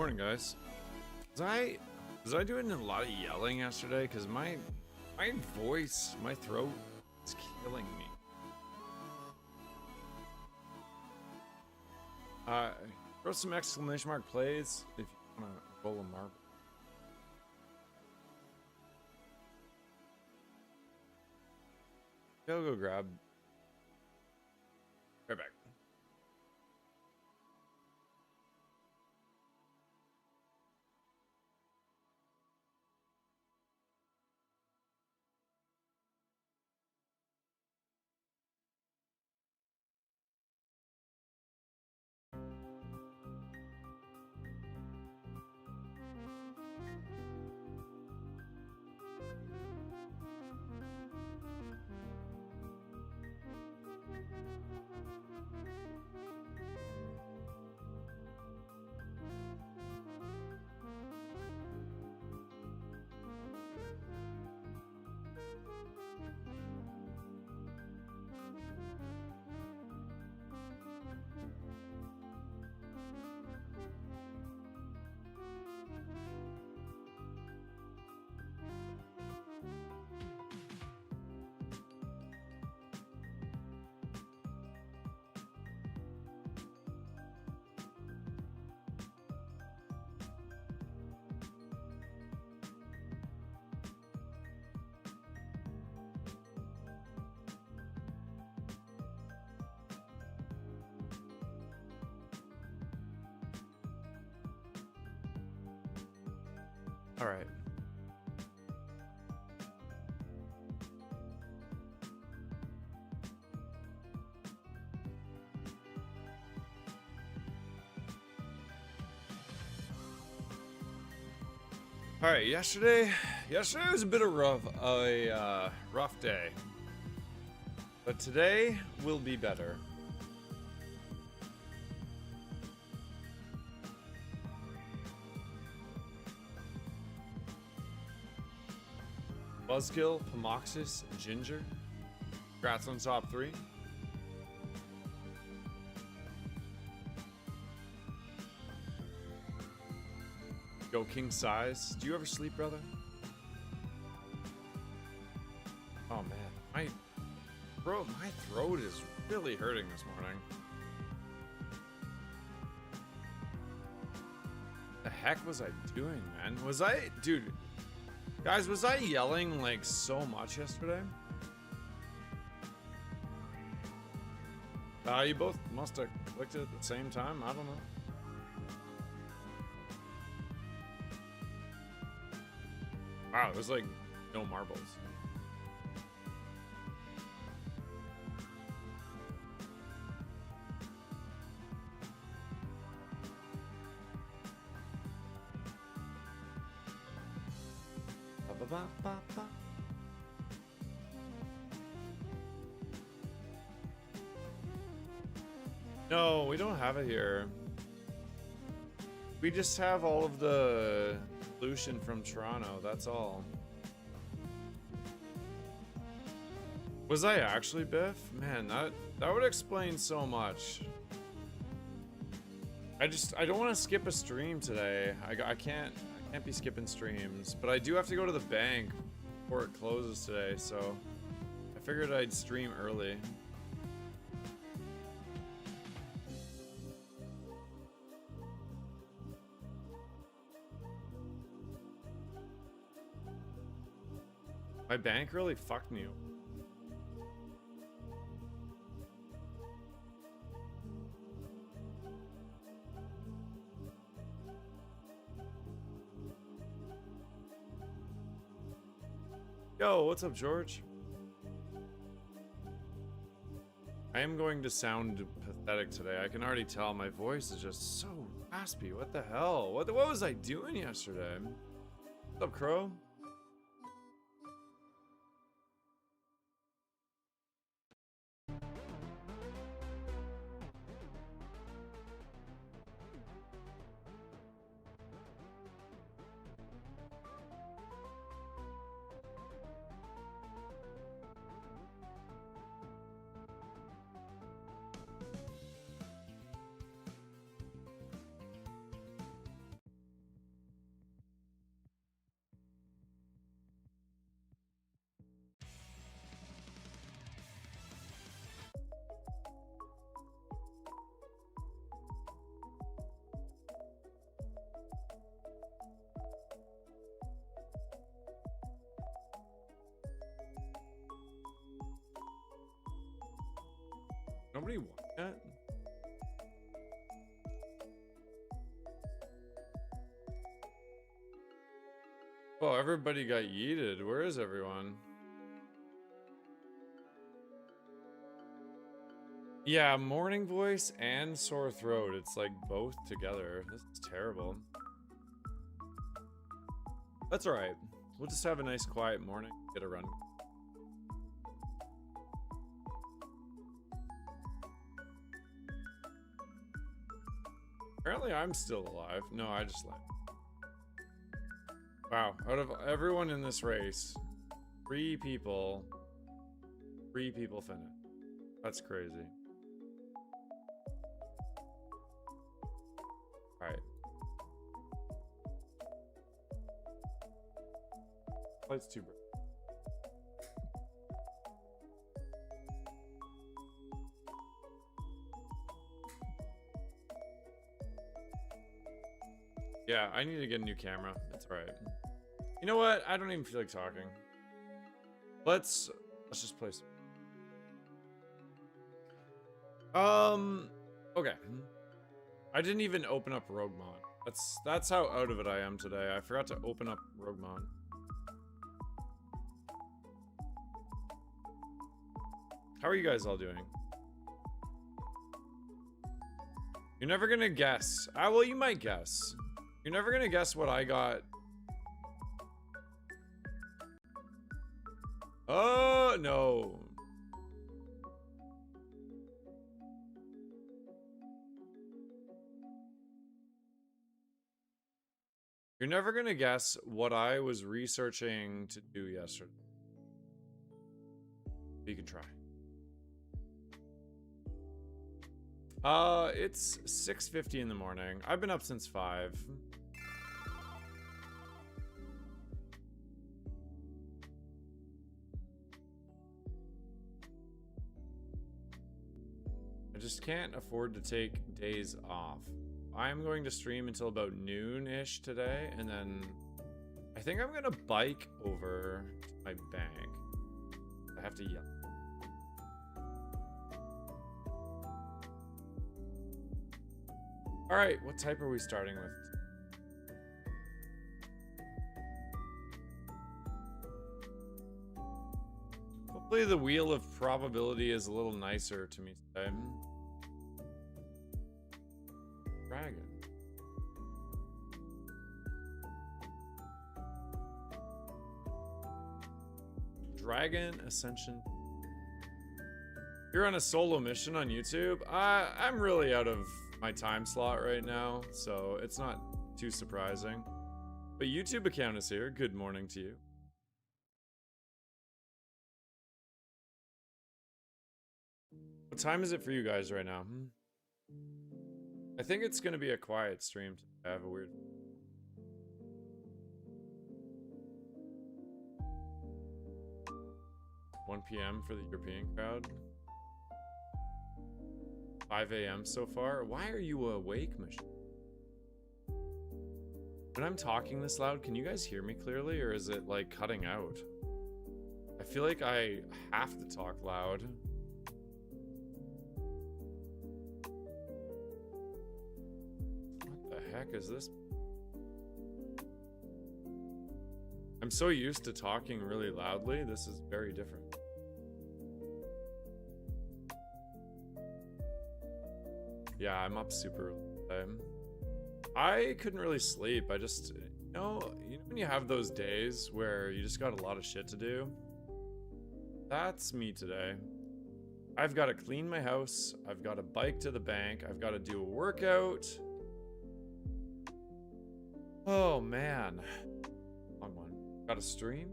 morning, guys. Was I doing a lot of yelling yesterday? Because my voice, my throat is killing me. Throw some exclamation mark plays if you want to roll a marble. I'll go grab. Right back. All right. All right. Yesterday was a bit of a rough day, but today will be better. Buzzkill, Pomoxis, Ginger. Congrats on top 3. Go king size. Do you ever sleep, brother? Oh man, my throat is really hurting this morning. The heck was I doing, man? Dude? Guys, was I yelling like so much yesterday? You both must have clicked it at the same time. I don't know. Wow, there's like no marbles. No, we don't have it here. We just have all of the pollution from Toronto, that's all. Was I actually Biff? Man, that would explain so much. I don't want to skip a stream today. I can't be skipping streams, but I do have to go to the bank before it closes today, so I figured I'd stream early. My bank really fucked me. Yo, what's up, George? I am going to sound pathetic today. I can already tell my voice is just so raspy. What the hell? What was I doing yesterday? What's up, Crow? Nobody won yet? Oh, everybody got yeeted. Where is everyone? Yeah, morning voice and sore throat. It's like both together. This is terrible. That's alright. We'll just have a nice quiet morning. Get a run. Apparently I'm still alive. No, I just left. Wow, out of everyone in this race, three people finished. That's crazy. Alright. Light's too bright. Yeah, I need to get a new camera. That's right. You know what? I don't even feel like talking. Let's just play some. Okay. I didn't even open up Roguemon. That's how out of it I am today. I forgot to open up Roguemon. How are you guys all doing? You're never gonna guess. Well, you might guess. You're never gonna guess what I got. Oh, no. You're never gonna guess what I was researching to do yesterday. You can try. It's 6:50 in the morning. I've been up since 5. I just can't afford to take days off. I'm going to stream until about noon-ish today, and then I think I'm gonna bike over to my bank. I have to yell. Alright, what type are we starting with? Hopefully the wheel of probability is a little nicer to me today. Dragon. Dragon Ascension. You're on a solo mission on YouTube? I'm really out of my time slot right now, so it's not too surprising. But YouTube account is here. Good morning to you. What time is it for you guys right now? I think it's gonna be a quiet stream. I have a weird... (1 p.m. for the European crowd. 5 a.m. so far. Why are you awake, Michelle? When I'm talking this loud, can you guys hear me clearly, or is it like cutting out? I feel like I have to talk loud. What the heck is this? I'm so used to talking really loudly. This is very different. Yeah, I'm up super late. I couldn't really sleep. I just, you know when you have those days where you just got a lot of shit to do? That's me today. I've got to clean my house. I've got to bike to the bank. I've got to do a workout. Oh, man. Long one. Got to stream.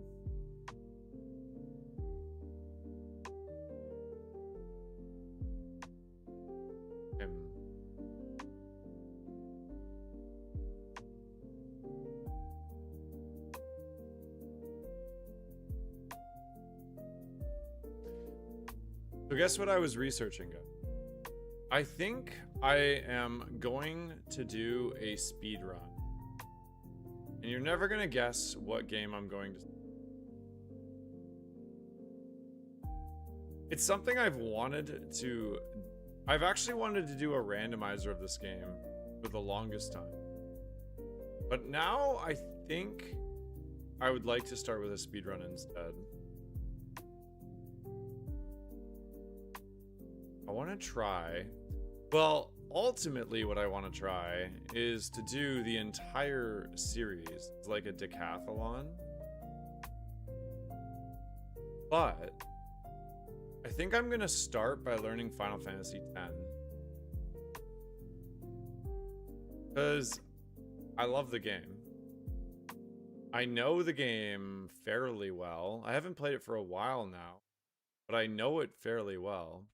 So guess what I was researching, guys? I think I am going to do a speed run. And you're never gonna guess what game I'm going to... It's something I've wanted to I've actually wanted to do a randomizer of this game for the longest time. But now I think I would like to start with a speedrun instead. I want to try... Well, ultimately what I want to try is to do the entire series. It's like a decathlon. But I think I'm going to start by learning Final Fantasy X. Because I love the game. I know the game fairly well. I haven't played it for a while now, but I know it fairly well.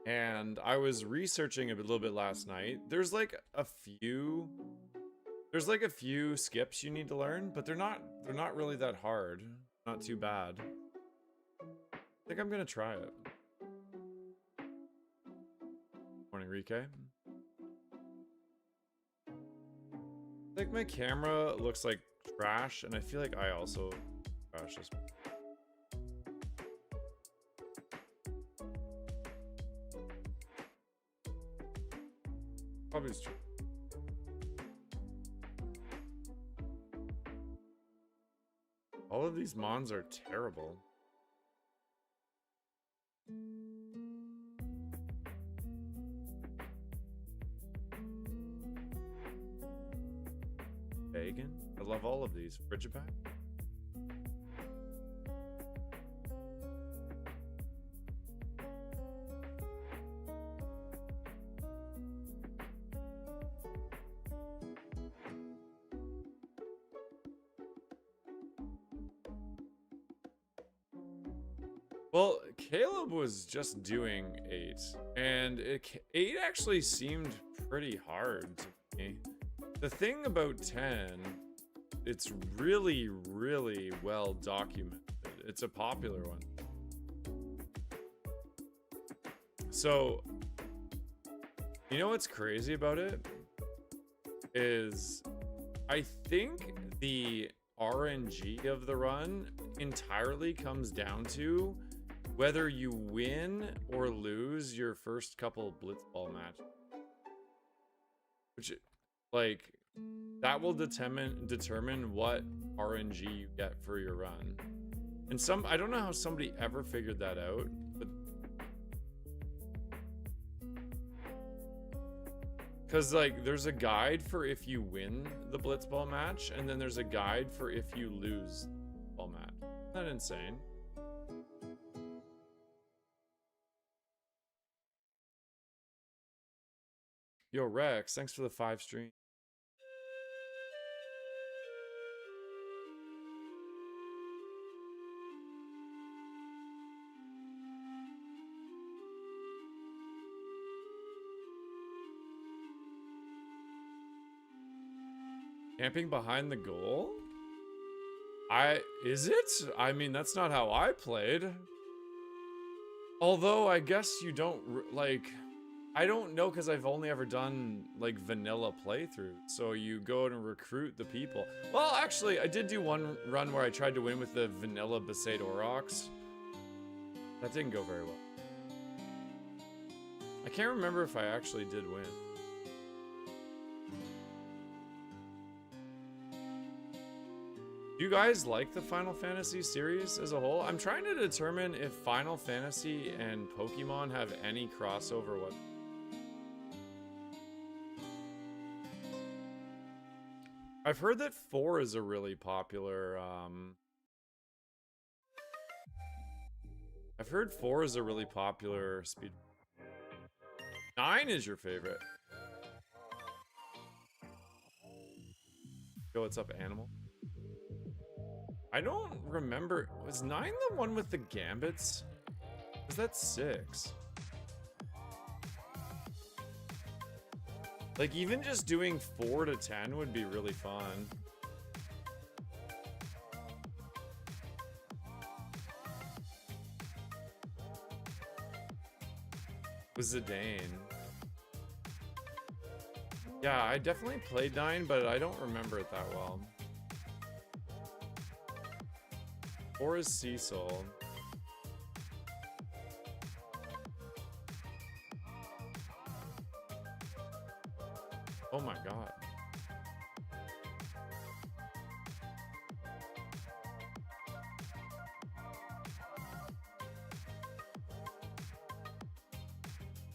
And I was researching a little bit last night. There's like a few skips you need to learn, but they're not really that hard. Not too bad. I think I'm gonna try it. Morning, Rike. I think my camera looks like trash, and I feel like I also trash this. Probably is true. All of these mons are terrible. Vegan? I love all of these. Frigiback? Well, Caleb was just doing 8, and 8 actually seemed pretty hard to me. The thing about 10, it's really, really well documented. It's a popular one. So, you know what's crazy about it? Is I think the RNG of the run entirely comes down to whether you win or lose your first couple blitzball matches. Which, like, that will determine what RNG you get for your run. And I don't know how somebody ever figured that out, but because, like, there's a guide for if you win the blitzball match, and then there's a guide for if you lose the ball match. Isn't that insane? Yo, Rex, thanks for the 5 stream. Camping behind the goal? Is it? I mean, that's not how I played. Although, I guess you don't, like... I don't know, because I've only ever done, like, vanilla playthrough. So you go and recruit the people. Well, actually, I did do one run where I tried to win with the vanilla Besaid Aurochs. That didn't go very well. I can't remember if I actually did win. Do you guys like the Final Fantasy series as a whole? I'm trying to determine if Final Fantasy and Pokemon have any crossover whatsoever. I've heard that 4 is a really popular, I've heard 4 is a really popular speed. 9 is your favorite. Yo, what's up, animal? I don't remember. Was 9 the one with the gambits? Was that 6? Like, even just doing 4 to 10 would be really fun. Was Zidane. Yeah, I definitely played 9, but I don't remember it that well. 4 is Cecil.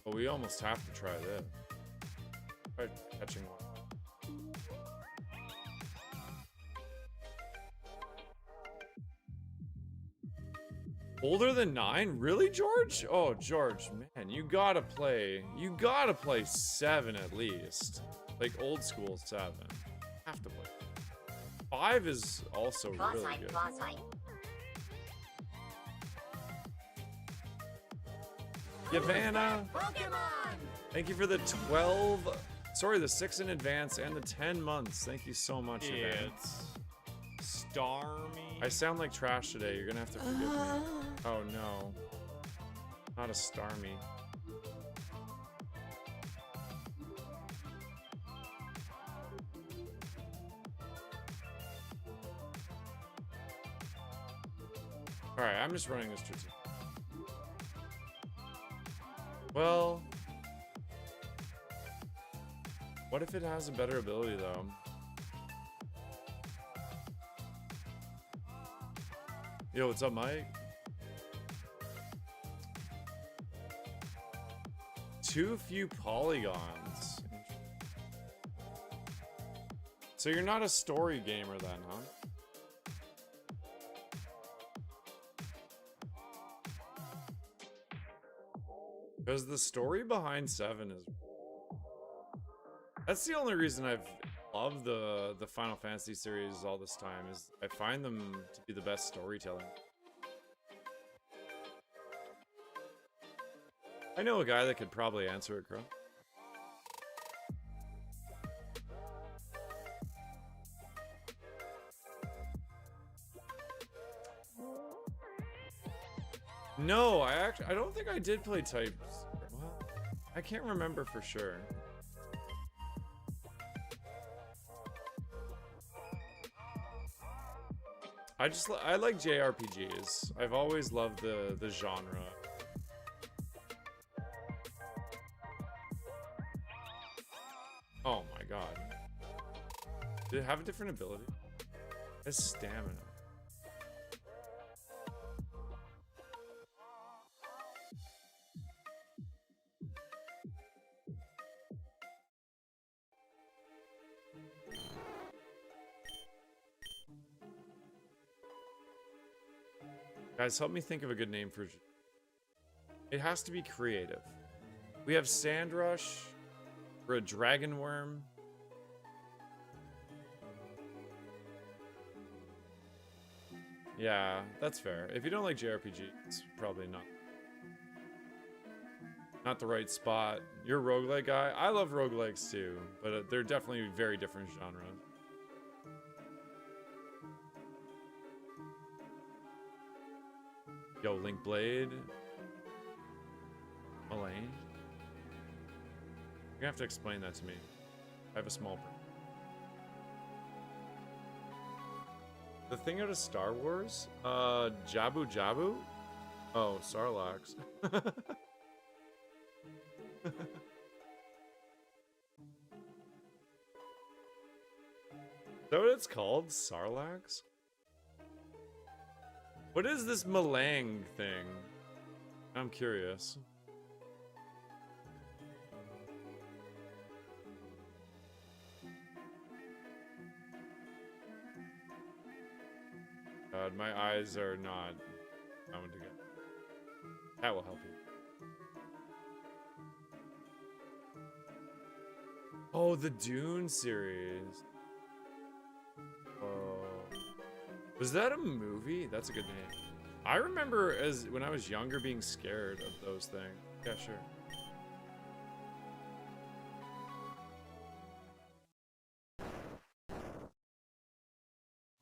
But we almost have to try this. Try catching one. Older than 9? Really, George? Oh, George, man, you gotta play 7 at least. Like old school 7. Have to play. 5 is also really good. Yavanna, thank you for the 12. Sorry, the 6 in advance and the 10 months. Thank you so much, Yavanna. It's Starmie. I sound like trash today. You're gonna have to forgive me. Oh no. Not a Starmie. Alright, I'm just running this strategy. Well, what if it has a better ability though? Yo, what's up, Mike? Too few polygons. So you're not a story gamer then, huh? Because the story behind 7 is... That's the only reason I've loved the Final Fantasy series all this time, is I find them to be the best storytelling. I know a guy that could probably answer it, Crow. No, I don't think I did play types. Well, I can't remember for sure. I like JRPGs. I've always loved the genre. Oh my god. Did it have a different ability? It's stamina. Guys, help me think of a good name for... It has to be creative. We have Sandrush or a Dragon Worm. Yeah, that's fair. If you don't like JRPG, it's probably not the right spot. You're a roguelike guy. I love roguelikes too, but they're definitely very different genres. Yo, Link Blade. Elaine. You're gonna have to explain that to me. I have a small brain. The thing out of Star Wars? Jabu Jabu? Oh, Sarlacc. Is that what it's called? Sarlacc? What is this Malang thing? I'm curious. God, my eyes are not coming together. That will help you. Oh, the Dune series. Oh. Was that a movie? That's a good name. I remember when I was younger being scared of those things. Yeah, sure.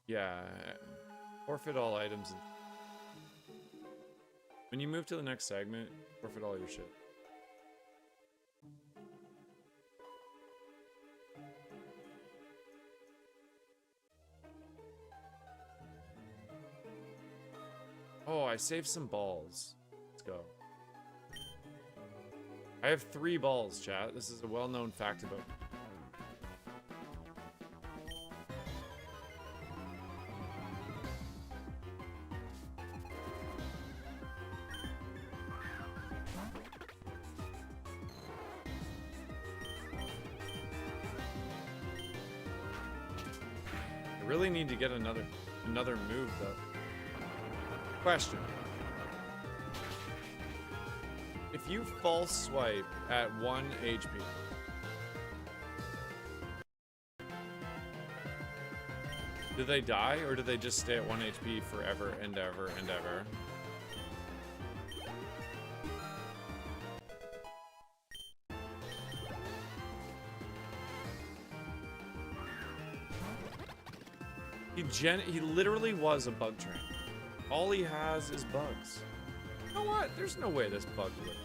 Yeah. Forfeit all items. When you move to the next segment, forfeit all your shit. Oh, I saved some balls. Let's go. I have 3 balls, chat. This is a well-known fact about me. really need to get another move though. Question. If you false swipe at 1 HP, do they die or do they just stay at 1 HP forever and ever and ever? He literally was a bug train. All he has is bugs. You know what? There's no way this bug would.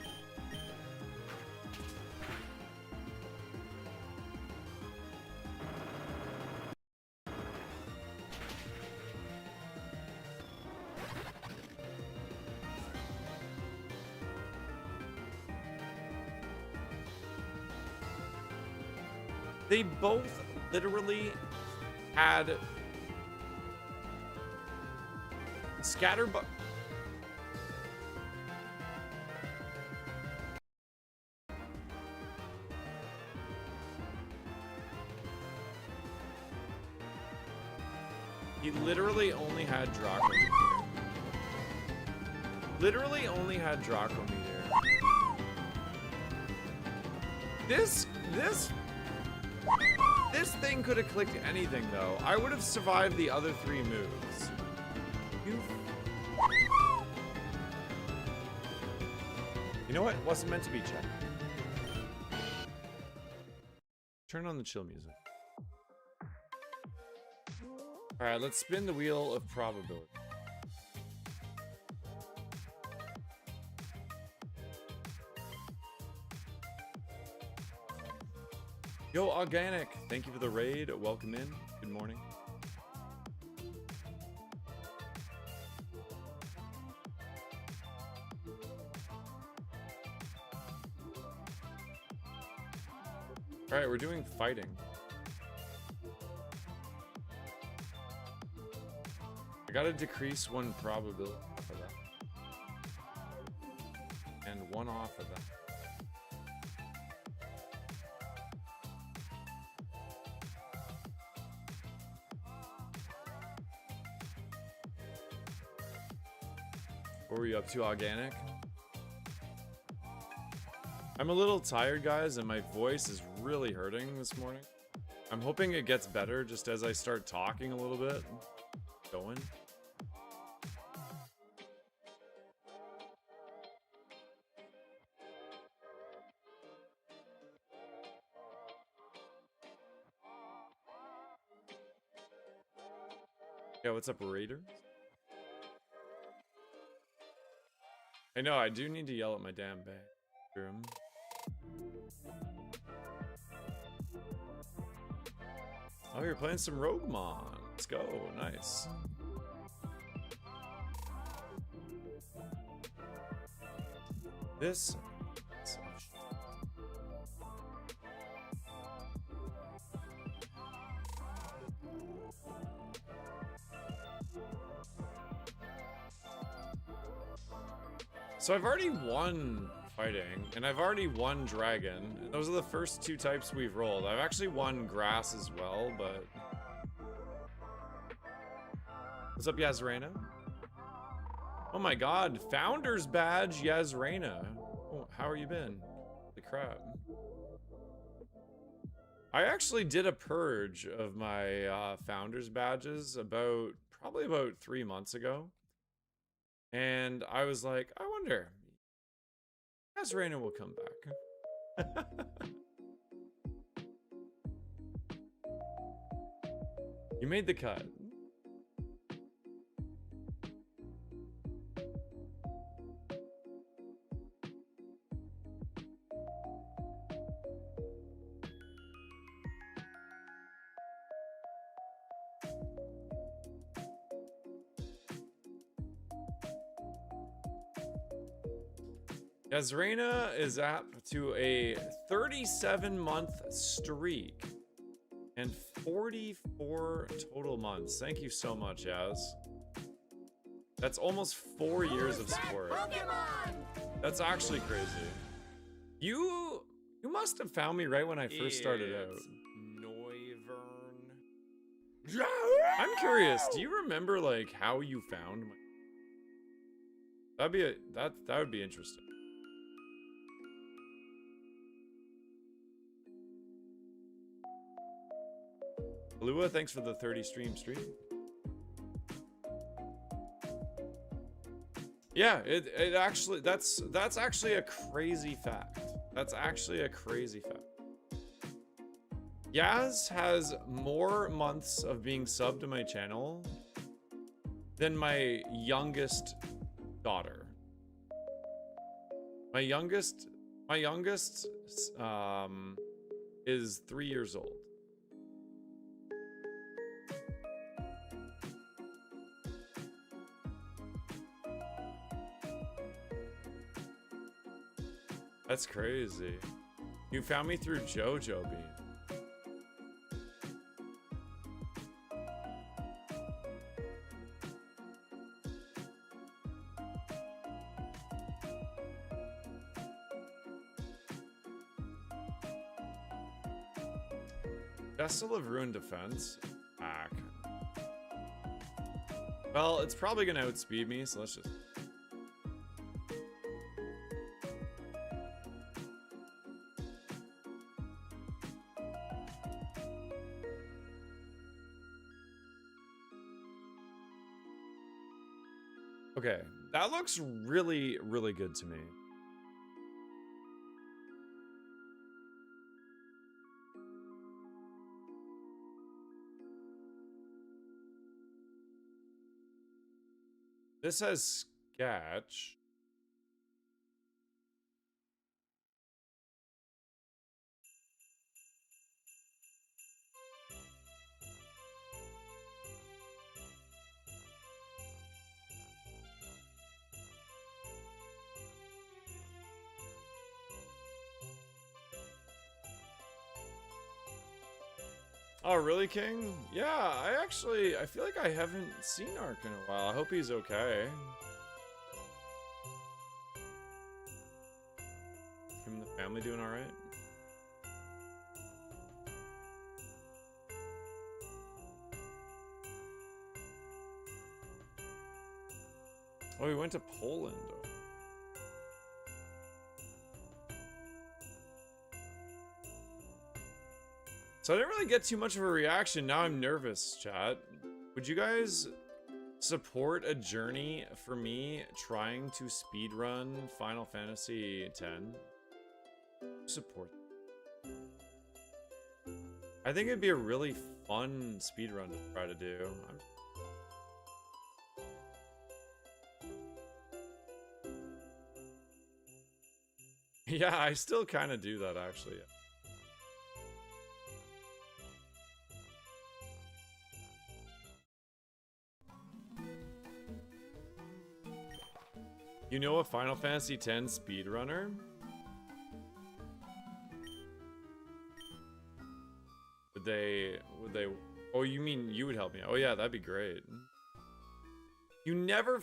They both literally had scatterbug. He literally only had Draco Meteor. Literally only had Draco Meteor. This thing could have clicked anything though. I would have survived the other 3 moves. You know what? It wasn't meant to be, chat. Turn on the chill music. Alright, let's spin the wheel of probability. Yo, Organic, thank you for the raid. Welcome in. Good morning. Alright, we're doing fighting. I gotta decrease 1 probability off of that. And 1 off of that. What were you up to, Organic? I'm a little tired, guys, and my voice is really hurting this morning. I'm hoping it gets better just as I start talking a little bit. Going. Yeah, what's up, Raiders? I know, I do need to yell at my damn bedroom. Oh, you're playing some Roguemon. Let's go. Nice. This. So I've already won fighting, and I've already won dragon. And those are the first 2 types we've rolled. I've actually won grass as well, but... What's up, Yazrena? Oh my god, Founder's Badge, Yazrena. Oh, how are you been? Holy crap. I actually did a purge of my Founder's Badges probably about 3 months ago. And I was like, I wonder, Yazrena will come back. You made the cut. Yazrena is up to a 37-month streak and 44 total months. Thank you so much, Yaz. That's almost 4 years of support. That's actually crazy. You must have found me right when I first started out. I'm curious. Do you remember like how you found my? That'd be that would be interesting. Lua, thanks for the 30 stream. Yeah, it actually that's actually a crazy fact. That's actually a crazy fact. Yaz has more months of being subbed to my channel than my youngest daughter. My youngest is 3 years old. That's crazy. You found me through JoJo Bean. Vessel of Ruined Defense. Ah, well, it's probably gonna outspeed me, so let's just. Okay, that looks really, really good to me. This has Sketch. Oh, really, King? Yeah, I feel like I haven't seen Ark in a while. I hope he's okay. Him and the family doing all right? Oh, he went to Poland. So I didn't really get too much of a reaction. Now I'm nervous, chat. Would you guys support a journey for me trying to speedrun Final Fantasy X? Support. I think it'd be a really fun speedrun to try to do. Yeah, I still kind of do that, actually. You know a Final Fantasy X speedrunner? Would they, oh, you mean you would help me? Oh yeah, that'd be great. You never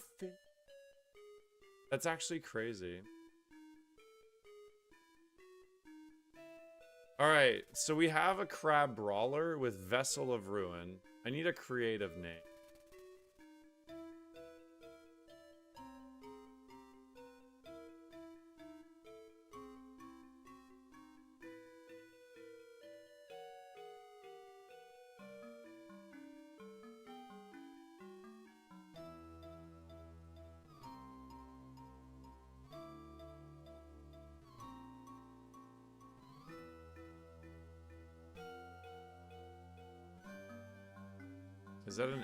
That's actually crazy. Alright, so we have a crab brawler with Vessel of Ruin. I need a creative name. Is that an anime?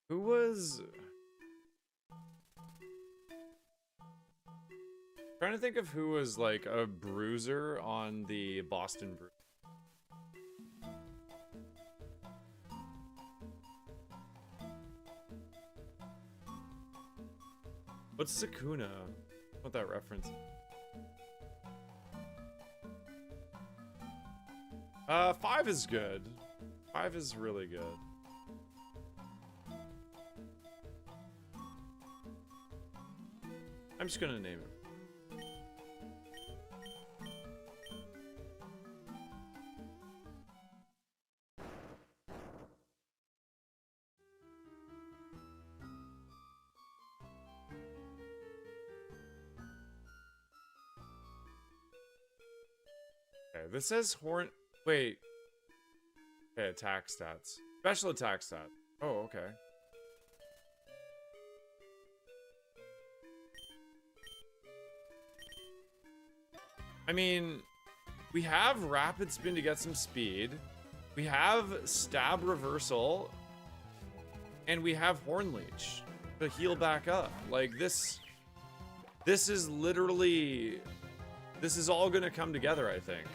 Who was... trying to think of who was like a bruiser on the Boston Brew. What's Sakuna? What that reference? 5 is good. 5 is really good. I'm just gonna name it. Okay, this says horn. Wait. Okay, attack stats. Special attack stat. Oh, okay. I mean, we have rapid spin to get some speed. We have stab reversal. And we have horn leech to heal back up. Like this is literally, this is all gonna come together, I think.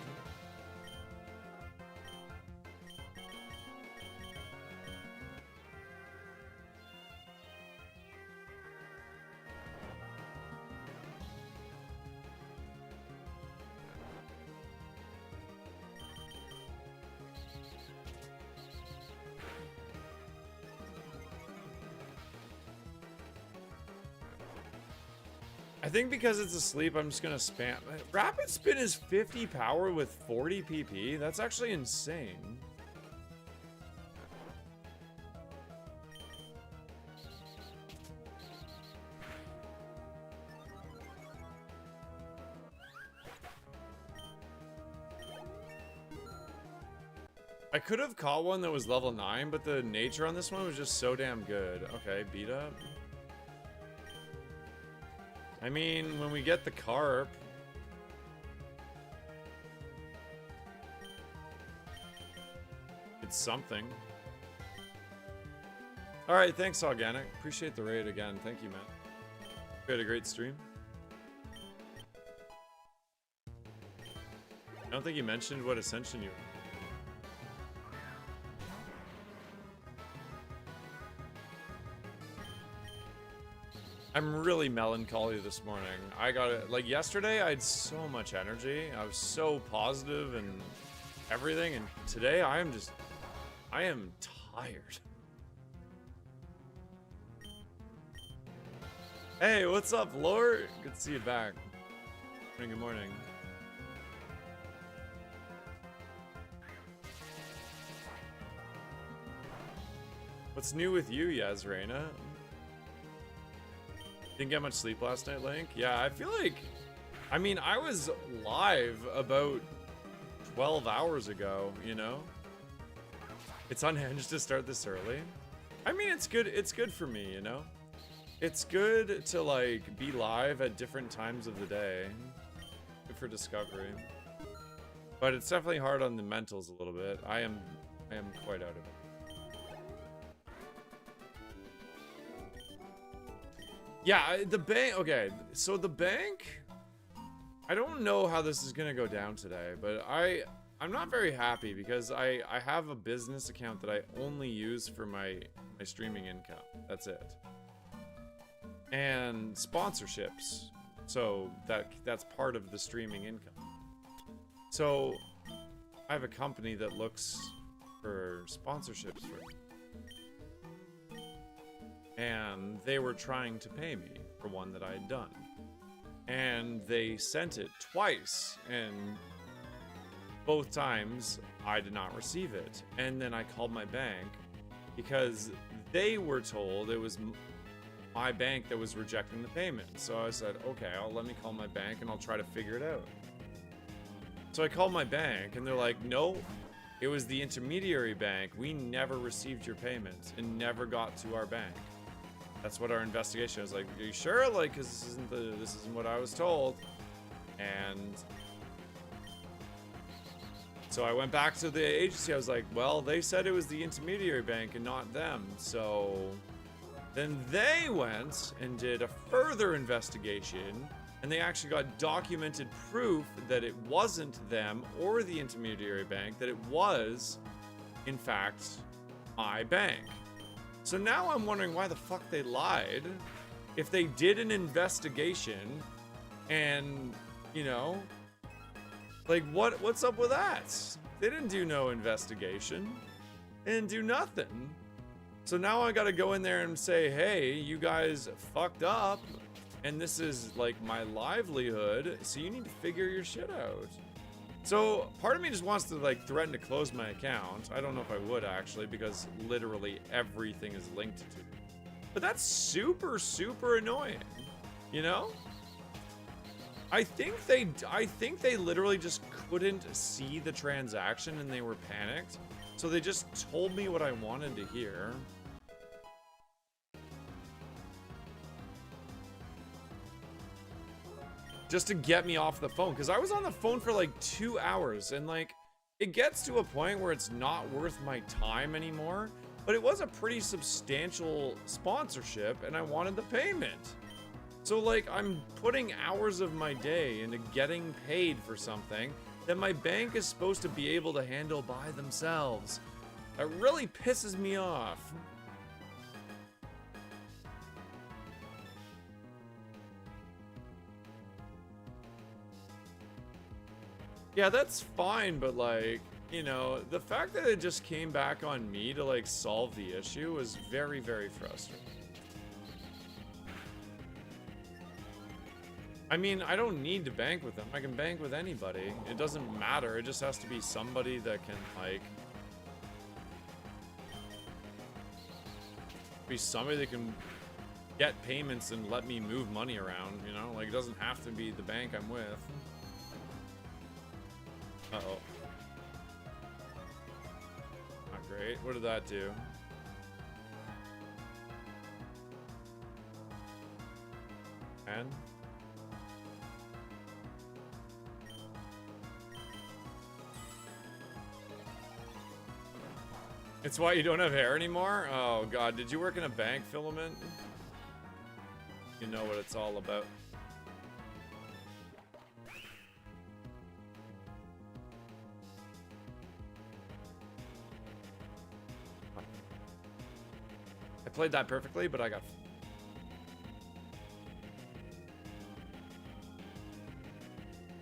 I think because it's asleep, I'm just gonna spam. Rapid spin is 50 power with 40 PP. That's actually insane. I could have caught one that was level 9, but the nature on this one was just so damn good. Okay, beat up. I mean, when we get the carp, it's something. All right, thanks, Organic. Appreciate the raid again. Thank you, man. We had a great stream. I don't think you mentioned what ascension you were. I'm really melancholy this morning. I got it. Like yesterday, I had so much energy. I was so positive and everything. And today, I am tired. Hey, what's up, Lord? Good to see you back. Good morning. What's new with you, Yazreina? Didn't get much sleep last night, Link. Yeah, I feel like, I mean, I was live about 12 hours ago, you know? It's unhinged to start this early. I mean, it's good for me, you know? It's good to, like, be live at different times of the day. Good for discovery. But it's definitely hard on the mentals a little bit. I am quite out of it. Yeah, the bank, okay, so the bank, I don't know how this is gonna go down today, but I'm not very happy because I have a business account that I only use for my streaming income. That's it. And sponsorships, so that's part of the streaming income. So I have a company that looks for sponsorships for me. And they were trying to pay me for one that I had done. And they sent it twice, and both times I did not receive it. And then I called my bank because they were told it was my bank that was rejecting the payment. So I said, okay, let me call my bank and I'll try to figure it out. So I called my bank and they're like, no, it was the intermediary bank. We never received your payment and never got to our bank. That's what our investigation was like. Are you sure? Like, cause this isn't what I was told. And so I went back to the agency. I was like, well, they said it was the intermediary bank and not them. So then they went and did a further investigation, and they actually got documented proof that it wasn't them or the intermediary bank, that it was, in fact, my bank. So now I'm wondering why the fuck they lied. If they did an investigation and, you know, like what's up with that? They didn't do no investigation. They didn't do nothing. So now I gotta go in there and say, hey, you guys fucked up. and this is like my livelihood, so you need to figure your shit out. So part of me just wants to like threaten to close my account. I don't know if I would actually, because literally everything is linked to it. But that's super, super annoying, you know? I think they literally just couldn't see the transaction and they were panicked. So they just told me what I wanted to hear. Just to get me off the phone, because I was on the phone for like 2 hours, and like it gets to a point where it's not worth my time anymore. But it was a pretty substantial sponsorship, and I wanted the payment. So like I'm putting hours of my day into getting paid for something that my bank is supposed to be able to handle by themselves. That really pisses me off. Yeah, that's fine, but like, you know, the fact that it just came back on me to like solve the issue was very, very frustrating. I mean, I don't need to bank with them. I can bank with anybody. It doesn't matter. It just has to be somebody that can like be somebody that can get payments and let me move money around, you know? Like, it doesn't have to be the bank I'm with. Uh-oh. Not great. What did that do? And? It's why you don't have hair anymore? Oh god, did you work in a bank, Filament? You know what it's all about. I played that perfectly, but I got...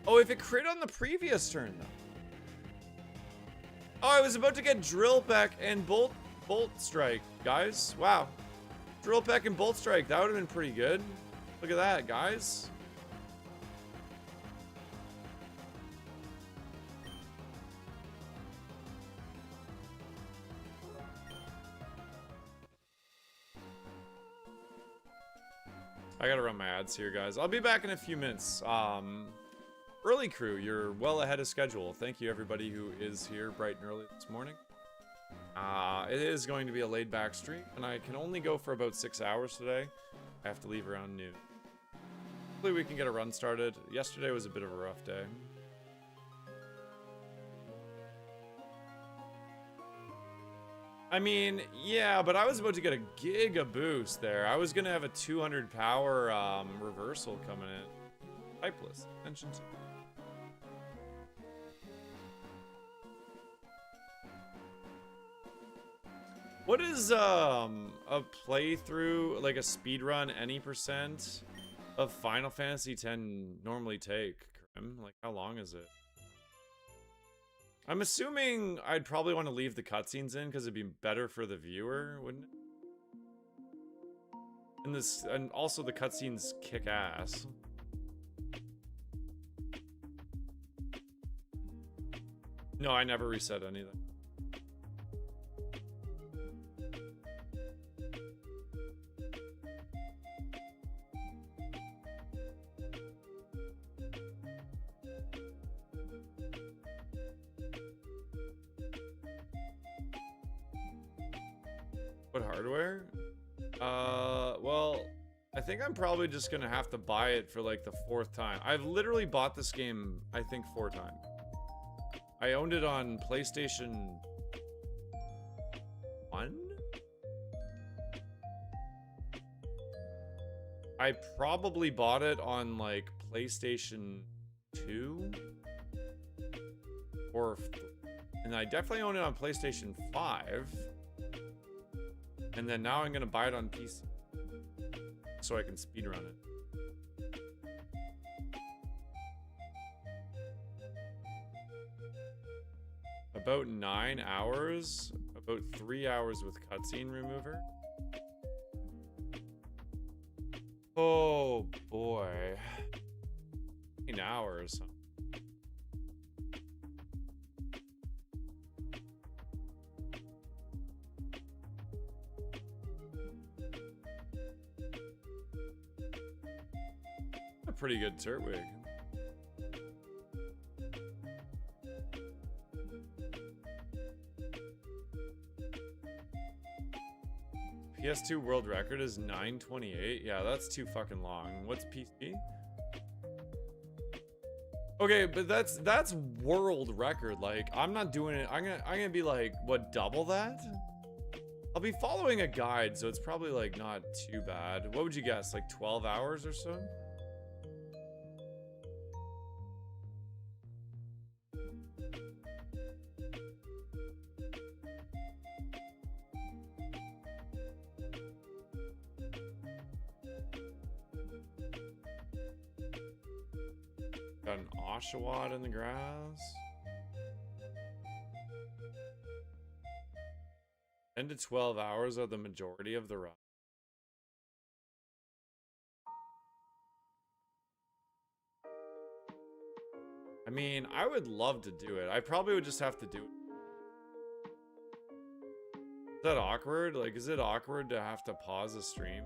Oh, if it crit on the previous turn, though. Oh, I was about to get Drill Peck and Bolt Strike, guys. Wow. Drill Peck and Bolt Strike, that would have been pretty good. Look at that, guys. I gotta run my ads here, guys. I'll be back in a few minutes. Early crew, you're well ahead of schedule. Thank you, everybody who is here bright and early this morning. It is going to be a laid-back stream, and I can only go for about 6 hours today. I have to leave around noon. Hopefully we can get a run started. Yesterday was a bit of a rough day. I mean, yeah, but I was about to get a giga boost there. I was gonna have a 200 power reversal coming in. Typeless. Mention to... What is a playthrough, like a speedrun, any percent of Final Fantasy X normally take, Krim? Like, how long is it? I'm assuming I'd probably want to leave the cutscenes in because it'd be better for the viewer, wouldn't it? And also the cutscenes kick ass. No, I never reset anything. What hardware? Well, I think I'm probably just gonna have to buy it for like the 4th time. I've literally bought this game, I think, 4 times. I owned it on PlayStation 1? I probably bought it on like PlayStation 2? And I definitely own it on PlayStation 5. And then now I'm gonna buy it on PC so I can speedrun it. About 9 hours, about 3 hours with cutscene remover. Oh boy. hours. A pretty good Turtwig. PS2 world record is 9:28. Yeah, that's too fucking long. What's PC? Okay, but that's world record. Like, I'm not doing it. I'm gonna be like, what, double that? I'll be following a guide, so it's probably like not too bad. What would you guess? Like 12 hours or so? Got an Oshawott in the grass. 10 to 12 hours are the majority of the run. I mean, I would love to do it. I probably would just have to do it. Is that awkward? Like, is it awkward to have to pause a stream?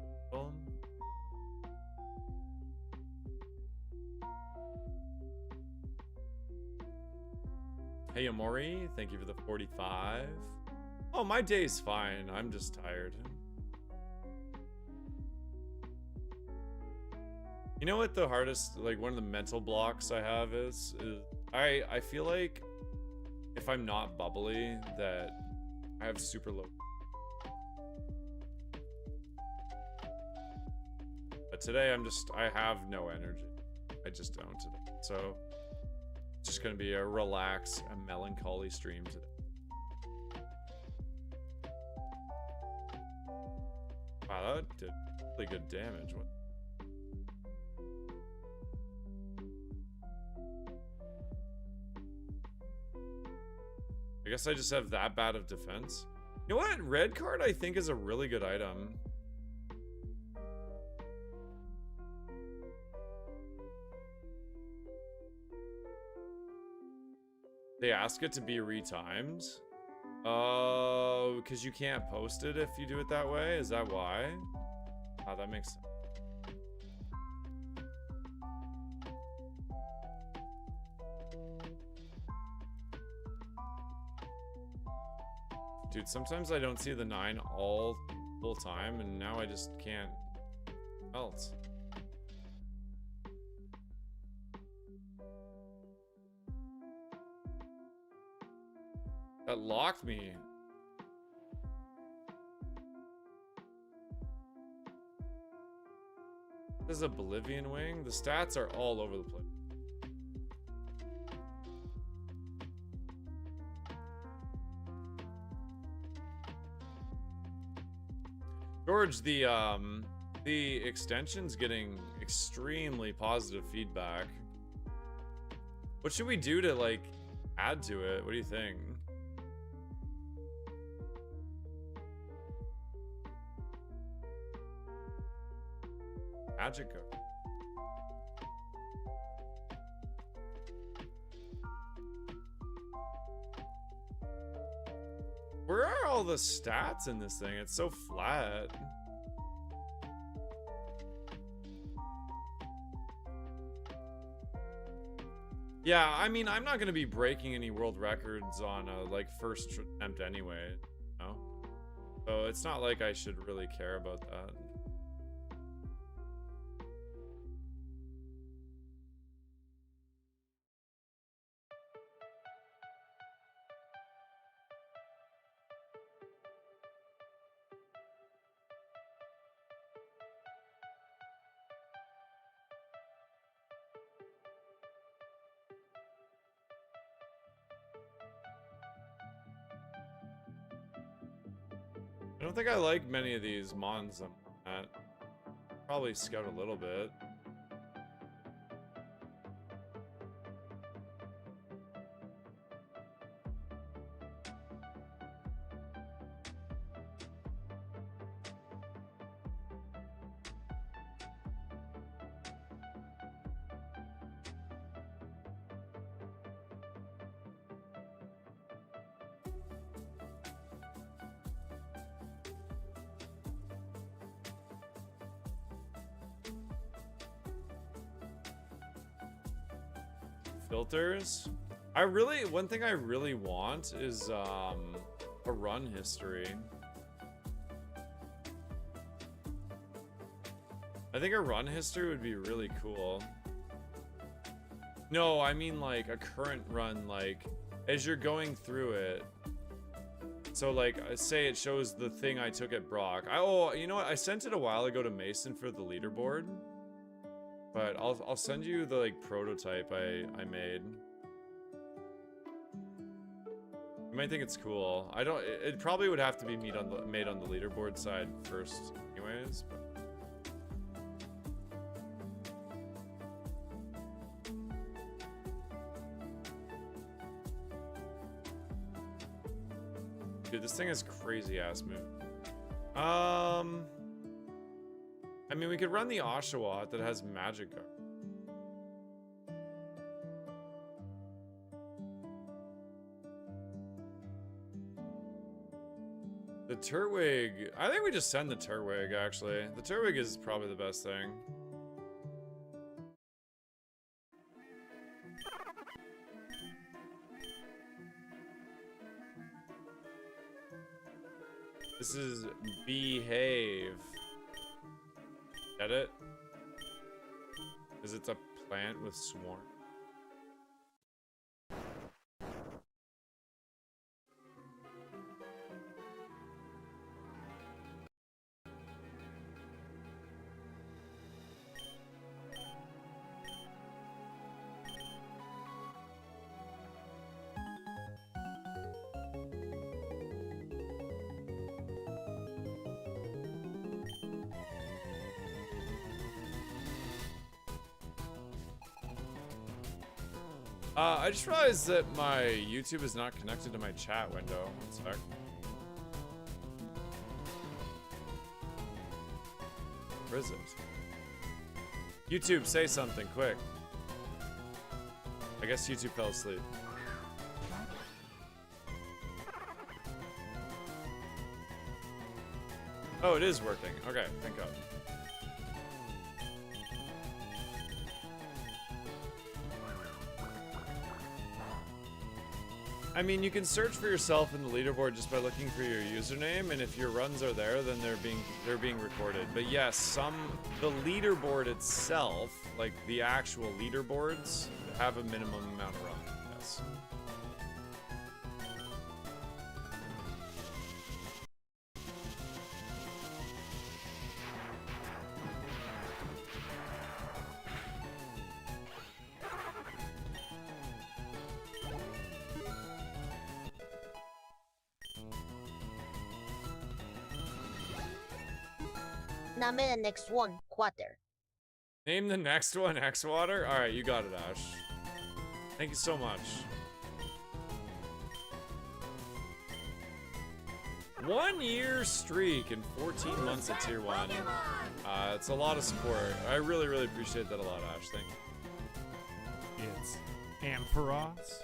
Hey, Amori, thank you for the 45. Oh, my day's fine. I'm just tired. You know what the hardest, like one of the mental blocks I have is I feel like if I'm not bubbly that I have super low. But today I have no energy. I just don't today. So it's just gonna be a relax, a melancholy stream today. Wow, that did really good damage. What? I guess I just have that bad of defense. You know what? Red card I think is a really good item. They ask it to be retimed. Oh, because you can't post it if you do it that way? Is that why? Oh, that makes sense. Dude, sometimes I don't see the 9 all full time, and now I just can't else. That locked me. This is a Bolivian wing. The stats are all over the place. George, the extension's getting extremely positive feedback. What should we do to like add to it? What do you think? Magic card. Where are all the stats in this thing? It's so flat. Yeah, I mean, I'm not going to be breaking any world records on a like first attempt anyway, you know? So it's not like I should really care about that. I don't think I like many of these mons I'm at. Probably scout a little bit. filters. One thing I really want is a run history. I think a run history would be really cool. No, I mean like a current run, like as you're going through it. So like, say it shows the thing I took at Brock. Oh, you know what? I sent it a while ago to Mason for the leaderboard. But I'll send you the like prototype I made. You might think it's cool. I don't. It probably would have to be made on the leaderboard side first, anyways. But. Dude, this thing has crazy ass move. I mean, we could run the Oshawott that has Magic Guard. The Turtwig, I think we just send the Turtwig, actually. The Turtwig is probably the best thing. This is Behave. Get it? Because it's a plant with Swarm. I just realized that my YouTube is not connected to my chat window. One sec. Where is it? YouTube, say something, quick. I guess YouTube fell asleep. Oh, it is working. Okay, thank God. I mean, you can search for yourself in the leaderboard just by looking for your username, and if your runs are there, then they're being recorded. But yes, the leaderboard itself, like the actual leaderboards, have a minimum amount of runs. Yes. Name the next one, Quater. Name the next one, X-Water? Alright, you got it, Ash. Thank you so much. 1 year streak and 14 months at tier 1. It's a lot of support. I really, really appreciate that a lot, Ash. Thank you. It's Ampharos.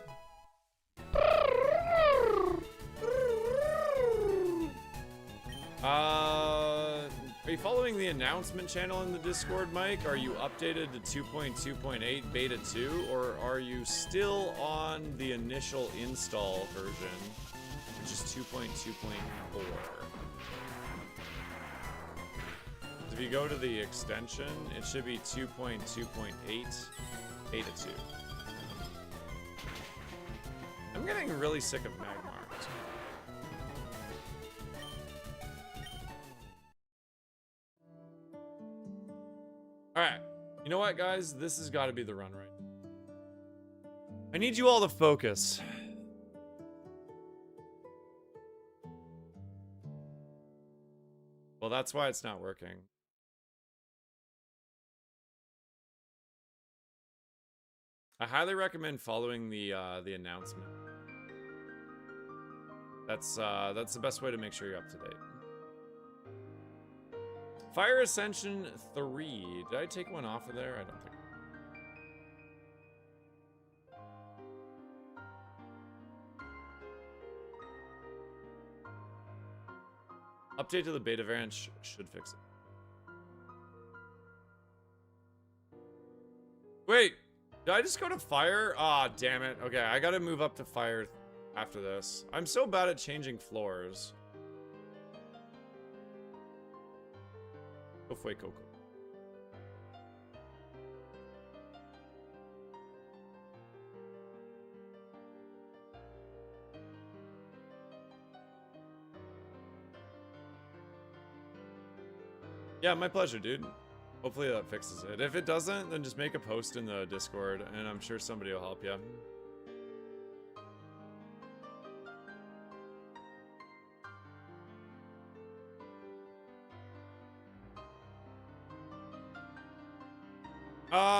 Are you following the announcement channel in the Discord, Mike? Are you updated to 2.2.8 beta 2, or are you still on the initial install version, which is 2.2.4? If you go to the extension, it should be 2.2.8 beta 2. I'm getting really sick of Magmar. Alright, you know what, guys? This has got to be the run right now. I need you all to focus. Well, that's why it's not working. I highly recommend following the announcement. That's the best way to make sure you're up to date. Fire Ascension 3. Did I take one off of there? I don't think. Update to the beta variant should fix it. Wait, Did I just go to fire? Ah, damn it. Okay, I gotta move up to fire after this. I'm so bad at changing floors. Go fue Coco. Yeah, my pleasure, dude. Hopefully that fixes it. If it doesn't, then just make a post in the Discord, and I'm sure somebody will help you.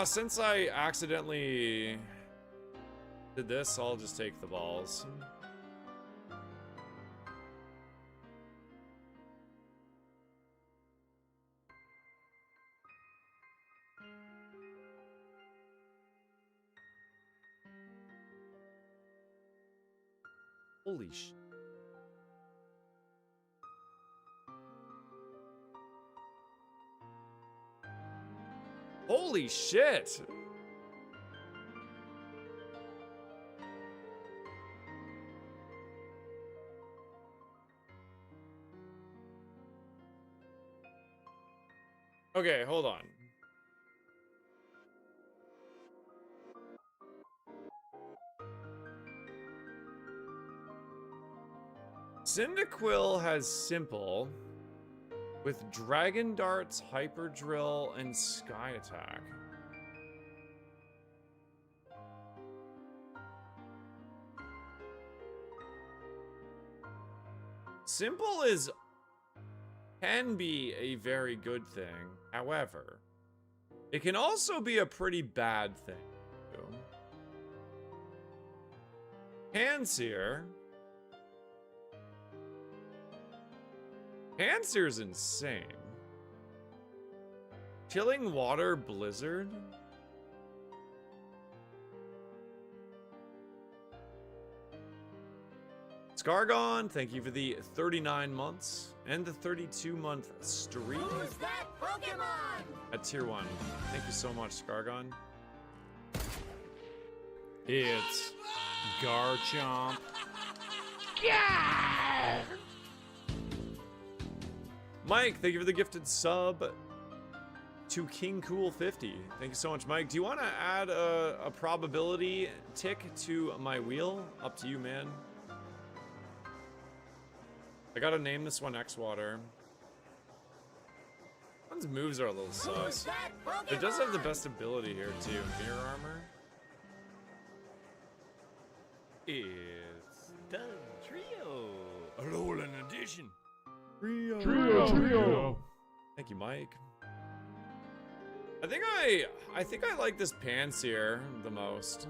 Since I accidentally did this, I'll just take the balls. Holy sh... Holy shit! Okay, hold on. Cyndaquil has Simple with Dragon Darts, Hyper Drill, and Sky Attack. Simple can be a very good thing. However, it can also be a pretty bad thing. Pansear. Pansear's insane. Chilling Water Blizzard. Scargon, thank you for the 39 months and the 32-month streak. Who's that Pokemon? At tier 1. Thank you so much, Scargon. It's Garchomp. Yeah! Mike, thank you for the gifted sub to King Cool 50. Thank you so much, Mike. Do you want to add a probability tick to my wheel? Up to you, man. I gotta name this one X-Water. One's moves are a little sus. It does have the best ability here, too. Mirror Armor. It's the trio. Alolan edition. Trio. Thank you, Mike. I think I like this Pansear the most.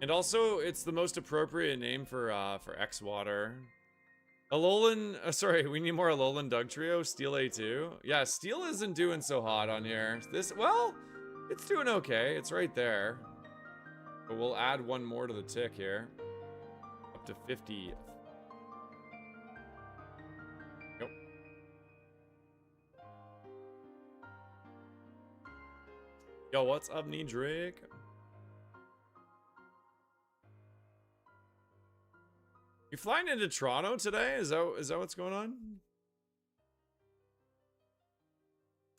And also, it's the most appropriate name for X-Water. Alolan, sorry, we need more Alolan Dugtrio. Steel A2. Yeah, Steel isn't doing so hot on here. Well, it's doing okay. It's right there. But we'll add one more to the tick here. Up to 50. Nope. Yo, what's up, Needrick? You flying into Toronto today? Is that what's going on?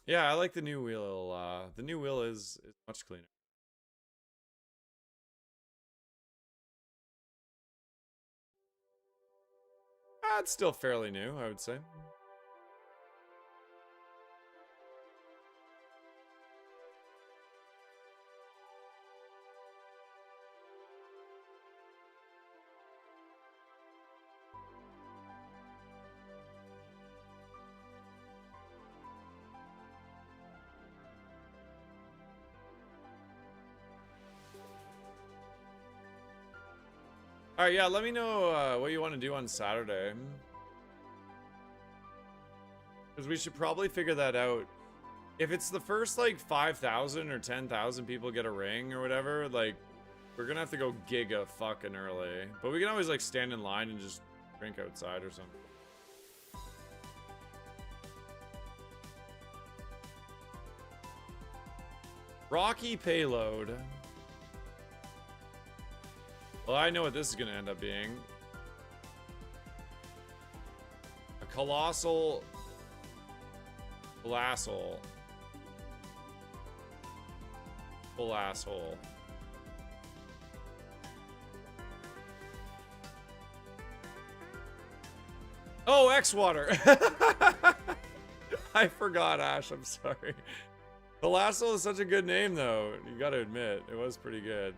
Yeah, I like the new wheel. The new wheel is much cleaner. It's still fairly new, I would say. Alright, yeah, let me know what you want to do on Saturday. Because we should probably figure that out. If it's the first, like, 5,000 or 10,000 people get a ring or whatever, like, we're gonna have to go giga fucking early. But we can always, like, stand in line and just drink outside or something. Rocky payload. Well, I know what this is going to end up being. A colossal asshole. Full asshole. Oh, X-Water. I forgot, Ash. I'm sorry. Colossal is such a good name, though. You gotta admit, it was pretty good.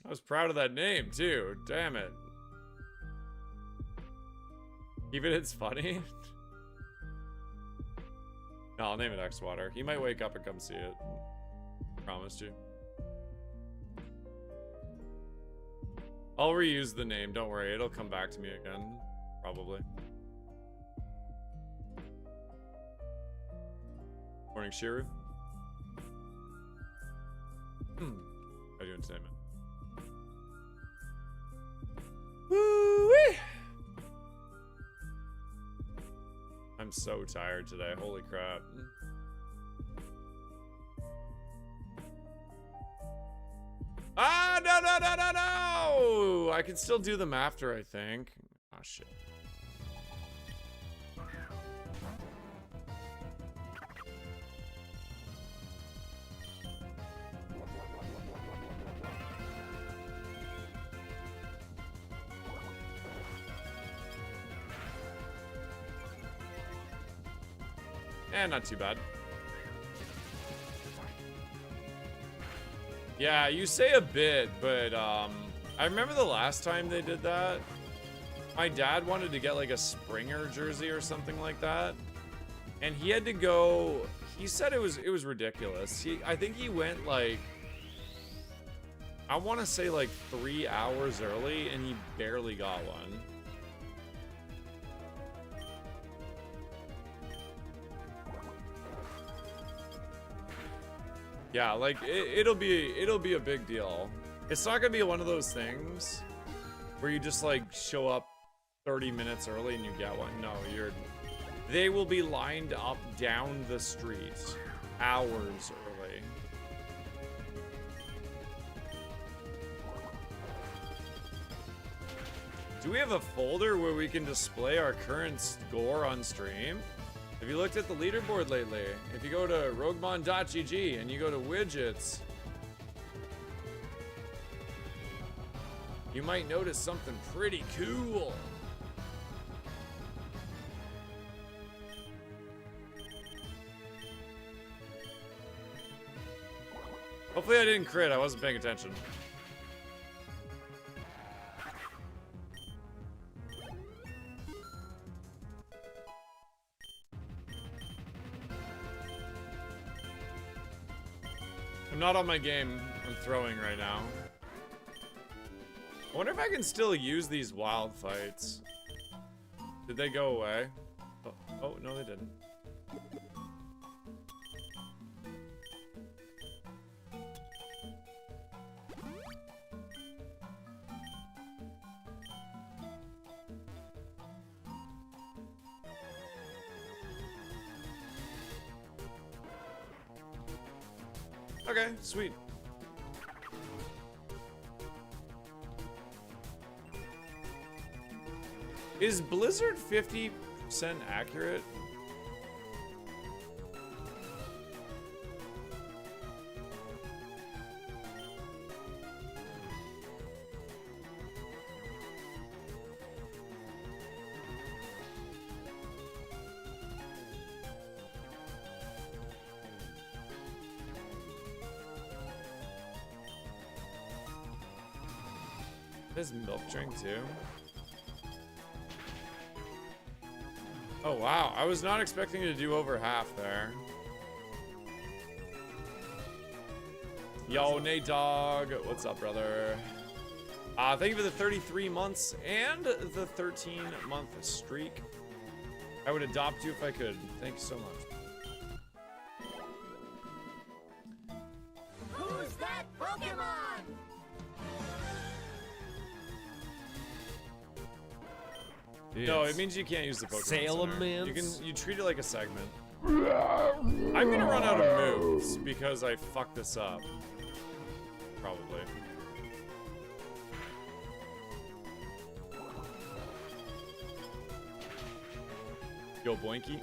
I was proud of that name, too. Damn it. Even it's funny? No, I'll name it X-Water. He might wake up and come see it. Promised you. I'll reuse the name, don't worry. It'll come back to me again. Probably. Morning, Shiru. How are you doing today, man? Woo-wee! I'm so tired today. Holy crap. Ah, no, no, no, no, no! I can still do them after, I think. Oh, shit. Not too bad. Yeah, you say a bit, but I remember the last time they did that. My dad wanted to get like a Springer jersey or something like that, and he had to go. He said it was ridiculous. I think he went like, I want to say like 3 hours early, and he barely got one. Yeah, like it'll be a big deal. It's not gonna be one of those things where you just like show up 30 minutes early and you get one. No, they will be lined up down the street hours early. Do we have a folder where we can display our current score on stream? Have you looked at the leaderboard lately? If you go to roguemon.gg and you go to widgets, you might notice something pretty cool. Hopefully I didn't crit, I wasn't paying attention. I'm not on my game. I'm throwing right now. I wonder if I can still use these wild fights. Did they go away? Oh no, they didn't. Okay, sweet. Is Blizzard 50% accurate? There's milk drink too. Oh wow, I was not expecting to do over half there. Yo, Nate Dog, what's up, brother? Thank you for the 33 months and the 13-month streak. I would adopt you if I could. Thank you so much. Who's that Pokemon? No, it It's means you can't use the Pokemon Center. Salamence. You treat it like a segment. I'm gonna run out of moves because I fucked this up. Probably. Go Boinky.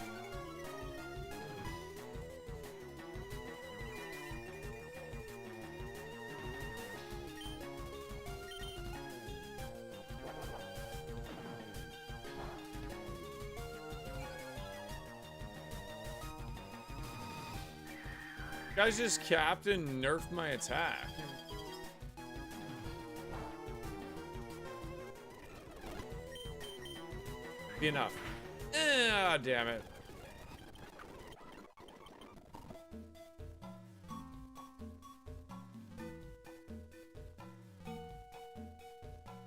Guys just capped and nerfed my attack. Be enough. Ah, damn it.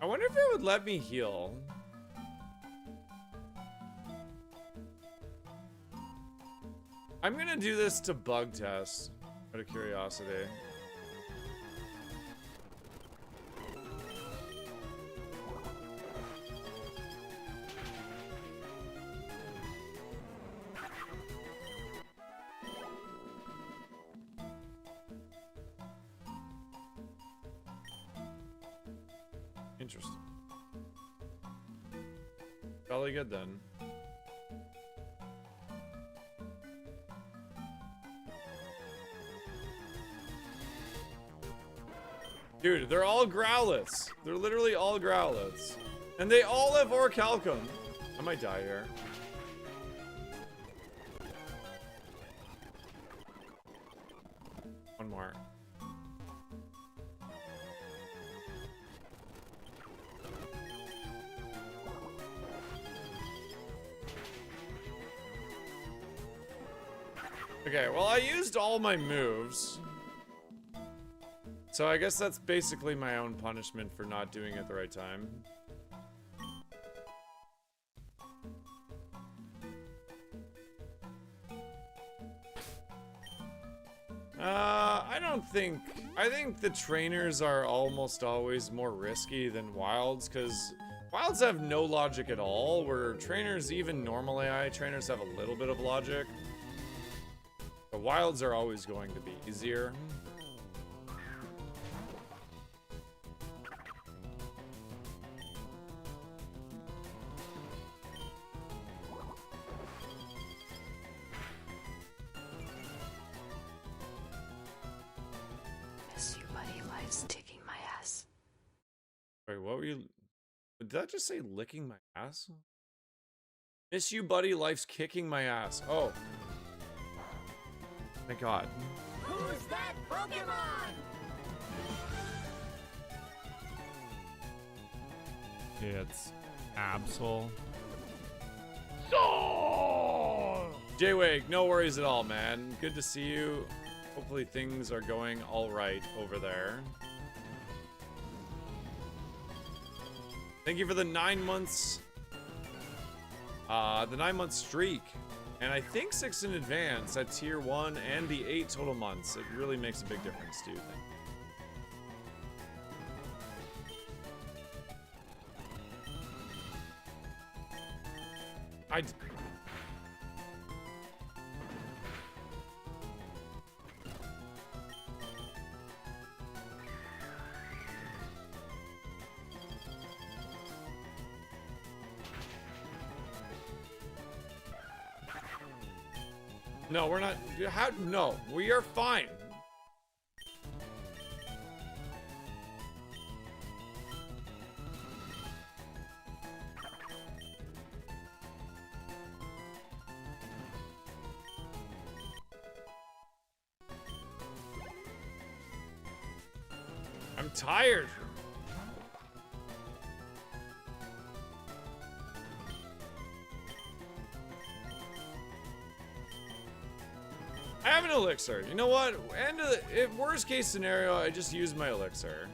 I wonder if it would let me heal. I'm gonna do this to bug test out of curiosity. Interesting. Probably good then. Dude, they're all Growlithes. They're literally all Growlithes. And they all have Orichalcum. I might die here. One more. Okay, well, I used all my moves. So I guess that's basically my own punishment for not doing it at the right time. I think the trainers are almost always more risky than wilds, because wilds have no logic at all, where trainers, even normal AI trainers, have a little bit of logic. The wilds are always going to be easier. Wait, what were you... Did that just say licking my ass? Miss you, buddy. Life's kicking my ass. Oh. Thank God. Who's that Pokemon? It's Absol. J-Wake, no worries at all, man. Good to see you. Hopefully things are going all right over there. Thank you for the 9 months. The 9-month streak. And I think 6 in advance at tier 1 and the 8 total months. It really makes a big difference, dude. No, we're not. How? No, we are fine. I'm tired. I have an elixir. You know what? If worst case scenario, I just use my elixir.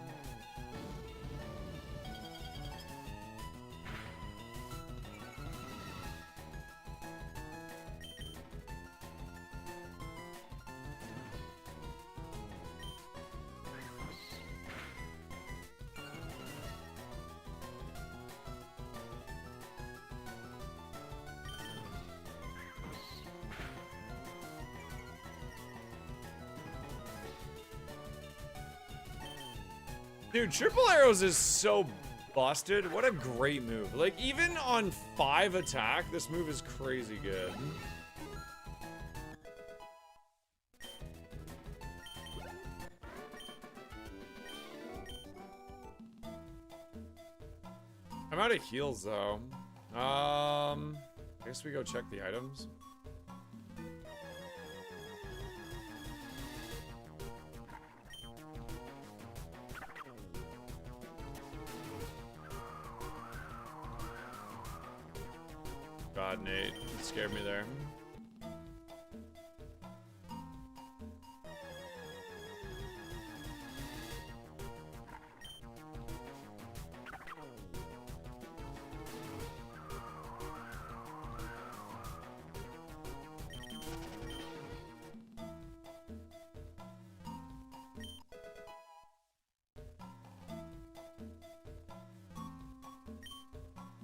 Dude, triple arrows is so busted. What a great move. Like, even on 5 attack, this move is crazy good. I'm out of heals, though. I guess we go check the items. God, Nate, it scared me there.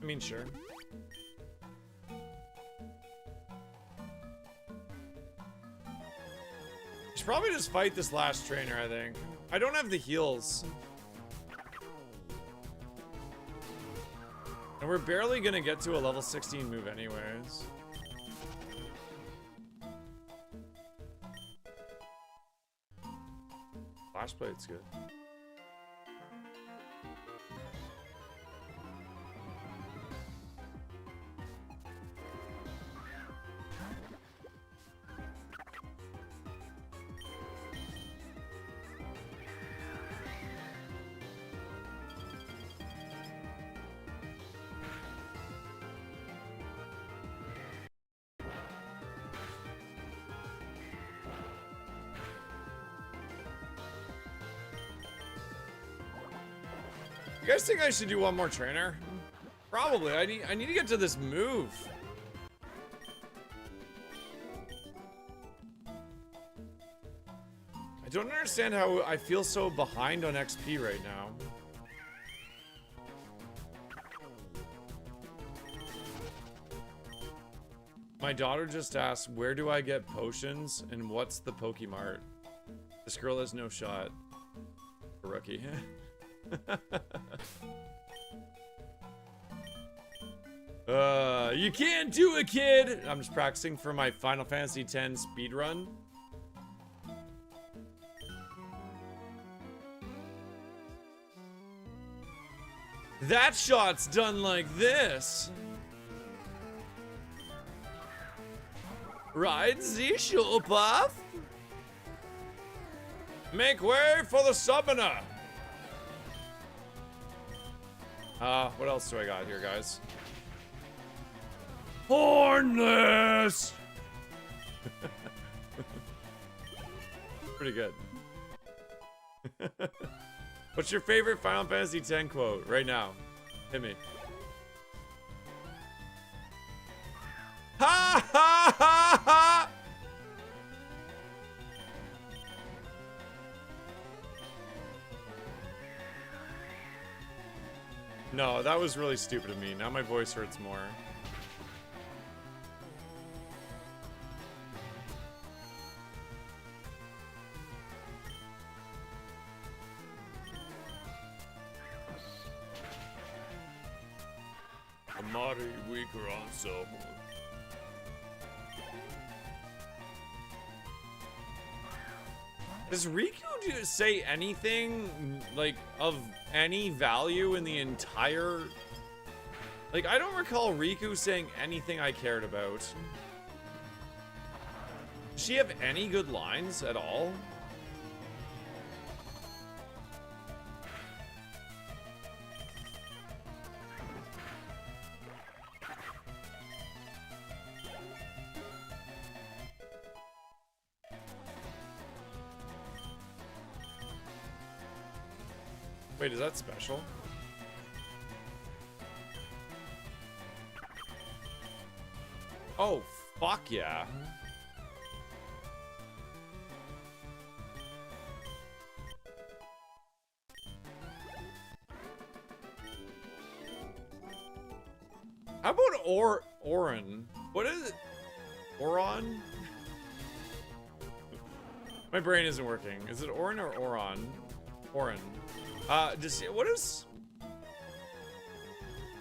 I mean, sure. Should probably just fight this last trainer, I think. I don't have the heals. And we're barely gonna get to a level 16 move anyways. Flashplate's good. You guys think I should do one more trainer? Probably. I need to get to this move. I don't understand how I feel so behind on XP right now. My daughter just asked, where do I get potions and what's the Pokemart? This girl has no shot. A rookie. You can't do it, kid! I'm just practicing for my Final Fantasy X speedrun. That shot's done like this. Ride the show path. Make way for the summoner. What else do I got here, guys? Hornless! Pretty good. What's your favorite Final Fantasy X quote right now? Hit me. Ha ha ha ha! No, that was really stupid of me. Now my voice hurts more. Amari weaker on someone. Does Riku say anything, like, of any value in the entire... Like, I don't recall Riku saying anything I cared about. Does she have any good lines at all? Wait, is that special? Oh, fuck yeah. How about Orin? What is it? Oron? My brain isn't working. Is it Orin or Oron? Orin. Just what is?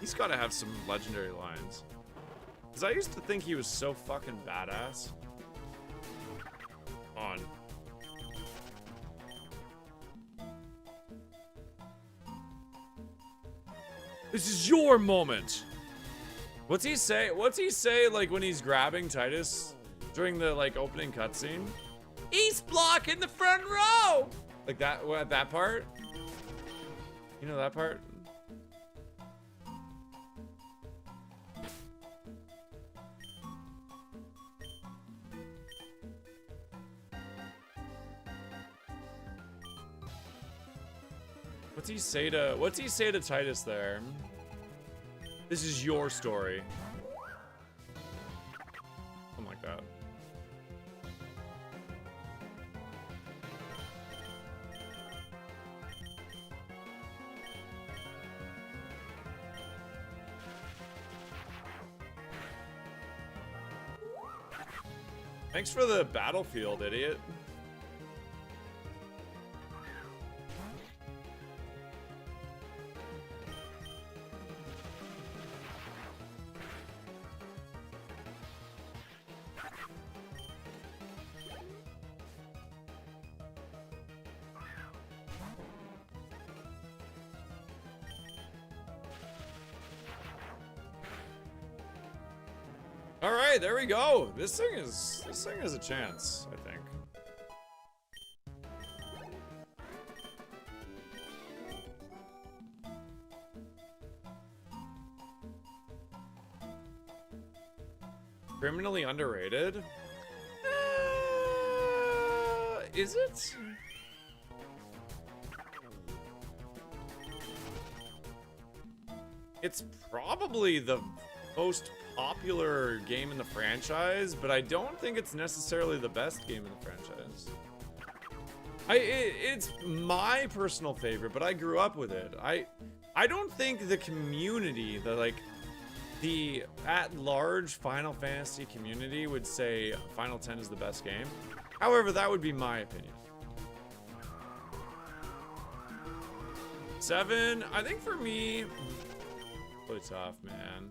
He's got to have some legendary lines. Cause I used to think he was so fucking badass. On. This is your moment. What's he say? What's he say like when he's grabbing Titus during the like opening cutscene? East block in the front row. Like that. What, that part? You know that part? What's he say to Titus there? This is your story. Something like that. Thanks for the battlefield, idiot. All right, there we go. This thing has a chance, I think. Criminally underrated? Is it? It's probably the most popular game in the franchise, but I don't think it's necessarily the best game in the franchise. It's my personal favorite, but I grew up with it. I don't think the community, the at-large Final Fantasy community would say Final 10 is the best game. However, that would be my opinion. 7, I think for me, really tough, man.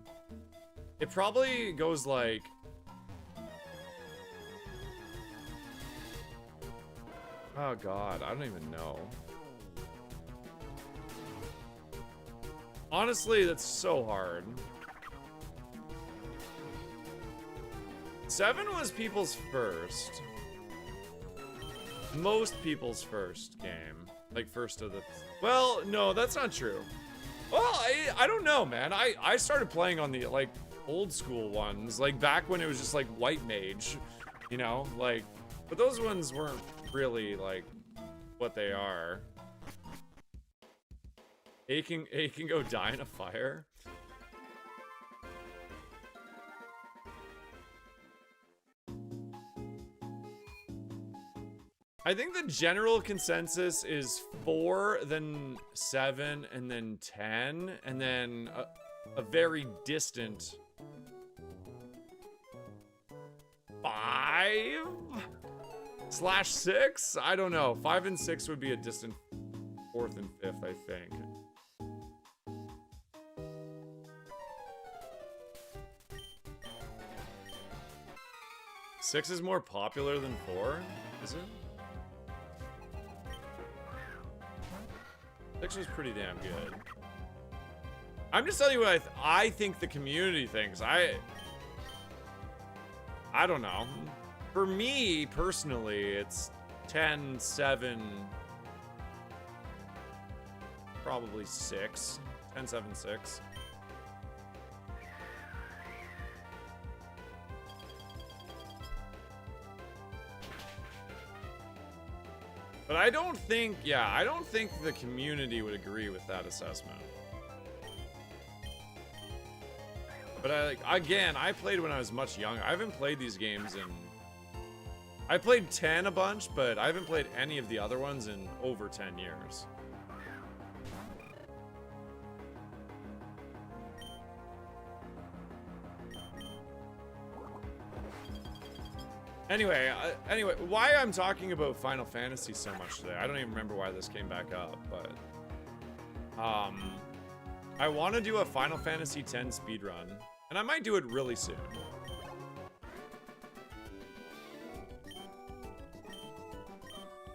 It probably goes like... Oh god, I don't even know. Honestly, that's so hard. 7 was people's first. Most people's first game. Like first of the... Well, no, that's not true. Well, I don't know, man. I started playing on the, like, old school ones. Like, back when it was just, like, White Mage. You know? Like, but those ones weren't really, like, what they are. A can go die in a fire? I think the general consensus is 4, then 7, and then 10, and then a very distant 5/6? I don't know. 5 and 6 would be a distant 4th and 5th, I think. Six is more popular than 4, is it? 6 was pretty damn good. I'm just telling you what I think the community thinks. I don't know. For me, personally, it's 10, 7, probably 6. 10, 7, 6. But I don't think, yeah, I don't think the community would agree with that assessment. But again, I played when I was much younger. I haven't played these games in... I played 10 a bunch, but I haven't played any of the other ones in over 10 years. Anyway, why I'm talking about Final Fantasy so much today, I don't even remember why this came back up, but I want to do a Final Fantasy X speedrun, and I might do it really soon.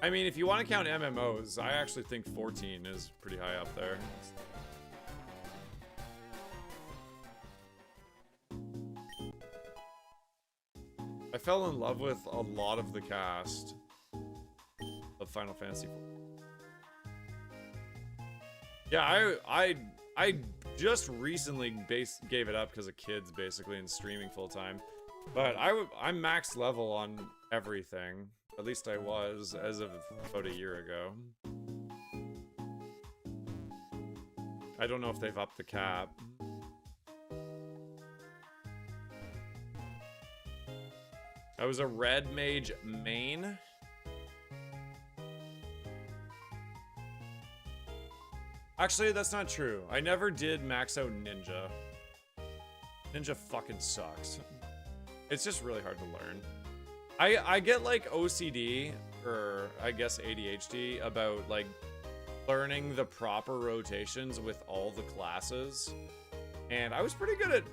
I mean, if you want to count MMOs, I actually think 14 is pretty high up there. I fell in love with a lot of the cast of Final Fantasy. Yeah, I just recently gave it up because of kids, basically, and streaming full time. But I'm max level on everything. At least I was as of about a year ago. I don't know if they've upped the cap. I was a red mage main. Actually, that's not true. I never did max out ninja. Ninja fucking sucks. It's just really hard to learn. I get like OCD, or I guess ADHD, about like learning the proper rotations with all the classes. And I was pretty good at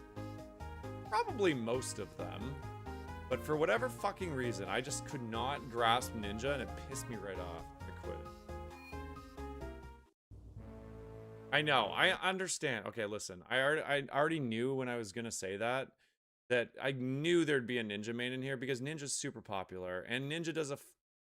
probably most of them. But for whatever fucking reason, I just could not grasp ninja, and it pissed me right off. I quit. I know, I understand. Okay, listen, I already knew when I was gonna say that I knew there'd be a ninja main in here because ninja's super popular, and ninja does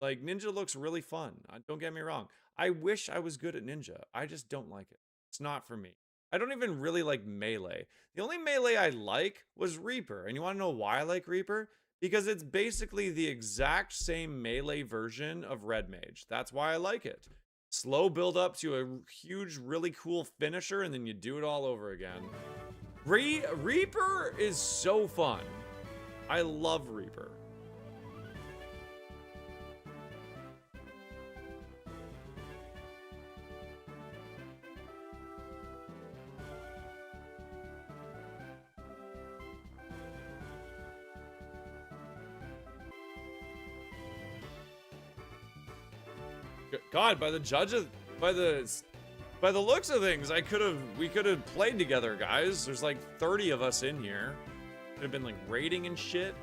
ninja looks really fun. Don't get me wrong. I wish I was good at ninja. I just don't like it. It's not for me. I don't even really like melee. The only melee I like was Reaper, and you want to know why I like Reaper? Because it's basically the exact same melee version of Red Mage. That's why I like it. Slow build up to a huge, really cool finisher, and then you do it all over again. Reaper is so fun. I love Reaper. God, by the looks of things, we could have played together, guys. There's like 30 of us in here. Could have been like raiding and shit.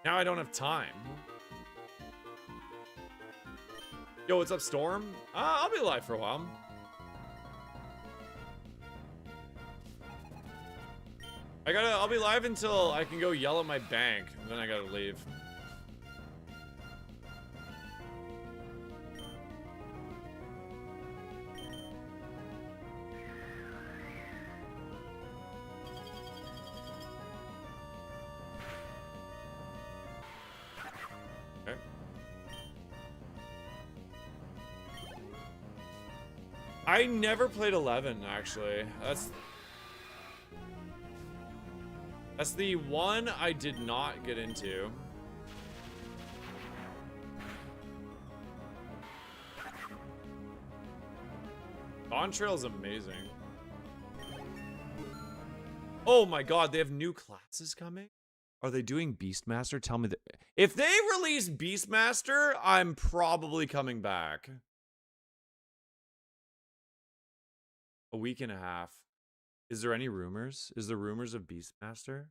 Now I don't have time. Yo, what's up, Storm? I'll be live for a while. I'll be live until I can go yell at my bank, and then I gotta leave. I never played 11, actually. That's the one I did not get into. Dawn Trail is amazing. Oh my god, they have new classes coming? Are they doing Beastmaster? Tell me that. If they release Beastmaster, I'm probably coming back. A week and a half. Is there any rumors? Is there rumors of Beastmaster?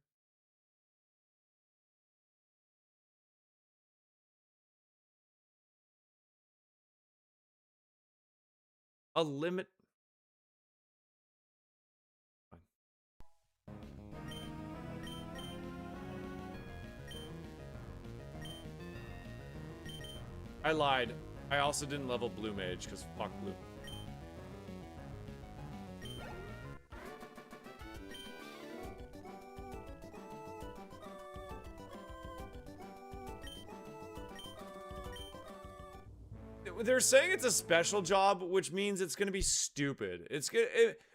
A limit. I lied. I also didn't level Blue Mage because fuck Blue. They're saying it's a special job, which means it's gonna be stupid.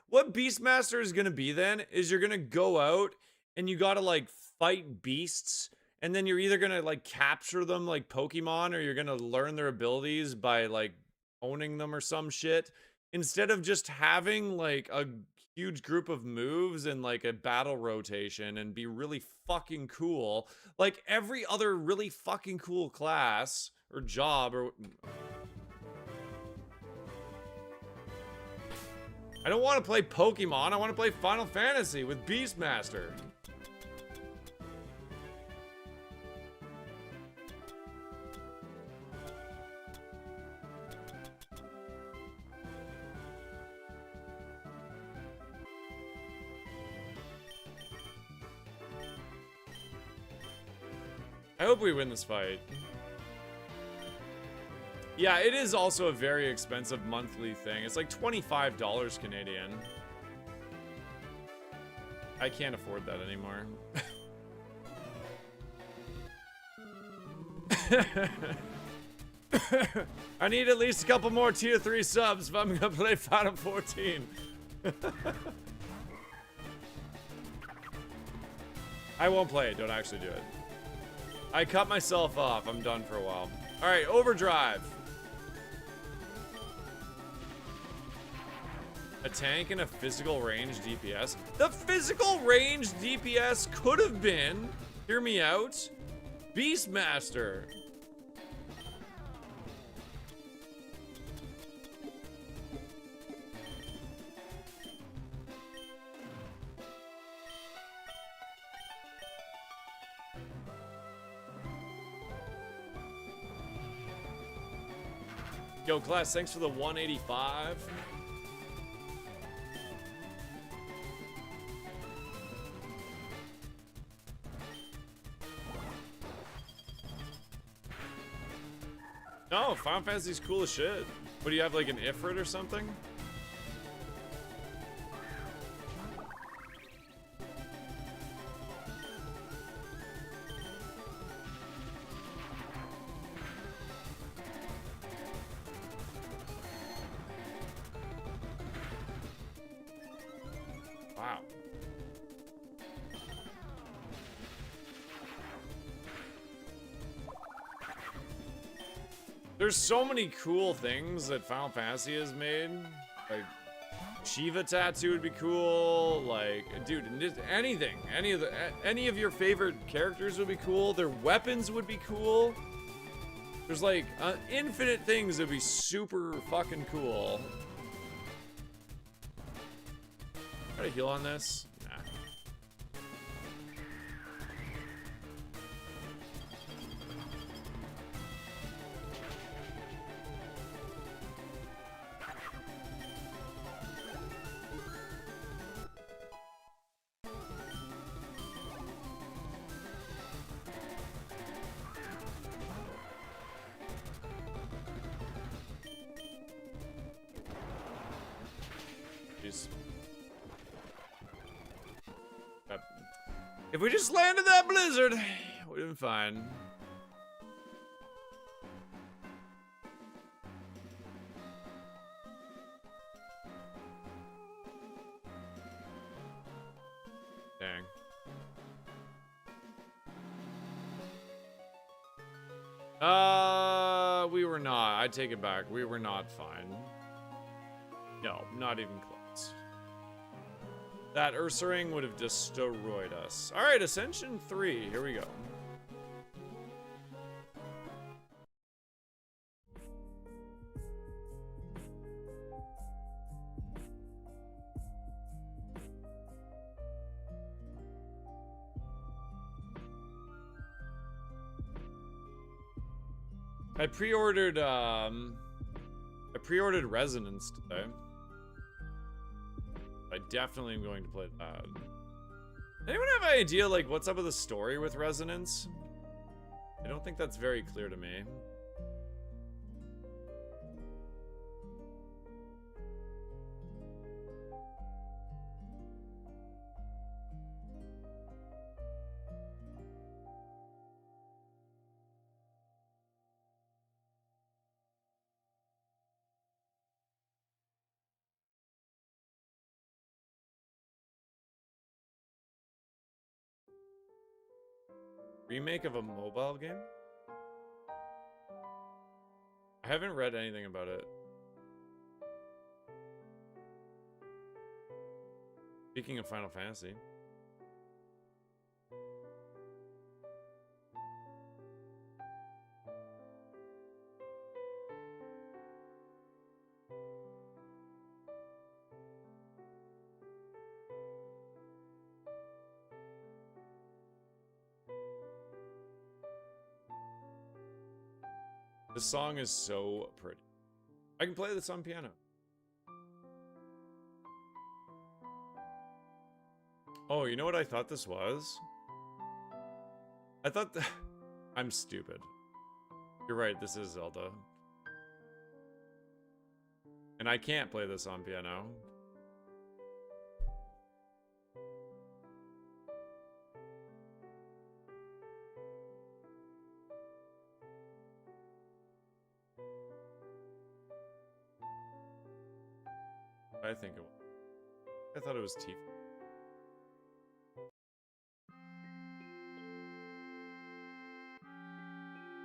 What Beastmaster is gonna be then is you're gonna go out and you gotta like fight beasts, and then you're either gonna like capture them like Pokemon, or you're gonna learn their abilities by like owning them or some shit, instead of just having like a huge group of moves and like a battle rotation and be really fucking cool like every other really fucking cool class or job or I don't want to play Pokemon. I want to play Final Fantasy with Beastmaster. I hope we win this fight. Yeah, it is also a very expensive monthly thing. It's like $25 Canadian. I can't afford that anymore. I need at least a couple more tier 3 subs if I'm gonna play Final 14. I won't play it, don't actually do it. I cut myself off, I'm done for a while. Alright, Overdrive. A tank and a physical range DPS. The physical range DPS could have been, hear me out, Beastmaster. Yo, class, thanks for the 185. No, Final Fantasy's cool as shit. What, do you have like an Ifrit or something? Wow. There's so many cool things that Final Fantasy has made. Like, Shiva tattoo would be cool. Like, dude, just anything. Any of your favorite characters would be cool. Their weapons would be cool. There's like infinite things that would be super fucking cool. Try to heal on this. Nah. Jeez. If we just landed that blizzard, we'd have been fine. Dang. We were not. I take it back. We were not fine. No, not even close. That Ursaring would have destroyed us. All right, Ascension 3. Here we go. I pre-ordered Resonance today. I definitely am going to play that. Anyone have an idea, like, what's up with the story with Resonance? I don't think that's very clear to me. Remake of a mobile game? I haven't read anything about it. Speaking of Final Fantasy. This song is so pretty. I can play this on piano. Oh, you know what I thought this was? I thought that... I'm stupid. You're right, this is Zelda. And I can't play this on piano. I think it was. I thought it was Tifa.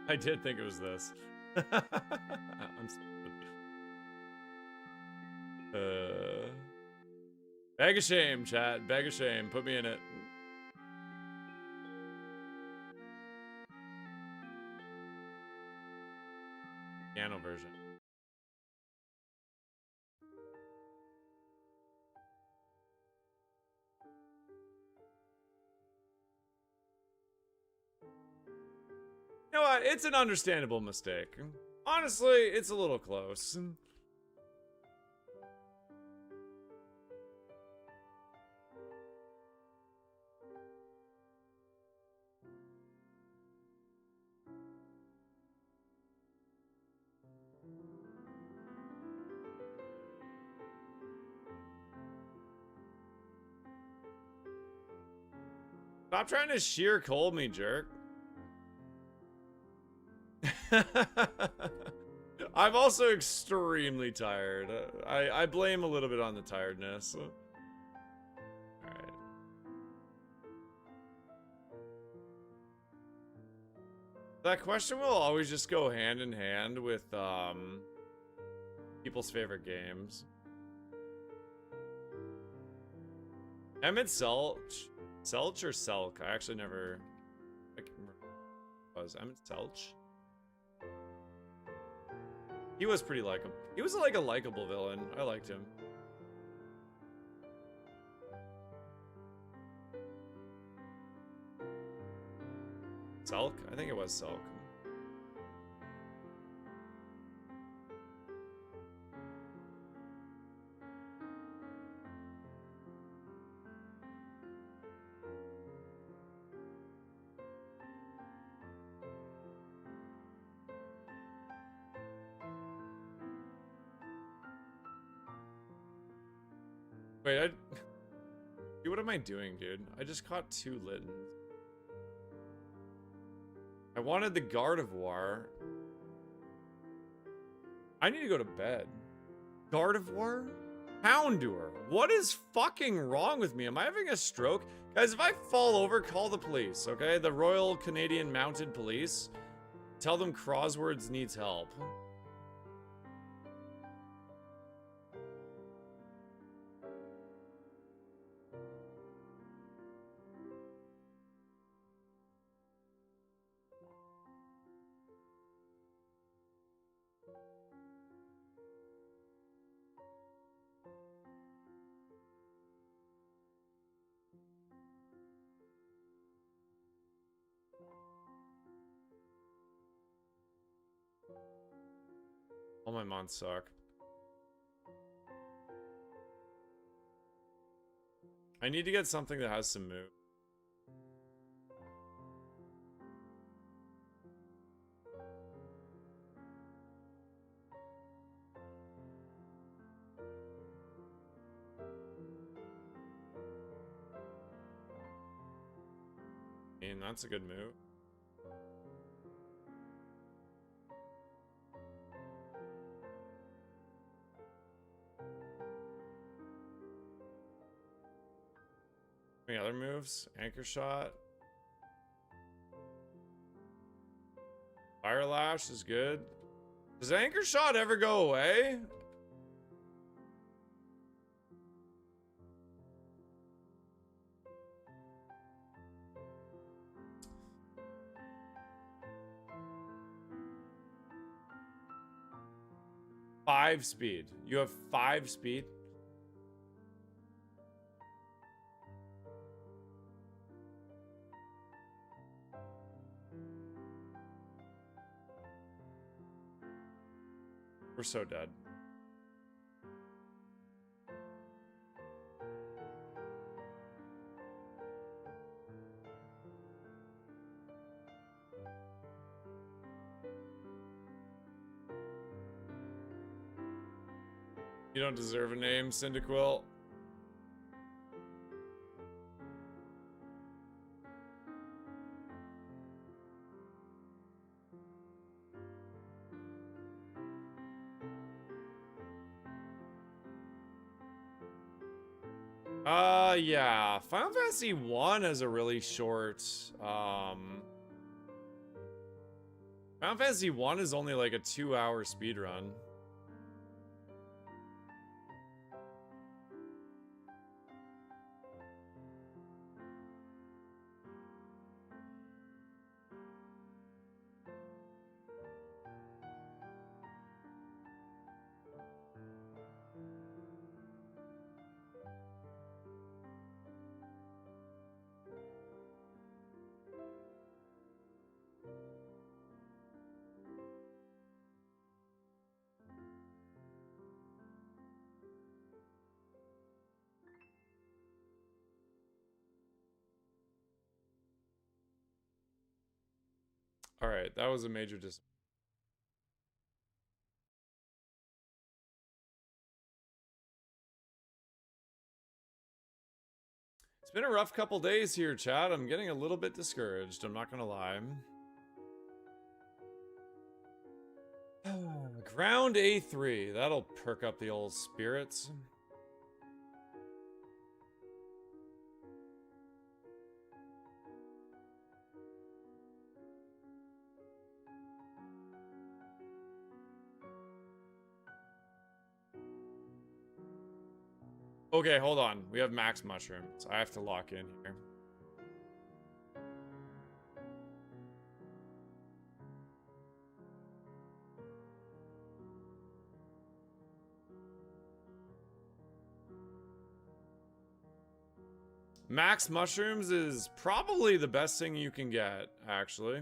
I did think it was this. I'm stupid. Bag of shame, chat. Bag of shame. Put me in it. Piano version. You know what? It's an understandable mistake. Honestly, it's a little close. Stop trying to sheer cold me, jerk. I'm also extremely tired. I blame a little bit on the tiredness. Alright. That question will always just go hand in hand with people's favorite games. Emmett Selch. Selch or Selk? I actually never... I can't remember what it was. Emmett Selch? He was pretty likable. He was like a likable villain. I liked him. Selk? I think it was Selk. Wait, what am I doing, dude? I just caught 2 Littens. I wanted the Gardevoir. I need to go to bed. Gardevoir? Houndour. What is fucking wrong with me? Am I having a stroke? Guys, if I fall over, call the police, okay? The Royal Canadian Mounted Police. Tell them Crozwords needs help. All my mons suck. I need to get something that has some move. And that's a good move. Any other moves? Anchor shot. Fire lash is good. Does anchor shot ever go away? Five speed. You have 5 speed. We're so dead. You don't deserve a name, Cyndaquil. Yeah. Final Fantasy 1 is a really short, Final Fantasy 1 is only like a 2-hour speedrun. All right, that was a major dis. It's been a rough couple days here, chat. I'm getting a little bit discouraged. I'm not gonna lie. Ground A3. That'll perk up the old spirits. Okay, hold on. We have max mushrooms. I have to lock in here. Max mushrooms is probably the best thing you can get, actually.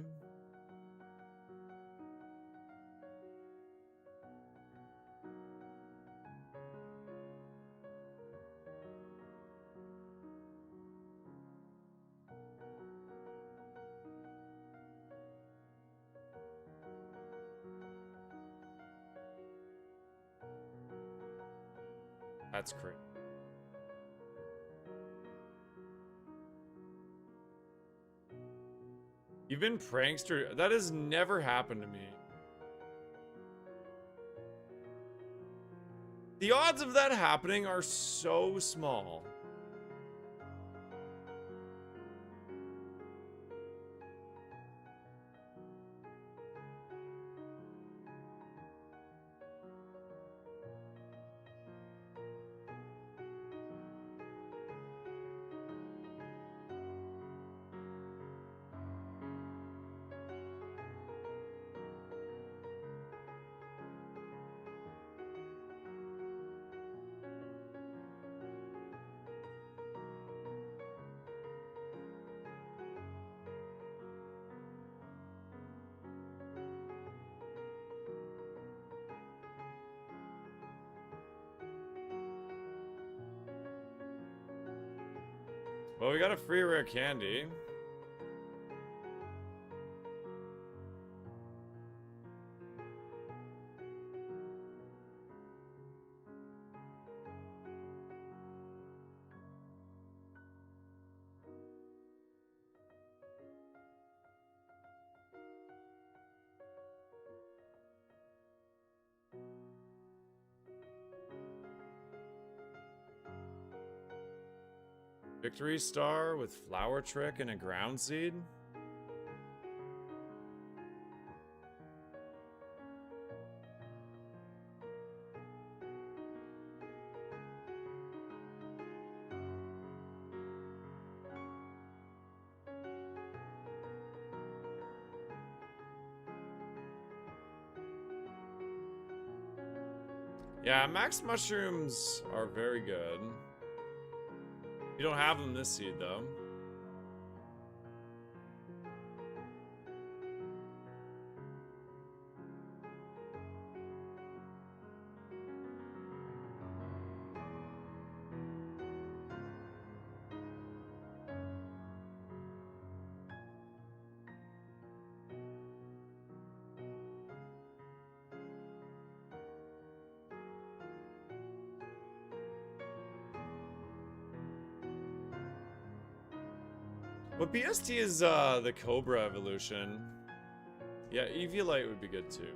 That's great. You've been prankster? That has never happened to me. The odds of that happening are so small. Well, we got a free rare candy. Victory Star with Flower Trick and a Ground Seed. Yeah, max mushrooms are very good. You don't have them this seed, though. But BST is the Cobra evolution. Yeah, Eviolite would be good too.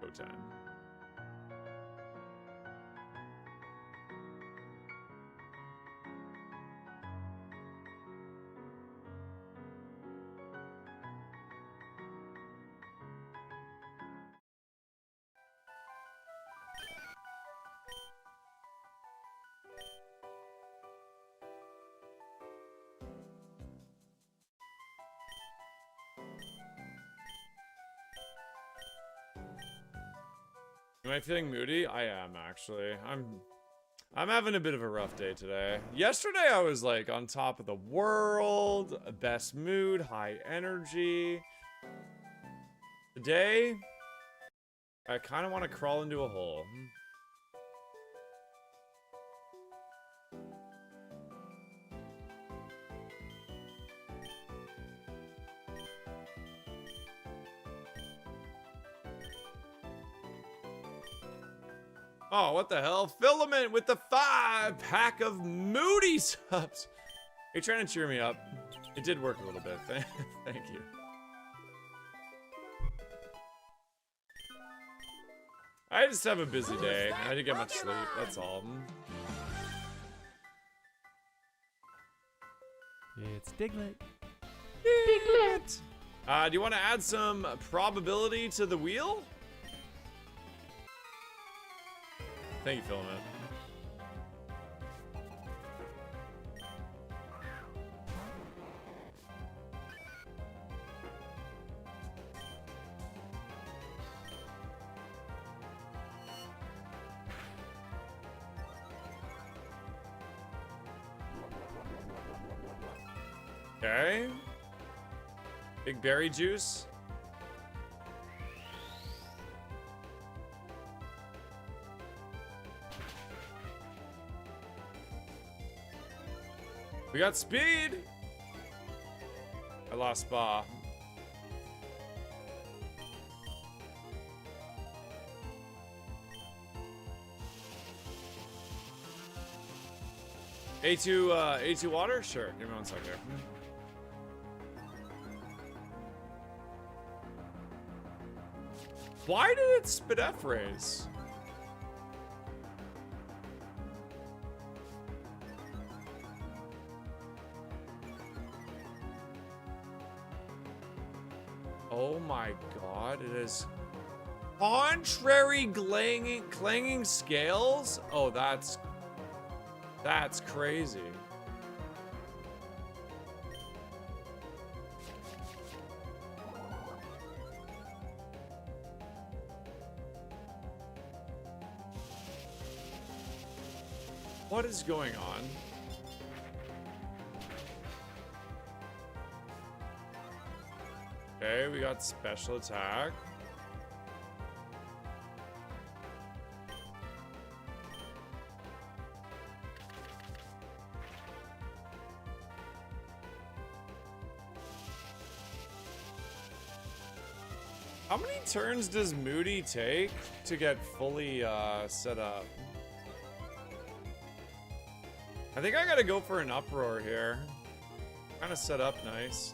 Go time. Am I feeling moody? I am actually. I'm having a bit of a rough day today. Yesterday I was like on top of the world, best mood, high energy. Today, I kind of want to crawl into a hole. Oh, what the hell? Filament with the 5-pack of Moody subs. You're trying to cheer me up. It did work a little bit. Thank you. I just have a busy day. I didn't get much sleep. That's all. It's Diglett. Diglett. Do you want to add some probability to the wheel? Thank you, Filament. Okay. Big berry juice. We got speed. I lost Spa. A2 water? Sure. Give me one sec here. Why did it spit F-rays? Oh my god, it is contrary clanging scales? Oh, that's crazy. What is going on? Okay, we got special attack. How many turns does Moody take to get fully set up? I think I gotta go for an uproar here. Kind of set up nice.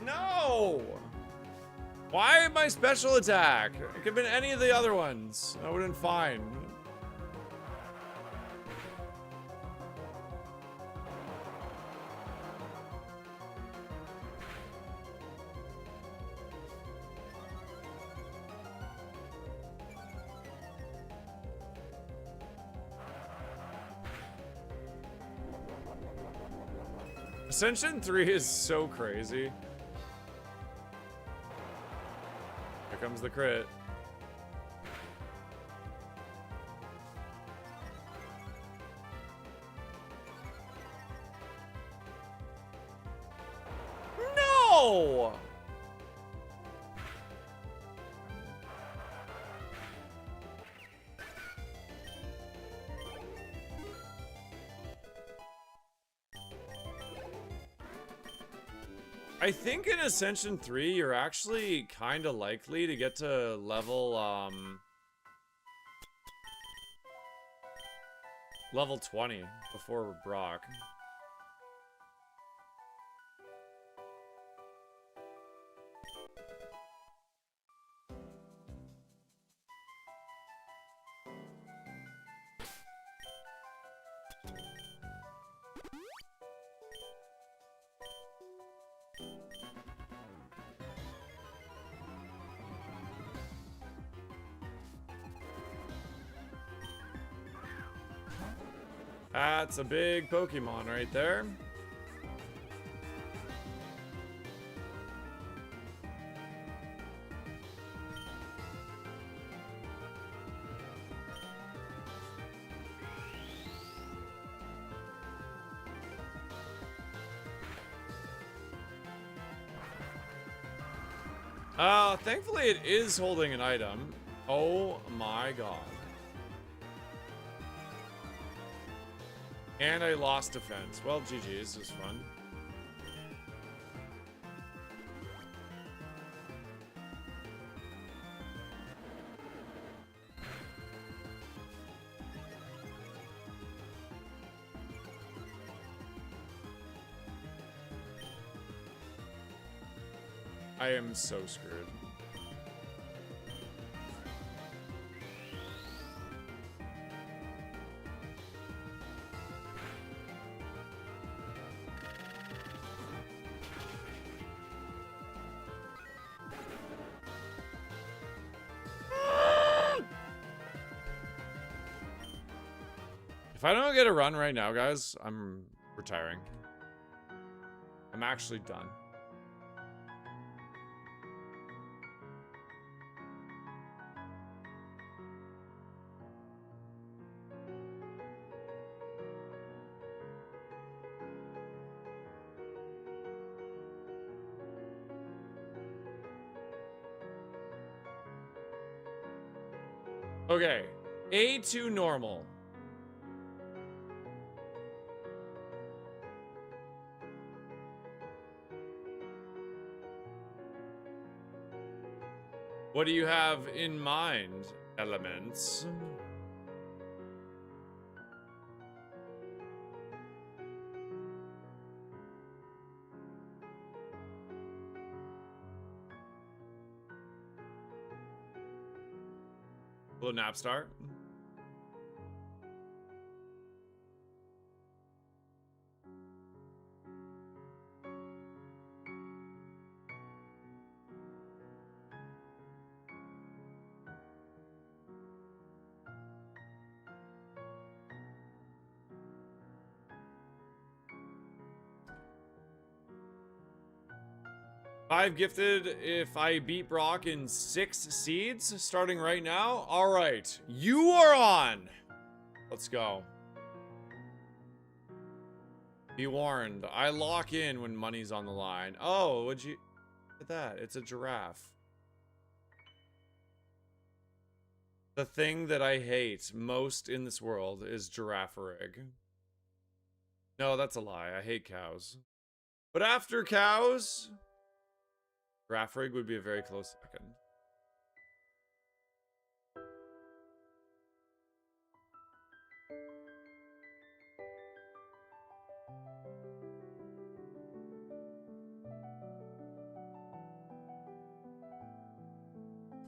No! Why my special attack? It could have been any of the other ones. I would have been fine. Ascension 3 is so crazy. comes the crit. No! I think in Ascension 3, you're actually kind of likely to get to level 20 before Brock. That's a big Pokemon right there. Thankfully it is holding an item. Oh my god. And I lost defense. Well, GG's, this was fun. I am so screwed. If I don't get a run right now, guys, I'm retiring. I'm actually done. Okay, A2 normal. What do you have in mind, elements? Little Napstar. Five gifted if I beat Brock in 6 seeds, starting right now. All right, you are on. Let's go. Be warned, I lock in when money's on the line. Oh, would you look at that? It's a giraffe. The thing that I hate most in this world is giraffe rig. No, that's a lie. I hate cows. But after cows, giraffe rig would be a very close second.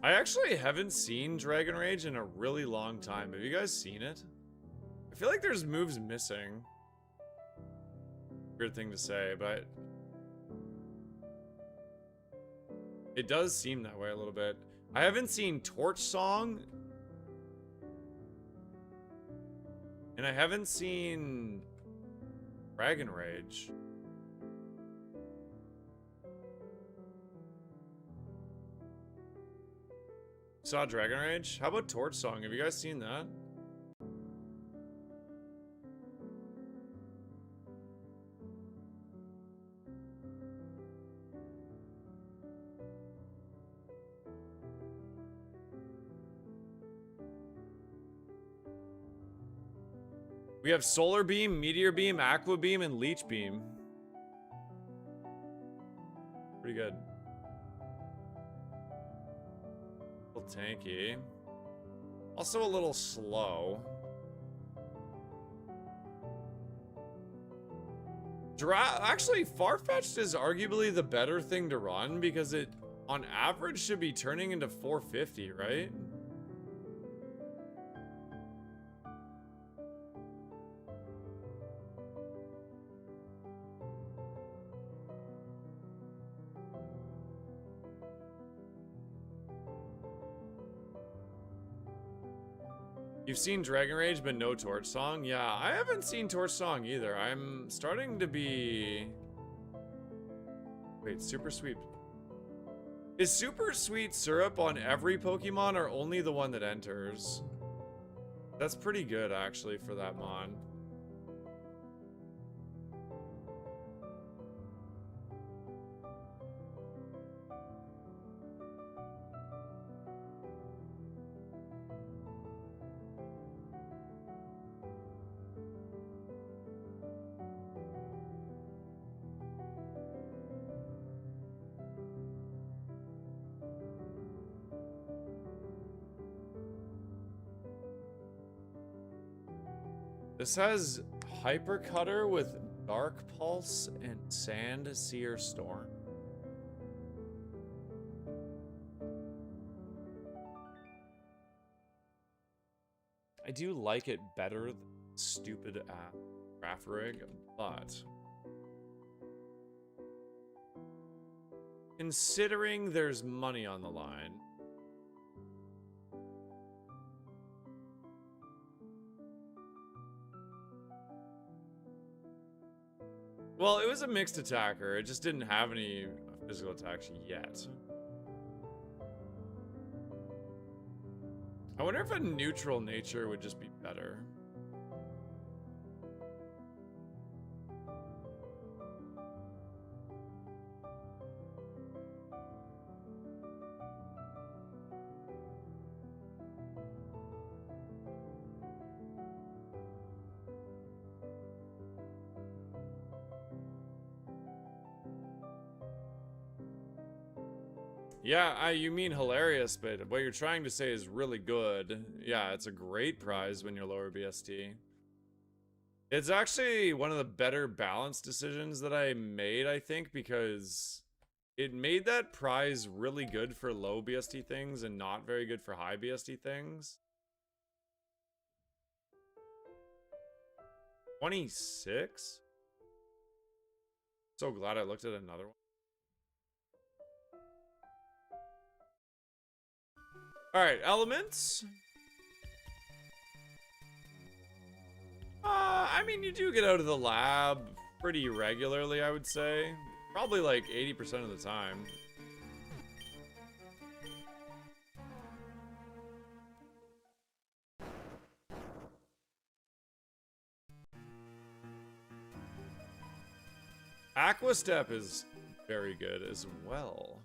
I actually haven't seen Dragon Rage in a really long time. Have you guys seen it? I feel like there's moves missing. Weird thing to say, but it does seem that way a little bit. I haven't seen Torch Song. And I haven't seen Dragon Rage. Saw Dragon Rage? How about Torch Song? Have you guys seen that? We have Solar Beam, Meteor Beam, Aqua Beam, and Leech Beam. Pretty good. A little tanky. Also a little slow. Actually, Farfetch'd is arguably the better thing to run because it, on average, should be turning into 450, right? You've seen Dragon Rage, but no Torch Song? Yeah, I haven't seen Torch Song either. I'm starting to be... Wait, Super Sweet... Is Super Sweet Syrup on every Pokemon or only the one that enters? That's pretty good, actually, for that mon. This has Hyper Cutter with Dark Pulse and Sand Seer Storm. I do like it better than stupid Grafrig, but considering there's money on the line, well, it was a mixed attacker. It just didn't have any physical attacks yet. I wonder if a neutral nature would just be better. Yeah, you mean hilarious, but what you're trying to say is really good. Yeah, it's a great prize when you're lower BST. It's actually one of the better balance decisions that I made, I think, because it made that prize really good for low BST things and not very good for high BST things. 26? So glad I looked at another one. Alright, elements. I mean, you do get out of the lab pretty regularly, I would say. Probably like 80% of the time. Aqua Step is very good as well.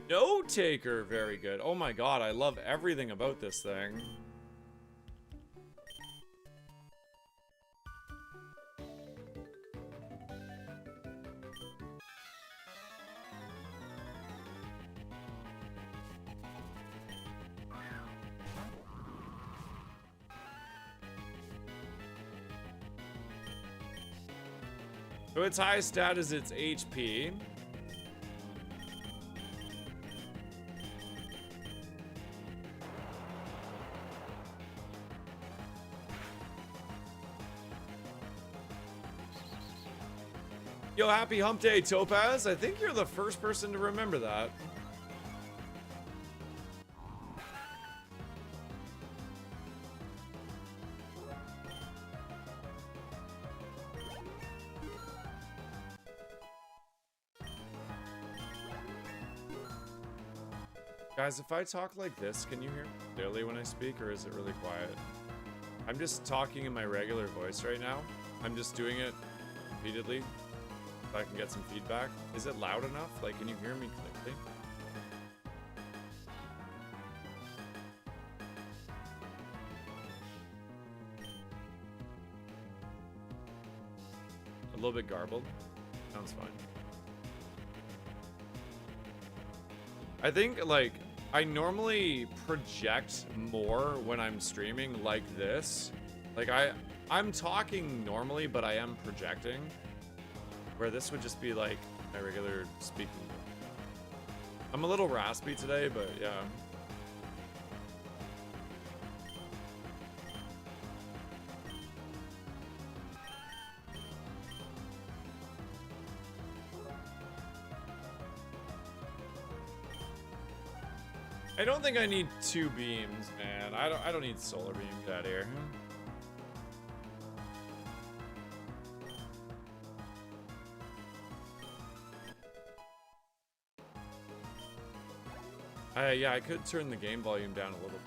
No Taker, very good. Oh my god, I love everything about this thing. So its highest stat is its HP. Yo, happy hump day, Topaz. I think you're the first person to remember that. Guys, if I talk like this, can you hear me clearly when I speak, or is it really quiet? I'm just talking in my regular voice right now. I'm just doing it repeatedly if I can get some feedback. Is it loud enough? Like, can you hear me clearly? A little bit garbled. Sounds fine. I think, like, I normally project more when I'm streaming like this. Like, I'm talking normally, but I am projecting. Where this would just be, like, my regular speaking. I'm a little raspy today, but yeah. I don't think I need 2 beams, man. I don't need solar beam. Get out of here. Yeah, I could turn the game volume down a little.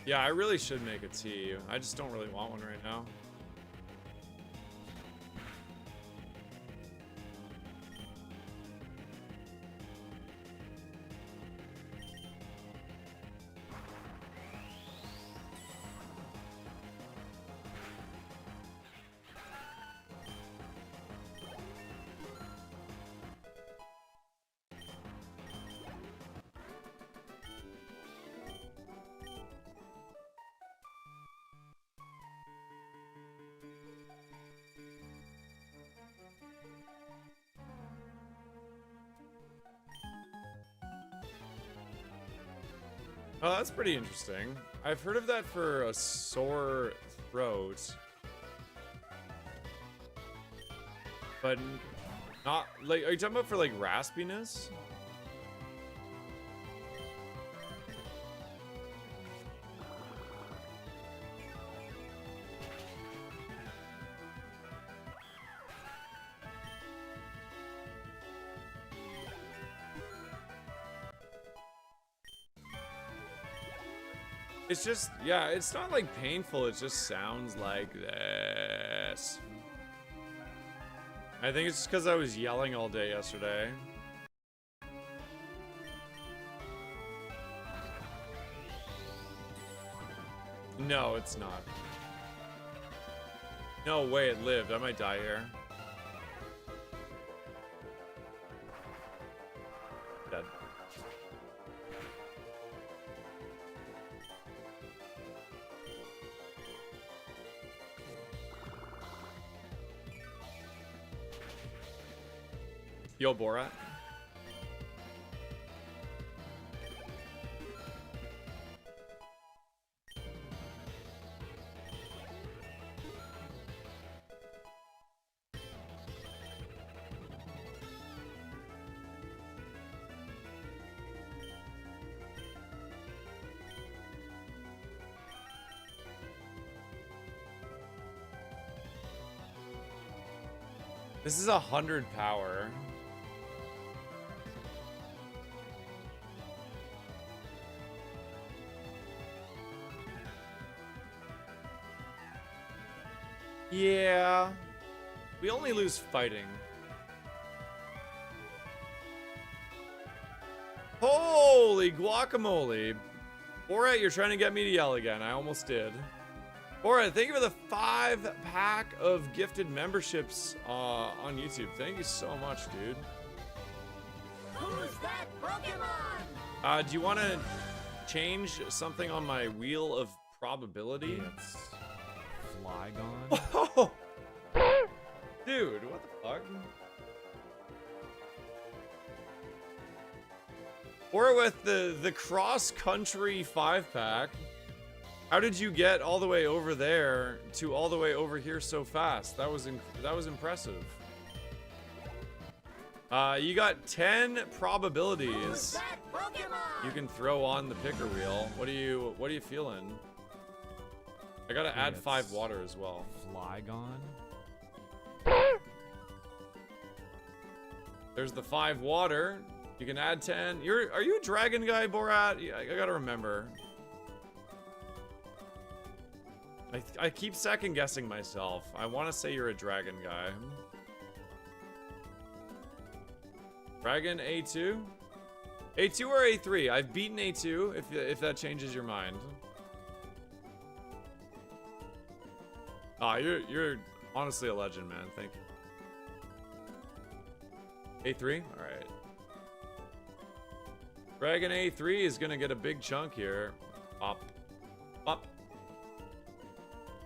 Yeah, I really should make a tea. I just don't really want one right now. Oh, that's pretty interesting. I've heard of that for a sore throat. But not, like, are you talking about for, like, raspiness? It's just, yeah, it's not like painful, it just sounds like this. I think it's just because I was yelling all day yesterday. No, it's not. No way it lived. I might die here. Dead. Yo, Borat. This is 100 power. Yeah. We only lose fighting. Holy guacamole. Borat, you're trying to get me to yell again. I almost did. Borat, thank you for the 5-pack of gifted memberships on YouTube. Thank you so much, dude. Who's that Pokemon? Do you want to change something on my wheel of probability? It's Flygon. Oh! Dude, what the fuck? Or with the cross-country 5-pack. How did you get all the way over there to all the way over here so fast? That was impressive. You got 10 probabilities. Who's that Pokemon? You can throw on the picker wheel. What are you feeling? I gotta add It's 5 water as well. Flygon. There's the 5 water. You can add 10. Are you a dragon guy, Borat? I gotta remember. I keep second guessing myself. I want to say you're a dragon guy. Dragon A2? A2 or A3? I've beaten A2 if that changes your mind. Ah, you're honestly a legend, man. Thank you. A3? All right. Dragon A3 is gonna get a big chunk here. Up. Up.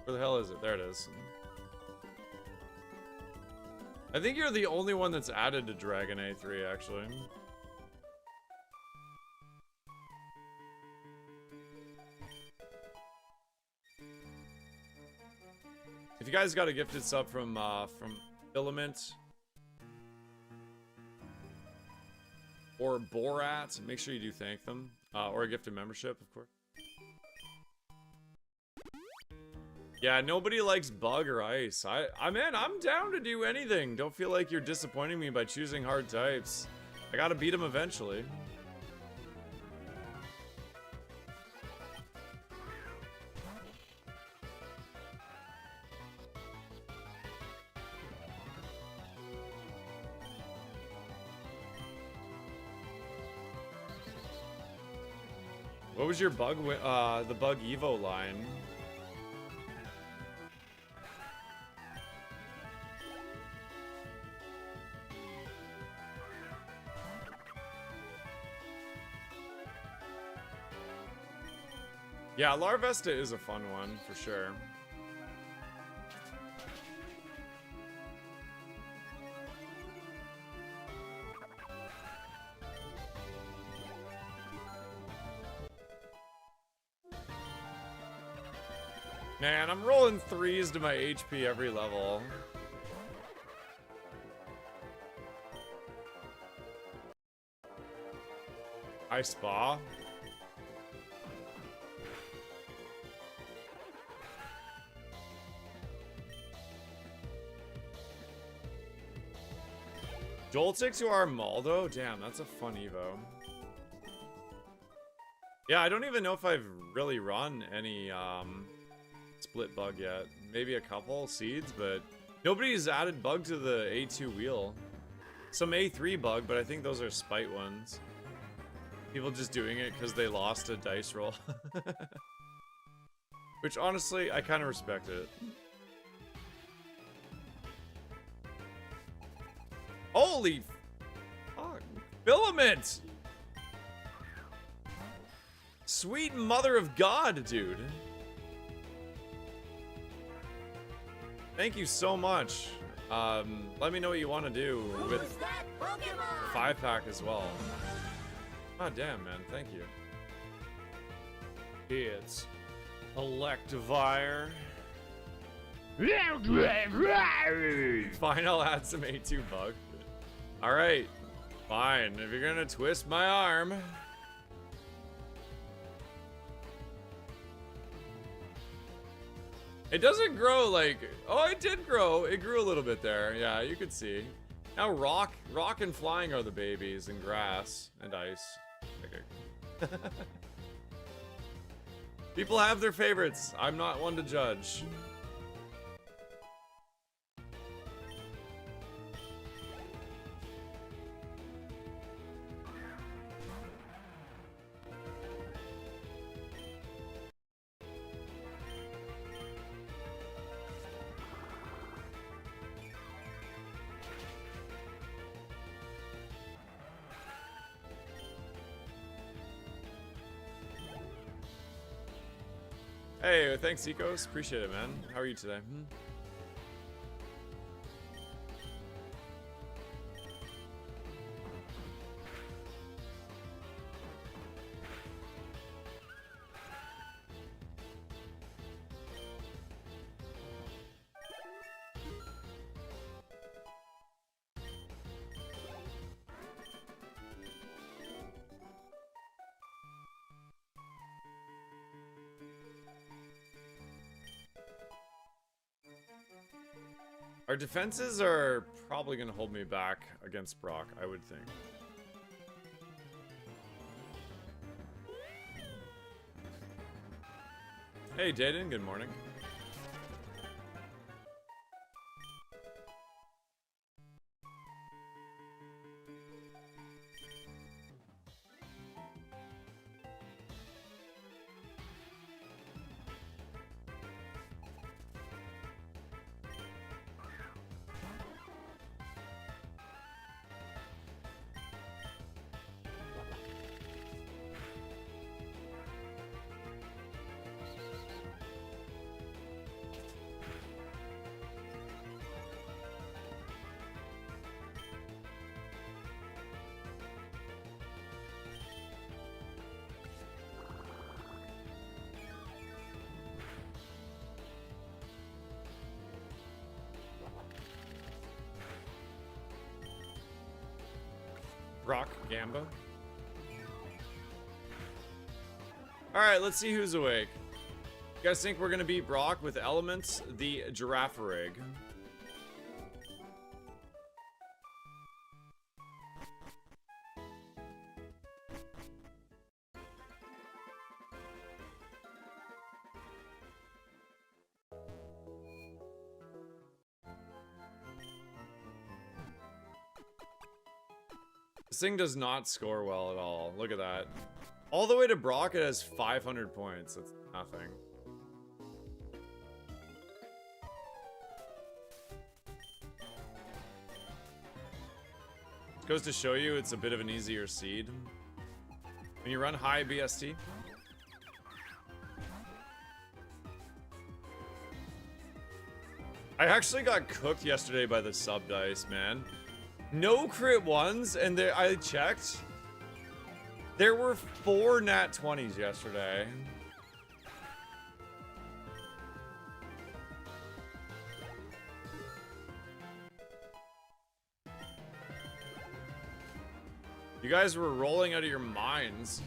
Where the hell is it? There it is. I think you're the only one that's added to Dragon A3, actually. If you guys got a gifted sub from Filament or Borat, make sure you do thank them. Or a gifted membership, of course. Yeah, nobody likes bug or ice. I'm down to do anything. Don't feel like you're disappointing me by choosing hard types. I gotta beat them eventually. What was your bug, the bug Evo line? Yeah, Larvesta is a fun one, for sure. Man, I'm rolling 3s to my HP every level. Ice Spa. Joltix to Armaldo? Damn, that's a fun Evo. Yeah, I don't even know if I've really run any split bug yet. Maybe a couple seeds, but nobody's added bug to the A2 wheel. Some A3 bug, but I think those are spite ones. People just doing it because they lost a dice roll. Which honestly, I kind of respect it. Holy fuck. Filament! Sweet mother of God, dude. Thank you so much. Let me know what you want to do with the 5-pack as well. God damn, man. Thank you. It's Electivire. Fine, I'll add some A2 bug. Alright. Fine. If you're gonna twist my arm. It doesn't grow like... Oh, it did grow. It grew a little bit there. Yeah, you could see. Now rock and flying are the babies, and grass and ice. Okay. People have their favorites. I'm not one to judge. Hey, thanks, Ecos. Appreciate it, man. How are you today? Our defenses are probably going to hold me back against Brock, I would think. Hey, Dayton, good morning. Brock, Gamba. Alright, let's see who's awake. You guys think we're gonna beat Brock with Elements, the Giraffe Rig? This thing does not score well at all. Look at that. All the way to Brock, it has 500 points. That's nothing. Goes to show you it's a bit of an easier seed. When you run high BST. I actually got cooked yesterday by the sub dice, man. No crit ones, and I checked. There were 4 nat 20s yesterday. You guys were rolling out of your minds.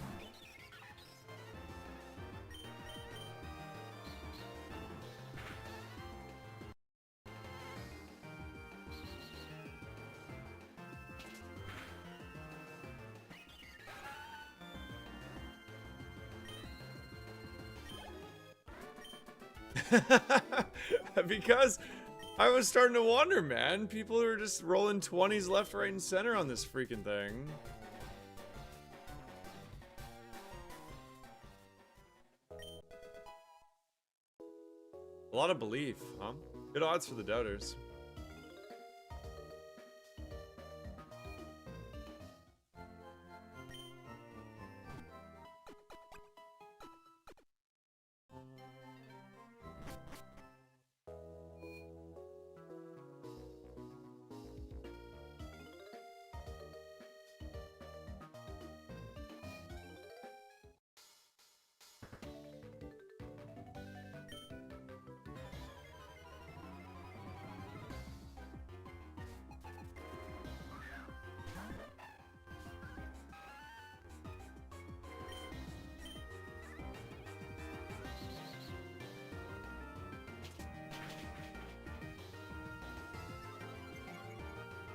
Because I was starting to wonder, man. People are just rolling 20s left, right, and center on this freaking thing. A lot of belief, huh? Good odds for the doubters.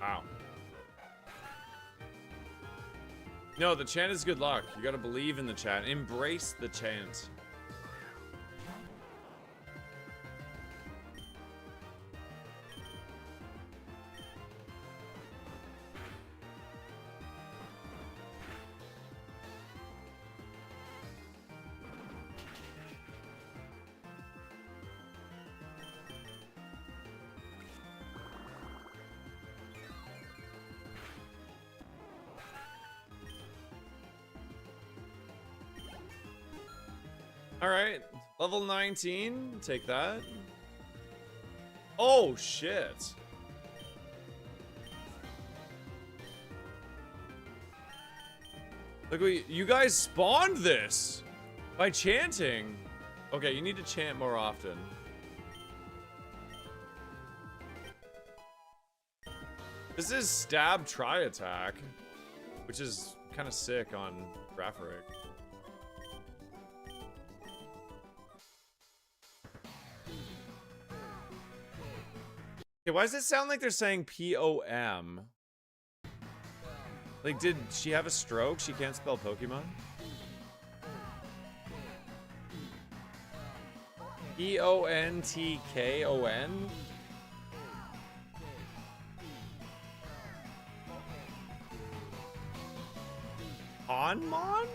Wow. No, the chant is good luck. You gotta believe in the chant. Embrace the chant. Alright, level 19, take that. Oh, shit. Look, you guys spawned this by chanting. Okay, you need to chant more often. This is stab try attack, which is kind of sick on Graphic. Okay, why does it sound like they're saying P-O-M? Like, did she have a stroke? She can't spell Pokemon? P-O-N-T-K-O-N? Onmon?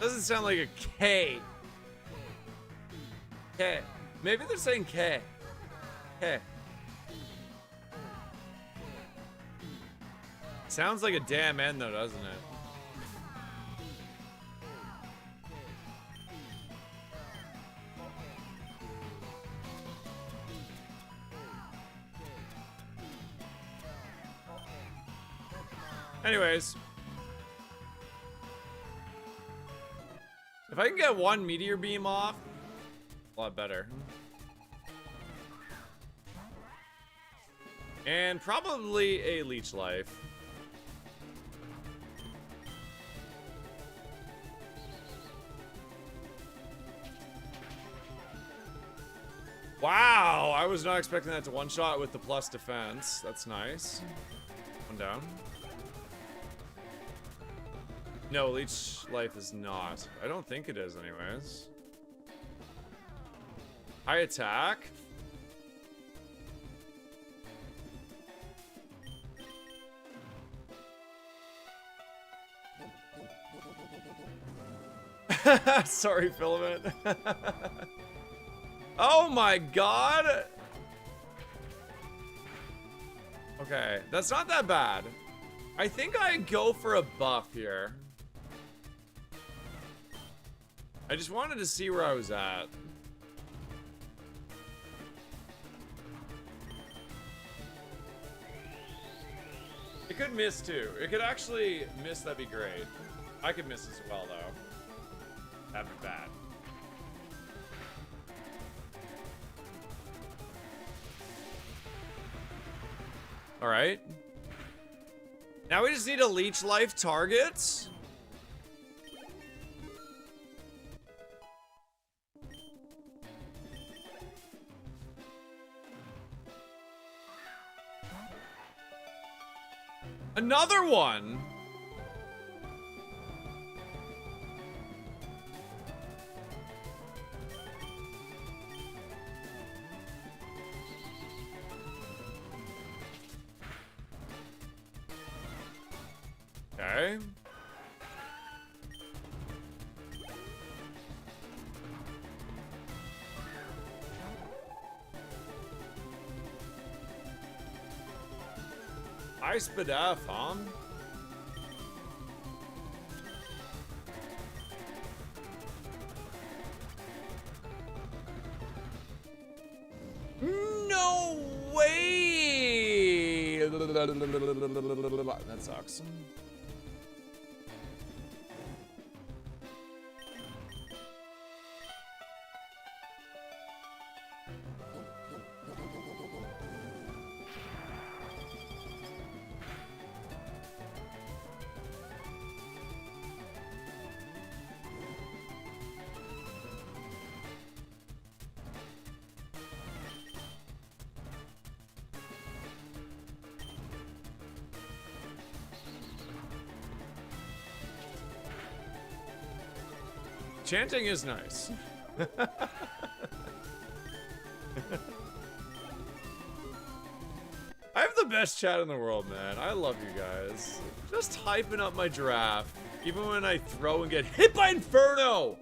Doesn't sound like a K. K. Maybe they're saying K. K. Sounds like a damn N though, doesn't it? Anyways. If I can get one meteor beam off, a lot better. And probably a leech life. Wow, I was not expecting that to one-shot with the plus defense. That's nice. One down. No, leech life is not. I don't think it is anyways. High attack. Sorry, Filament. Oh my god! Okay, that's not that bad. I think I go for a buff here. I just wanted to see where I was at. It could miss too. It could actually miss, that'd be great. I could miss as well though. That'd be bad. Alright. Now we just need a leech life target. Another one. Okay. Ice Bidaf, huh? No way! That sucks. Chanting is nice. I have the best chat in the world, man. I love you guys. Just hyping up my giraffe, even when I throw and get hit by Inferno.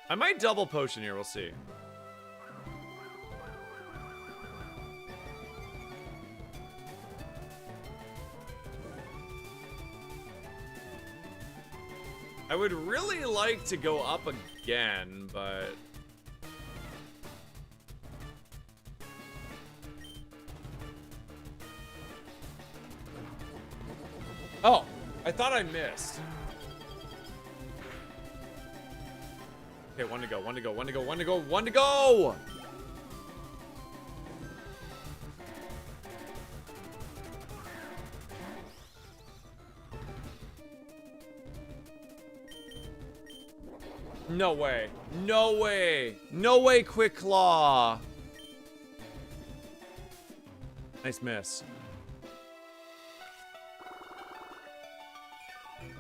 I might double potion here, we'll see. I would really like to go up again, but... Oh, I thought I missed. Okay, one to go, one to go, one to go, one to go, one to go! No way. No way. No way, Quick Claw. Nice miss.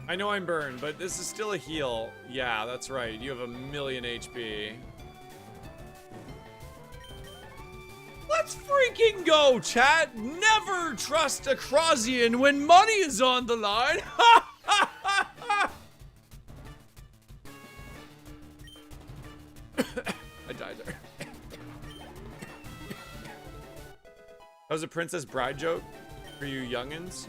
I know I'm burned, but this is still a heal. Yeah, that's right. You have a million HP. Let's freaking go, chat. Never trust a Crozian when money is on the line. I died there. That was a Princess Bride joke for you youngins.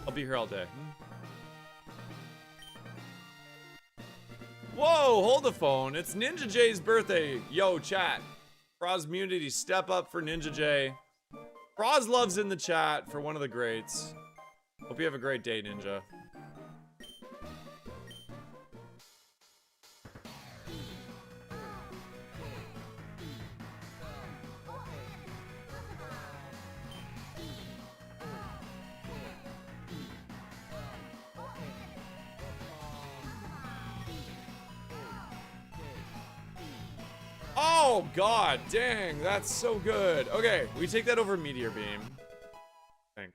I'll be here all day. Whoa, hold the phone. It's Ninja J's birthday. Yo, chat. Froz Community, step up for Ninja J. Froz loves in the chat for one of the greats. Hope you have a great day, Ninja. Oh, God, dang, that's so good. Okay, we take that over Meteor Beam. I think.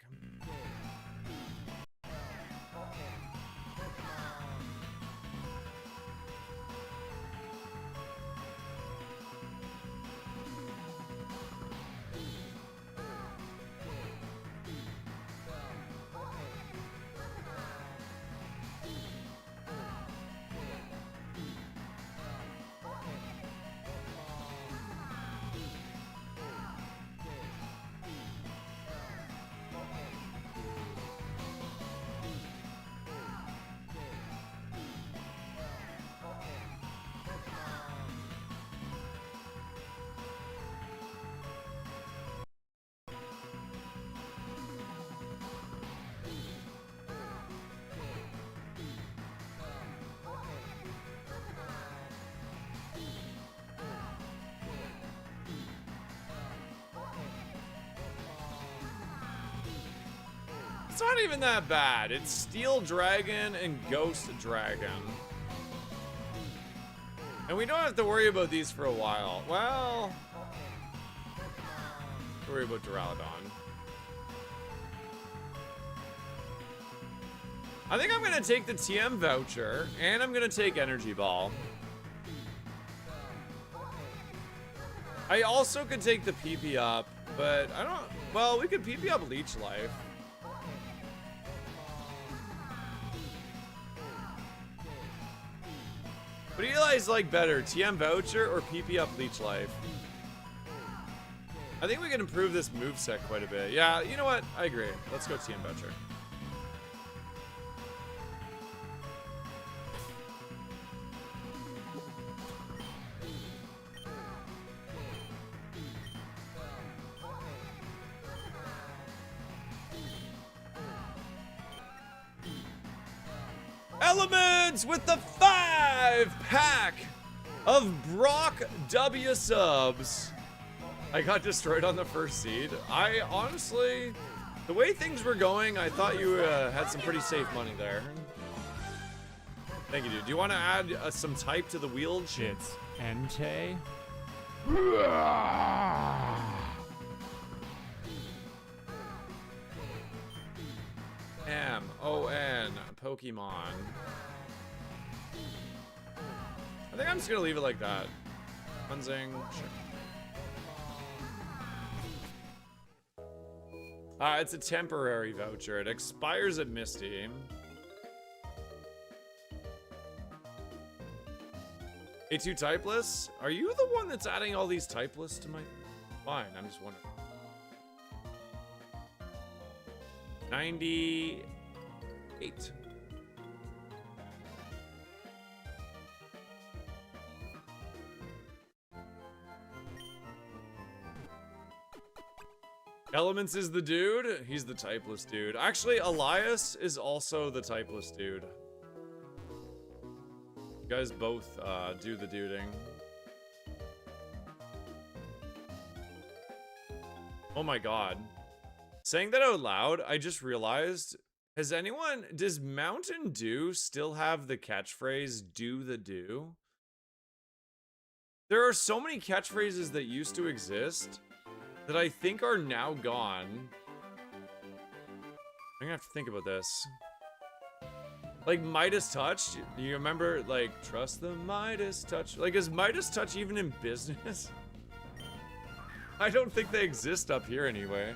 It's not even that bad. It's Steel Dragon and Ghost Dragon. And we don't have to worry about these for a while. Well, worry about Duraludon. I think I'm gonna take the TM voucher and I'm gonna take Energy Ball. I also could take the PP up, but I don't, well, we could PP up Leech Life. What do you guys like better, TM Voucher or PP up Leech Life? I think we can improve this moveset quite a bit. Yeah, you know what? I agree. Let's go TM Voucher. Elements with the 5-pack of Brock W subs. I got destroyed on the first seed. I honestly, the way things were going, I thought you had some pretty safe money there. Thank you, dude. Do you want to add some type to the wield? It's Entei. M-O-N, Pokemon. I think I'm just gonna leave it like that. Cleansing, sure. It's a temporary voucher. It expires at Misty. A2 typeless? Are you the one that's adding all these typeless to my... Fine, I'm just wondering. 98. Elements is the dude. He's the typeless dude. Actually, Elias is also the typeless dude. You guys both do the duding. Oh my god. Saying that out loud, I just realized, does Mountain Dew still have the catchphrase, do the do? There are so many catchphrases that used to exist that I think are now gone. I'm gonna have to think about this. Like Midas Touch, do you remember, like, trust the Midas Touch? Like, is Midas Touch even in business? I don't think they exist up here anyway.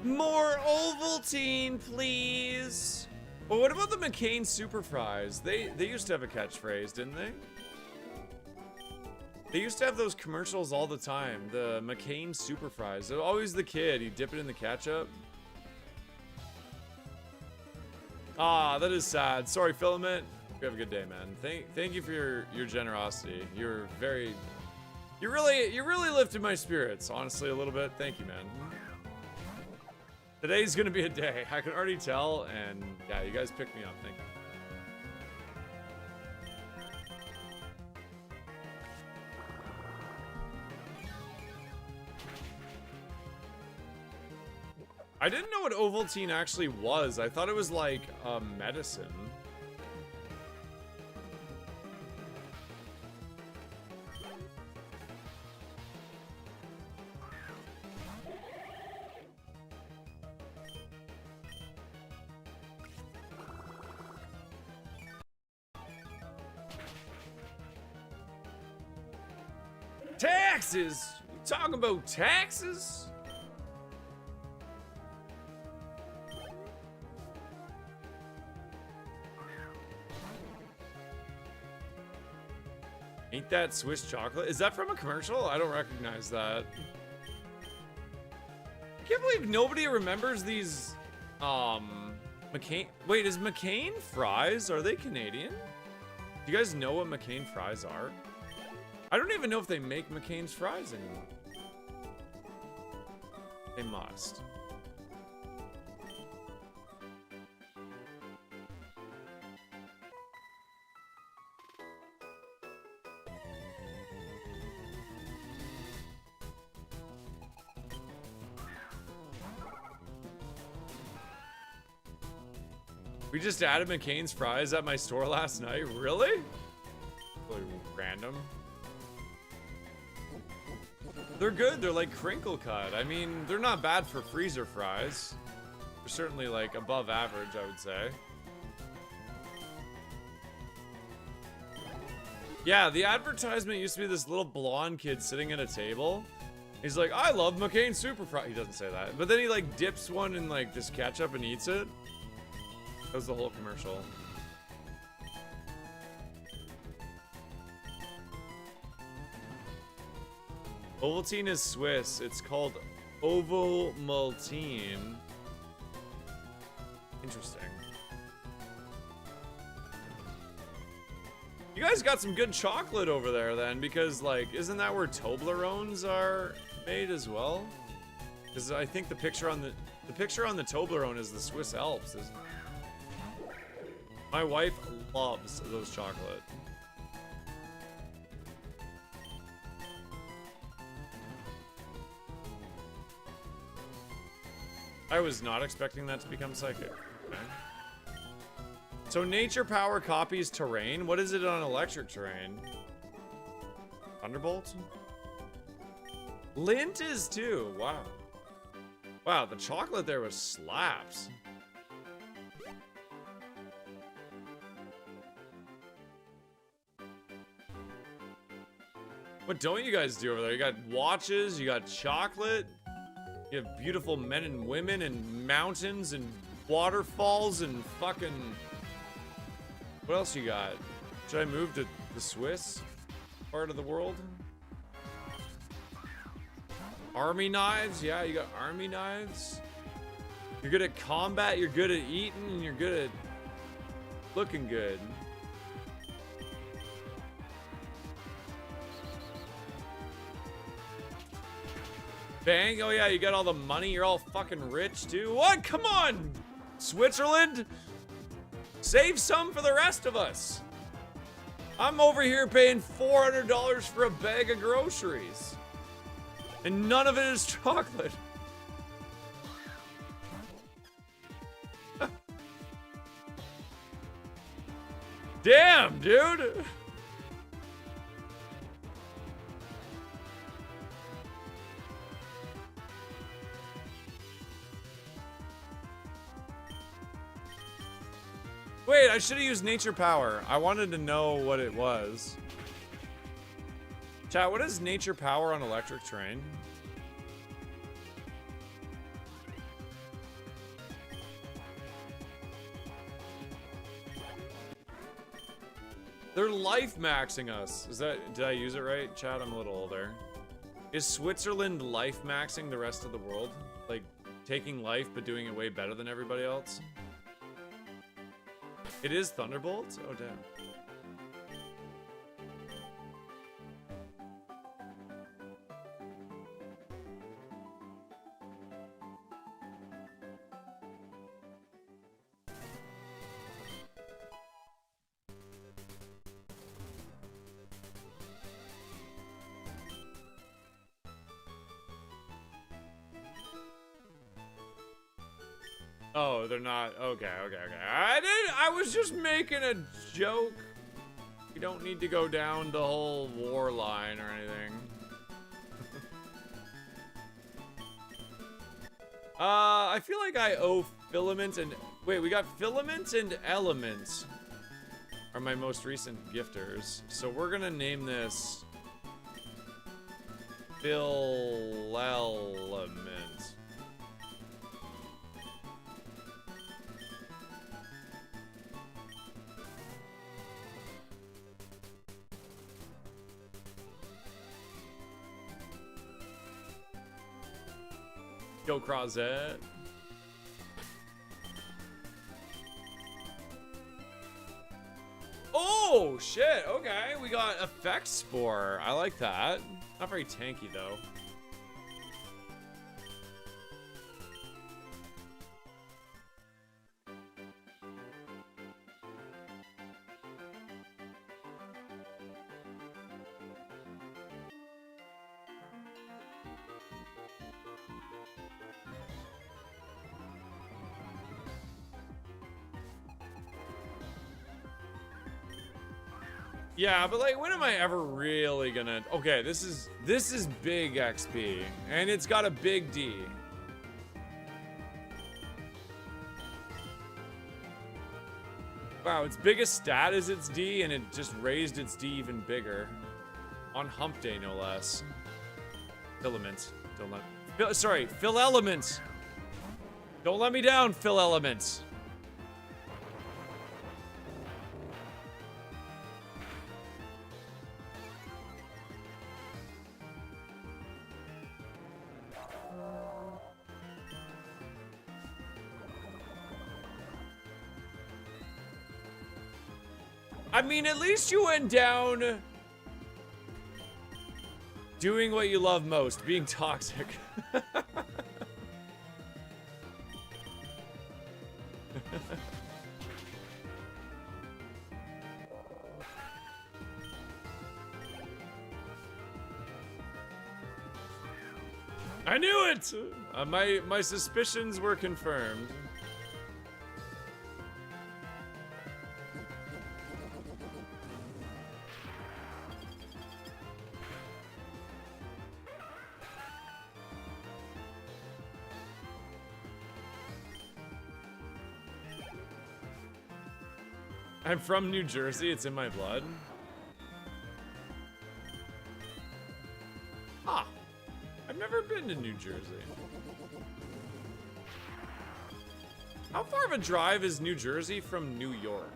More Ovaltine, please. Well, what about the McCain Super Fries? They used to have a catchphrase, didn't they? They used to have those commercials all the time. The McCain Super Fries. Always the kid. He'd dip it in the ketchup. Ah, that is sad. Sorry, Filament. You have a good day, man. Thank you for your generosity. You really lifted my spirits, honestly, a little bit. Thank you, man. Today's gonna be a day. I can already tell, and yeah, you guys picked me up. Thank you. I didn't know what Ovaltine actually was. I thought it was like a medicine. Taxes? You talking about taxes? Ain't that Swiss chocolate? Is that from a commercial? I don't recognize that. I can't believe nobody remembers these, McCain. Wait, is McCain fries? Are they Canadian? Do you guys know what McCain fries are? I don't even know if they make McCain's fries anymore. They must. We just added McCain's fries at my store last night. Really? Really random. They're good. They're like crinkle cut. I mean, they're not bad for freezer fries. They're certainly like above average, I would say. Yeah, the advertisement used to be this little blonde kid sitting at a table. He's like, I love McCain Super Fry. He doesn't say that. But then he like dips one in like this ketchup and eats it. That was the whole commercial. Ovaltine is Swiss. It's called Ovomaltine. Interesting. You guys got some good chocolate over there then, because like, isn't that where Toblerones are made as well? Because I think the picture on the Toblerone is the Swiss Alps. My wife loves those chocolate. I was not expecting that to become psychic. Okay. So nature power copies terrain. What is it on electric terrain? Thunderbolt? Lint is too. Wow. Wow, the chocolate there was slaps. What don't you guys do over there? You got watches, you got chocolate, you have beautiful men and women and mountains and waterfalls and fucking... What else you got? Should I move to the Swiss part of the world? Army knives? Yeah, you got army knives. You're good at combat, you're good at eating, and you're good at looking good. Bang, oh yeah, you got all the money, you're all fucking rich too. What? Come on! Switzerland? Save some for the rest of us. I'm over here paying $400 for a bag of groceries. And none of it is chocolate. Damn, dude. Wait, I should have used nature power. I wanted to know what it was. Chat, what is nature power on electric terrain? They're life maxing us. Is that, did I use it right? Chat, I'm a little older. Is Switzerland life maxing the rest of the world? Like, taking life but doing it way better than everybody else? It is Thunderbolt? Oh, damn. Oh, they're not. Okay. I was just making a joke. You don't need to go down the whole war line or anything. I feel like I owe Filament and... Wait, we got Filament and Element are my most recent gifters. So we're gonna name this... Philelement. Go Crozet. Oh shit, okay. We got Effect Spore. I like that. Not very tanky though. Yeah, but like, when am I ever really gonna... Okay, this is big XP, and it's got a big D. Wow, its biggest stat is its D, and it just raised its D even bigger. On hump day, no less. Filament. Don't let... Sorry, Philelement. Don't let me down, Philelement. I mean, at least you went down doing what you love most, being toxic. I knew it! My suspicions were confirmed. I'm from New Jersey, it's in my blood. been to New Jersey. How far of a drive is New Jersey from New York?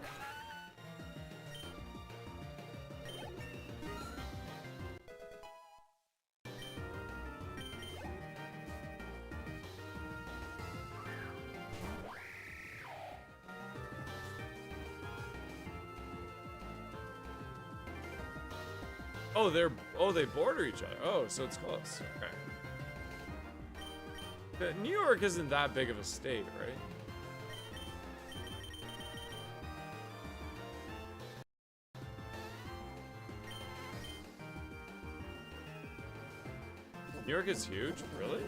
Oh, they border each other. Oh, so it's close. Okay. But New York isn't that big of a state, right? New York is huge, really?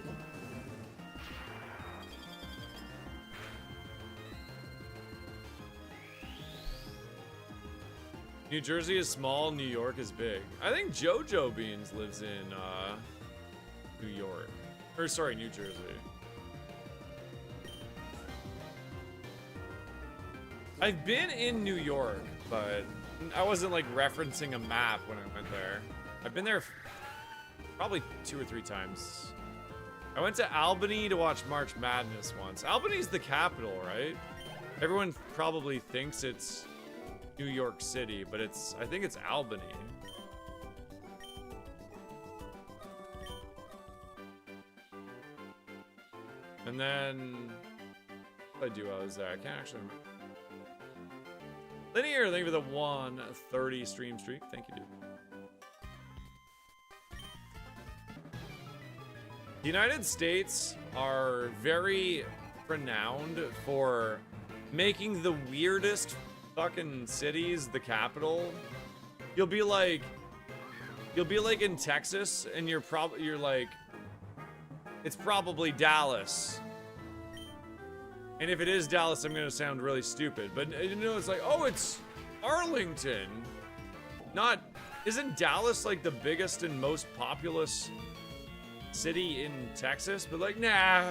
New Jersey is small, New York is big. I think JoJo Beans lives in New York. Or sorry, New Jersey. I've been in New York, but I wasn't like referencing a map when I went there. I've been there probably 2 or 3 times. I went to Albany to watch March Madness once. Albany's the capital, right? Everyone probably thinks it's New York City, but I think it's Albany. And then what did I do while I was there? I can't actually remember. Linear, thank you for the 130 stream streak. Thank you, dude. The United States are very renowned for making the weirdest fucking cities the capital. You'll be like in Texas and you're like, it's probably Dallas. And if it is Dallas, I'm gonna sound really stupid, but you know, it's like, oh, it's Arlington. Isn't Dallas like the biggest and most populous city in Texas? But like, nah.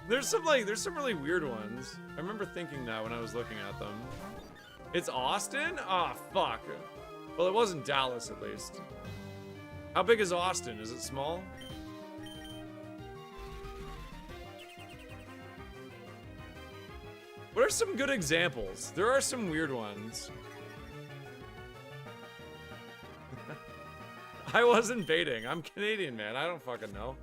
There's some really weird ones. I remember thinking that when I was looking at them. It's Austin? Ah, oh, fuck. Well, it wasn't Dallas at least. How big is Austin? Is it small? What are some good examples? There are some weird ones. I wasn't baiting. I'm Canadian, man. I don't fucking know.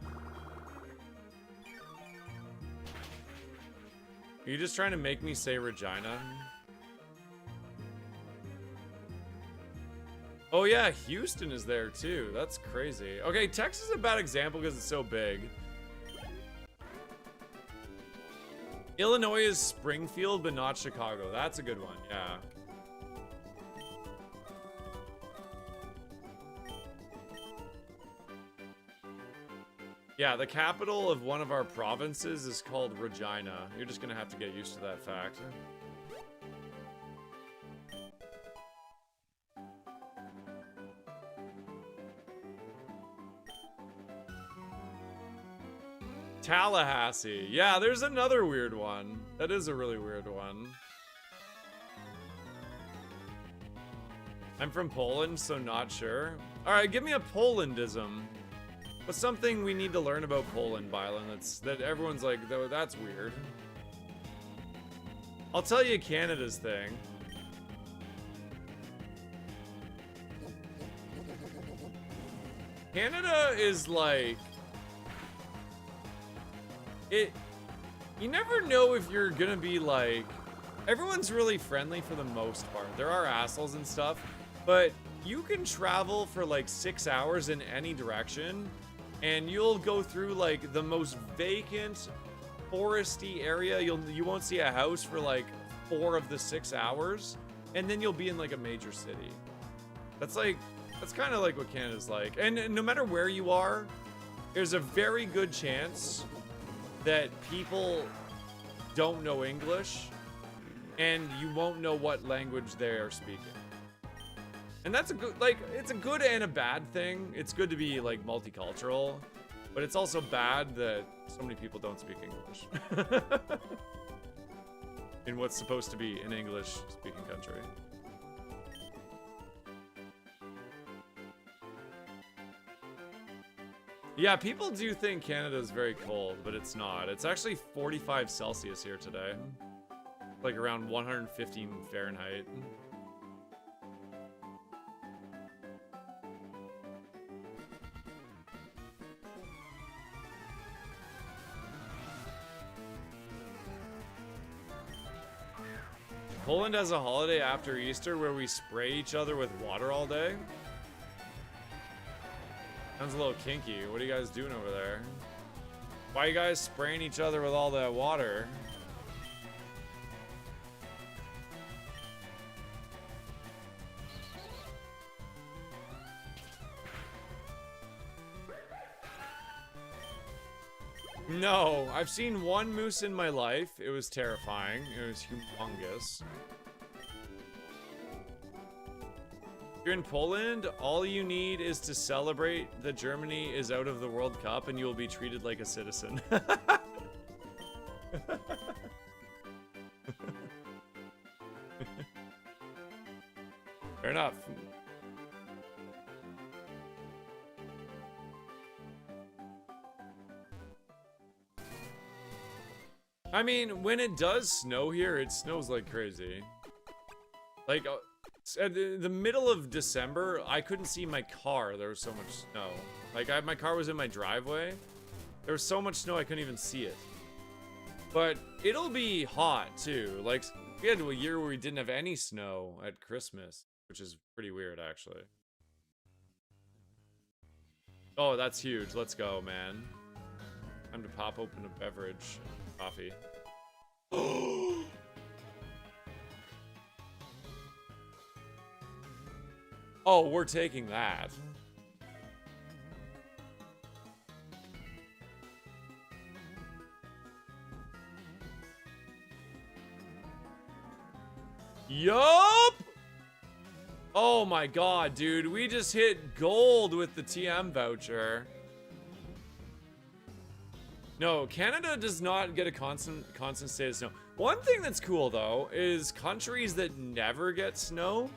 Are you just trying to make me say Regina? Oh yeah, Houston is there too. That's crazy. Okay, Texas is a bad example because it's so big. Illinois is Springfield, but not Chicago. That's a good one, yeah. Yeah, the capital of one of our provinces is called Regina. You're just gonna have to get used to that fact. Tallahassee. Yeah, there's another weird one. That is a really weird one. I'm from Poland, so not sure. Alright, give me a Polandism. What's something we need to learn about Poland, Bylan, that everyone's like, that's weird. I'll tell you Canada's thing. Canada is like... You never know if you're gonna be like... Everyone's really friendly for the most part. There are assholes and stuff, but you can travel for like 6 hours in any direction, and you'll go through like the most vacant, foresty area. You won't see a house for like 4 of the 6 hours, and then you'll be in like a major city. That's kind of like what Canada's like. And no matter where you are, there's a very good chance that people don't know English, and you won't know what language they are speaking. And that's a good, like, it's a good and a bad thing. It's good to be like multicultural, but it's also bad that so many people don't speak English in what's supposed to be an English-speaking country. Yeah, people do think Canada is very cold, but it's not. It's actually 45 Celsius here today. Like around 115 Fahrenheit. Poland has a holiday after Easter where we spray each other with water all day. Sounds a little kinky. What are you guys doing over there? Why are you guys spraying each other with all that water? No, I've seen one moose in my life. It was terrifying. It was humongous. You're in Poland, all you need is to celebrate that Germany is out of the World Cup and you will be treated like a citizen. Fair enough. I mean, when it does snow here, it snows like crazy. Like, at the middle of December, I couldn't see my car. There was so much snow. Like, my car was in my driveway. There was so much snow I couldn't even see it. But it'll be hot, too. Like, we had a year where we didn't have any snow at Christmas, which is pretty weird, actually. Oh, that's huge. Let's go, man. Time to pop open a beverage. Coffee. Oh, we're taking that. Yup! Oh my god, dude. We just hit gold with the TM voucher. No, Canada does not get a constant state of snow. One thing that's cool, though, is countries that never get snow.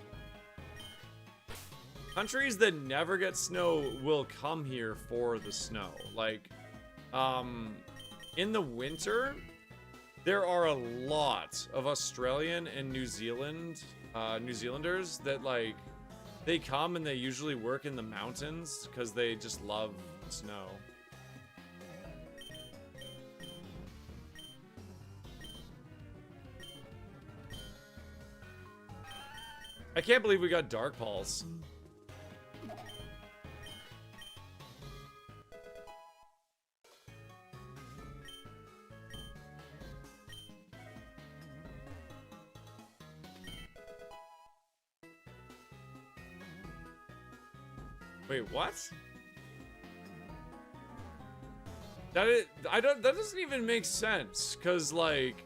Countries that never get snow will come here for the snow. Like, in the winter, there are a lot of Australian and New Zealanders that, like, they come and they usually work in the mountains because they just love snow. I can't believe we got Dark Pulse. Wait, what? That doesn't even make sense, cause like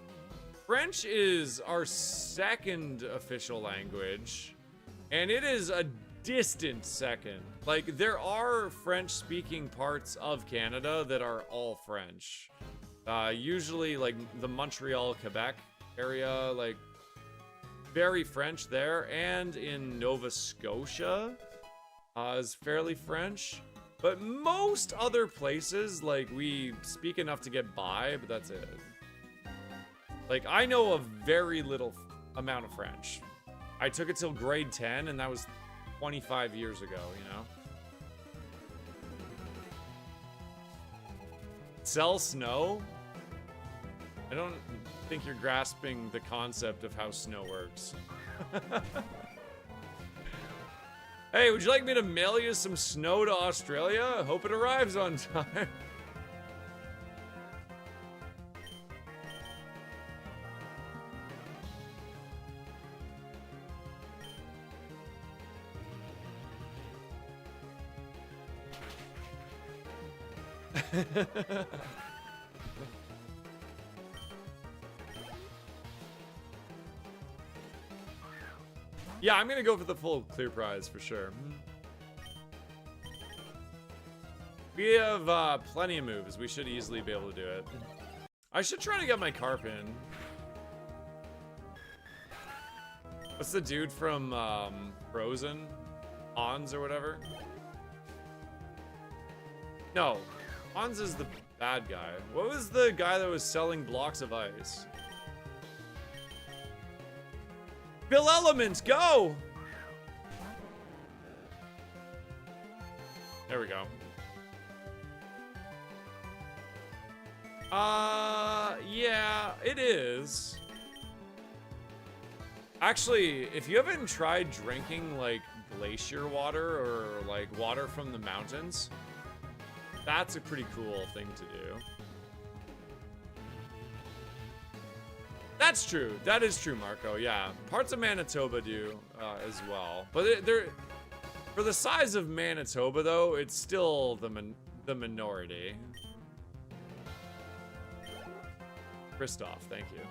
French is our second official language, and it is a distant second. Like, there are French-speaking parts of Canada that are all French. Usually, like, the Montreal, Quebec area, like, very French there, and in Nova Scotia is fairly French. But most other places, like, we speak enough to get by, but that's it. Like, I know a very little amount of French. I took it till grade 10, and that was 25 years ago, you know? Sell snow? I don't think you're grasping the concept of how snow works. Hey, would you like me to mail you some snow to Australia? I hope it arrives on time. Yeah, I'm gonna go for the full clear prize for sure. We have plenty of moves. We should easily be able to do it. I should try to get my carp in. What's the dude from Frozen? Hans or whatever? No, Hans is the bad guy. What was the guy that was selling blocks of ice? Bill Elements, go! There we go. Yeah, it is. Actually, if you haven't tried drinking, like, glacier water or, like, water from the mountains, that's a pretty cool thing to do. That's true. That is true, Marco. Yeah, parts of Manitoba do as well. But they're for the size of Manitoba, though, it's still the minority. Christoph, thank you.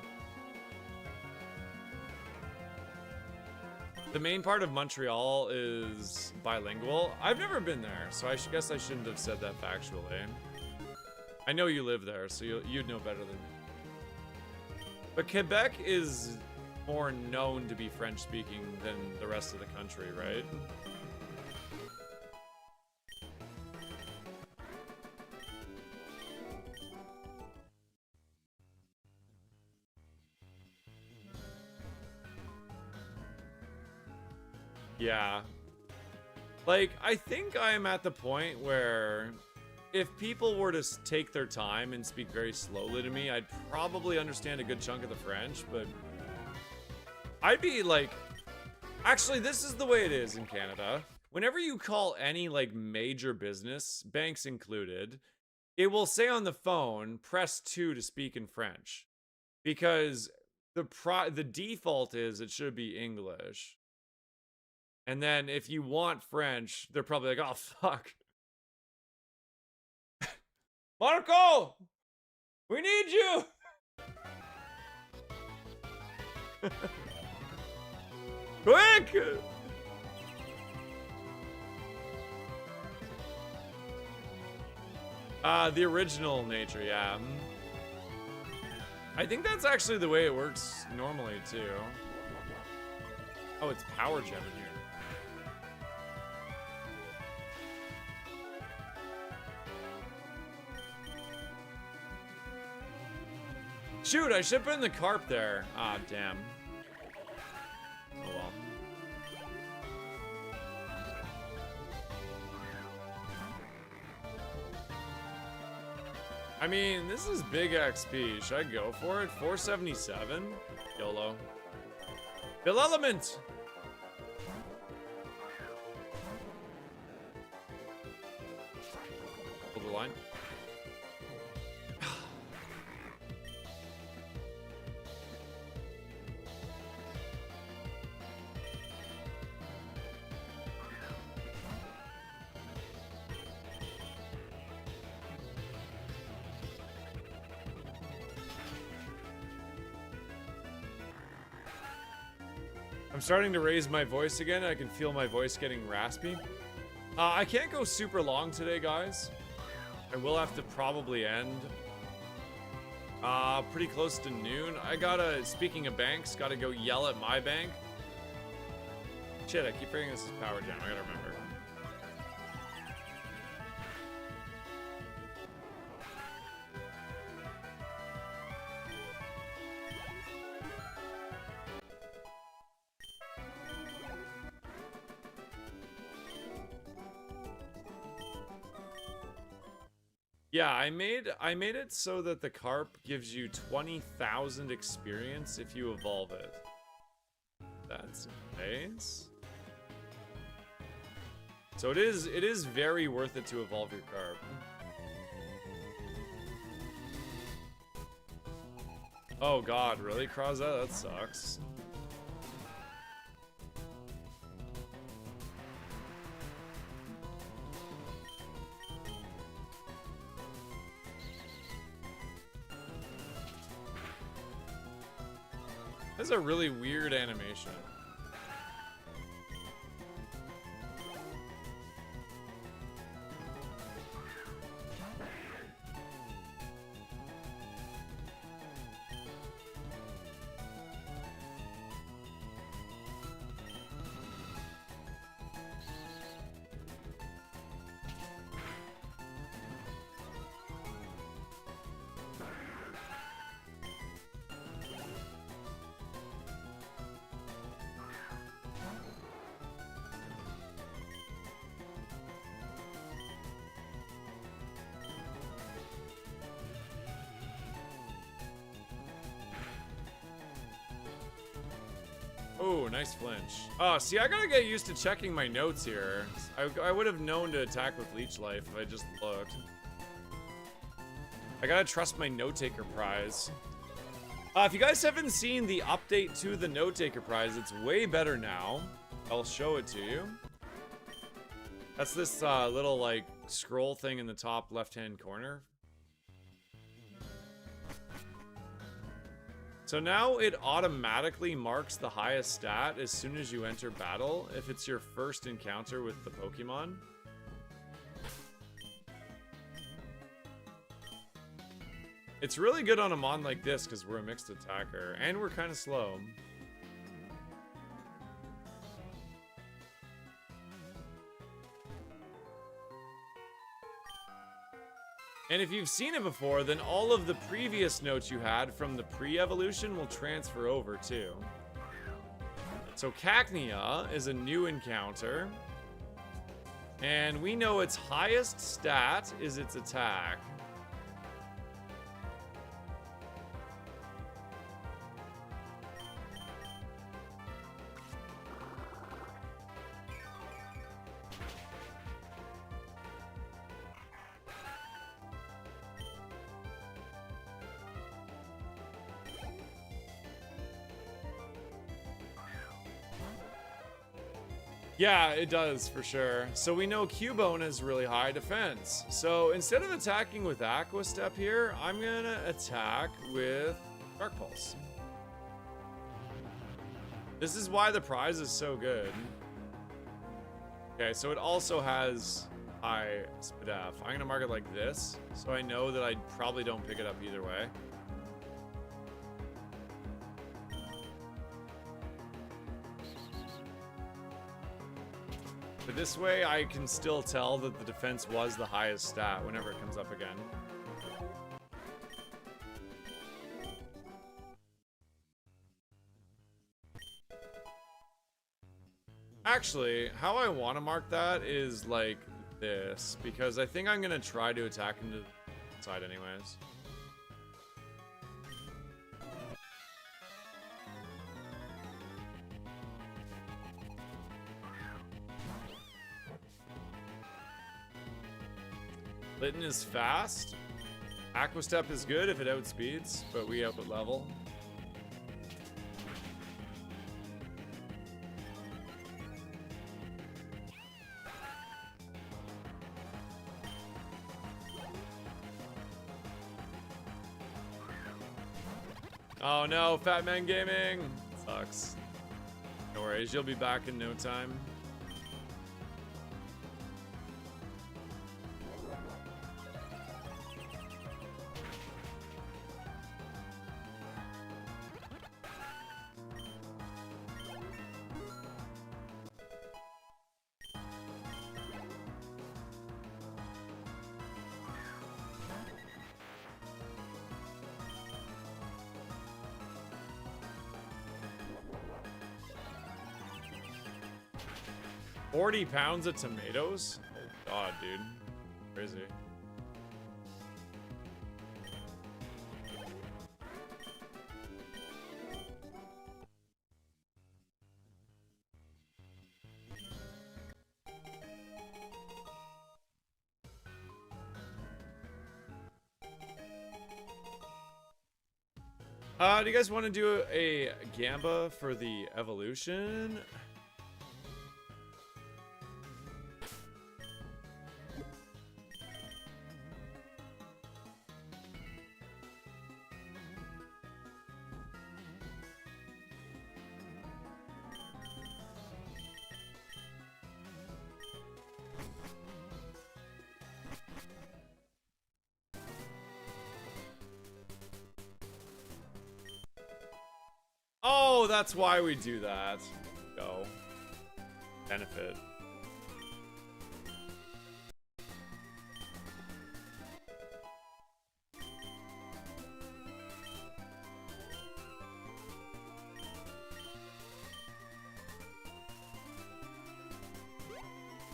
The main part of Montreal is bilingual. I've never been there, so I guess I shouldn't have said that factually. I know you live there, so you'd know better than me. But Quebec is more known to be French-speaking than the rest of the country, right? Yeah. Like, I think I'm at the point where if people were to take their time and speak very slowly to me, I'd probably understand a good chunk of the French, but I'd be like, actually, this is the way it is in Canada. Whenever you call any, like, major business, banks included, it will say on the phone, press 2 to speak in French. Because the default is it should be English. And then if you want French, they're probably like, oh, fuck. Marco! We need you! Quick! The original nature, yeah. I think that's actually the way it works normally, too. Oh, it's Power Gem in here. Shoot, I should put in the carp there. Ah, damn. Oh well. I mean, this is big XP. Should I go for it? 477? YOLO. Bill Element! Hold the line. I'm starting to raise my voice again. I can feel my voice getting raspy. I can't go super long today, guys. I will have to probably end pretty close to noon. I gotta, speaking of banks, gotta go yell at my bank. Shit, I keep forgetting this is Power Jam. I gotta remember. Yeah, I made it so that the carp gives you 20,000 experience if you evolve it. That's nice. So it is very worth it to evolve your carp. Oh god, really, Crozza? That sucks. This is a really weird animation. Oh, nice flinch. Oh, see, I gotta get used to checking my notes here. I would have known to attack with Leech Life if I just looked. I gotta trust my note taker prize. If you guys haven't seen the update to the note taker prize, it's way better now. I'll show it to you. That's this little like scroll thing in the top left-hand corner. So now it automatically marks the highest stat as soon as you enter battle if it's your first encounter with the Pokemon. It's really good on a mon like this because we're a mixed attacker and we're kind of slow. And if you've seen it before, then all of the previous notes you had from the pre-evolution will transfer over too. So Cacnea is a new encounter. And we know its highest stat is its attack. Yeah, it does for sure. So we know Cubone has really high defense. So instead of attacking with Aqua Step here, I'm gonna attack with Dark Pulse. This is why the prize is so good. Okay, so it also has high SPDF. I'm gonna mark it like this, so I know that I probably don't pick it up either way. But this way, I can still tell that the defense was the highest stat whenever it comes up again. Actually, how I want to mark that is like this, because I think I'm going to try to attack into the side anyways. Litten is fast. Aqua Step is good if it outspeeds, but we out level. Oh no, Fat Man Gaming! Sucks. No worries, you'll be back in no time. $40 pounds of tomatoes? Oh god, dude. Crazy. Do you guys want to do a Gamba for the evolution? Oh, that's why we do that. Go. Benefit.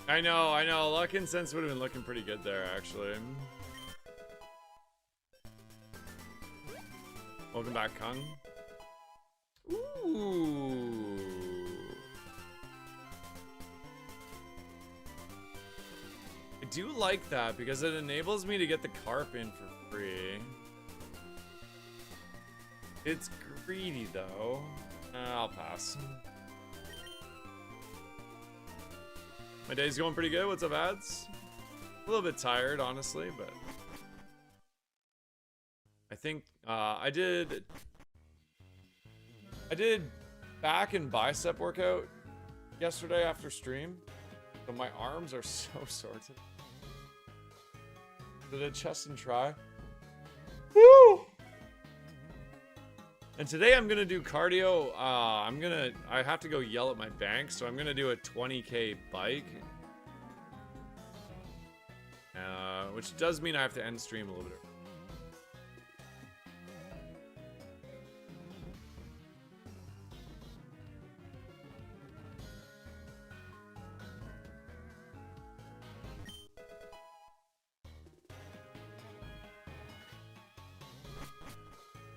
I know. Luck and Sense would have been looking pretty good there, actually. Welcome back, Kung. Ooh. do like that because it enables me to get the carp in for free. It's greedy though. I'll pass. My day's going pretty good. What's up, ads? A little bit tired, honestly, but I think I did back and bicep workout yesterday after stream, but my arms are so sore today. Did a chest and try. Woo! And today I'm gonna do cardio. I have to go yell at my bank, so I'm gonna do a 20K bike. Which does mean I have to end stream a little bit.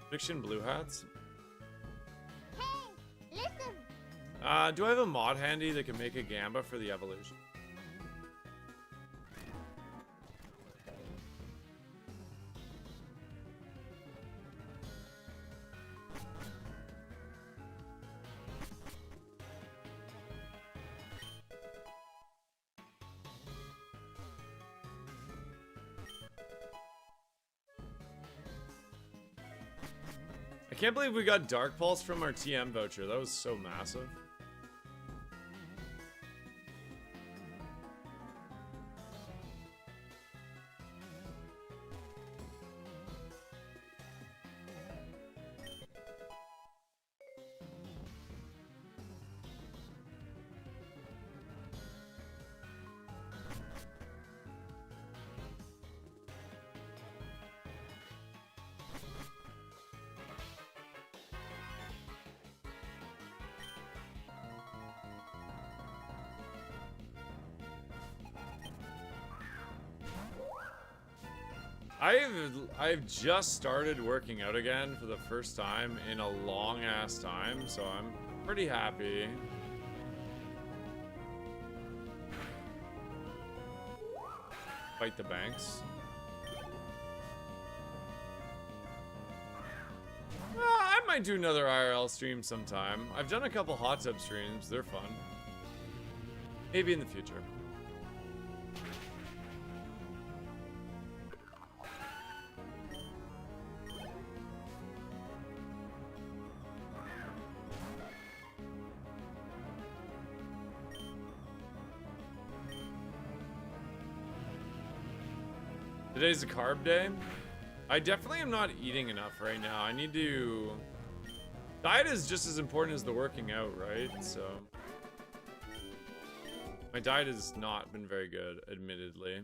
Fiction blue hats. Hey, listen. Do I have a mod handy that can make a gamba for the evolution? I can't believe we got Dark Pulse from our TM voucher. That was so massive. I've just started working out again for the first time in a long ass time, so I'm pretty happy. Fight the banks. I might do another IRL stream sometime. I've done a couple hot tub streams. They're fun. Maybe in the future. Today's a carb day. I definitely am not eating enough right now. I need to... Diet is just as important as the working out, right? So... My diet has not been very good, admittedly.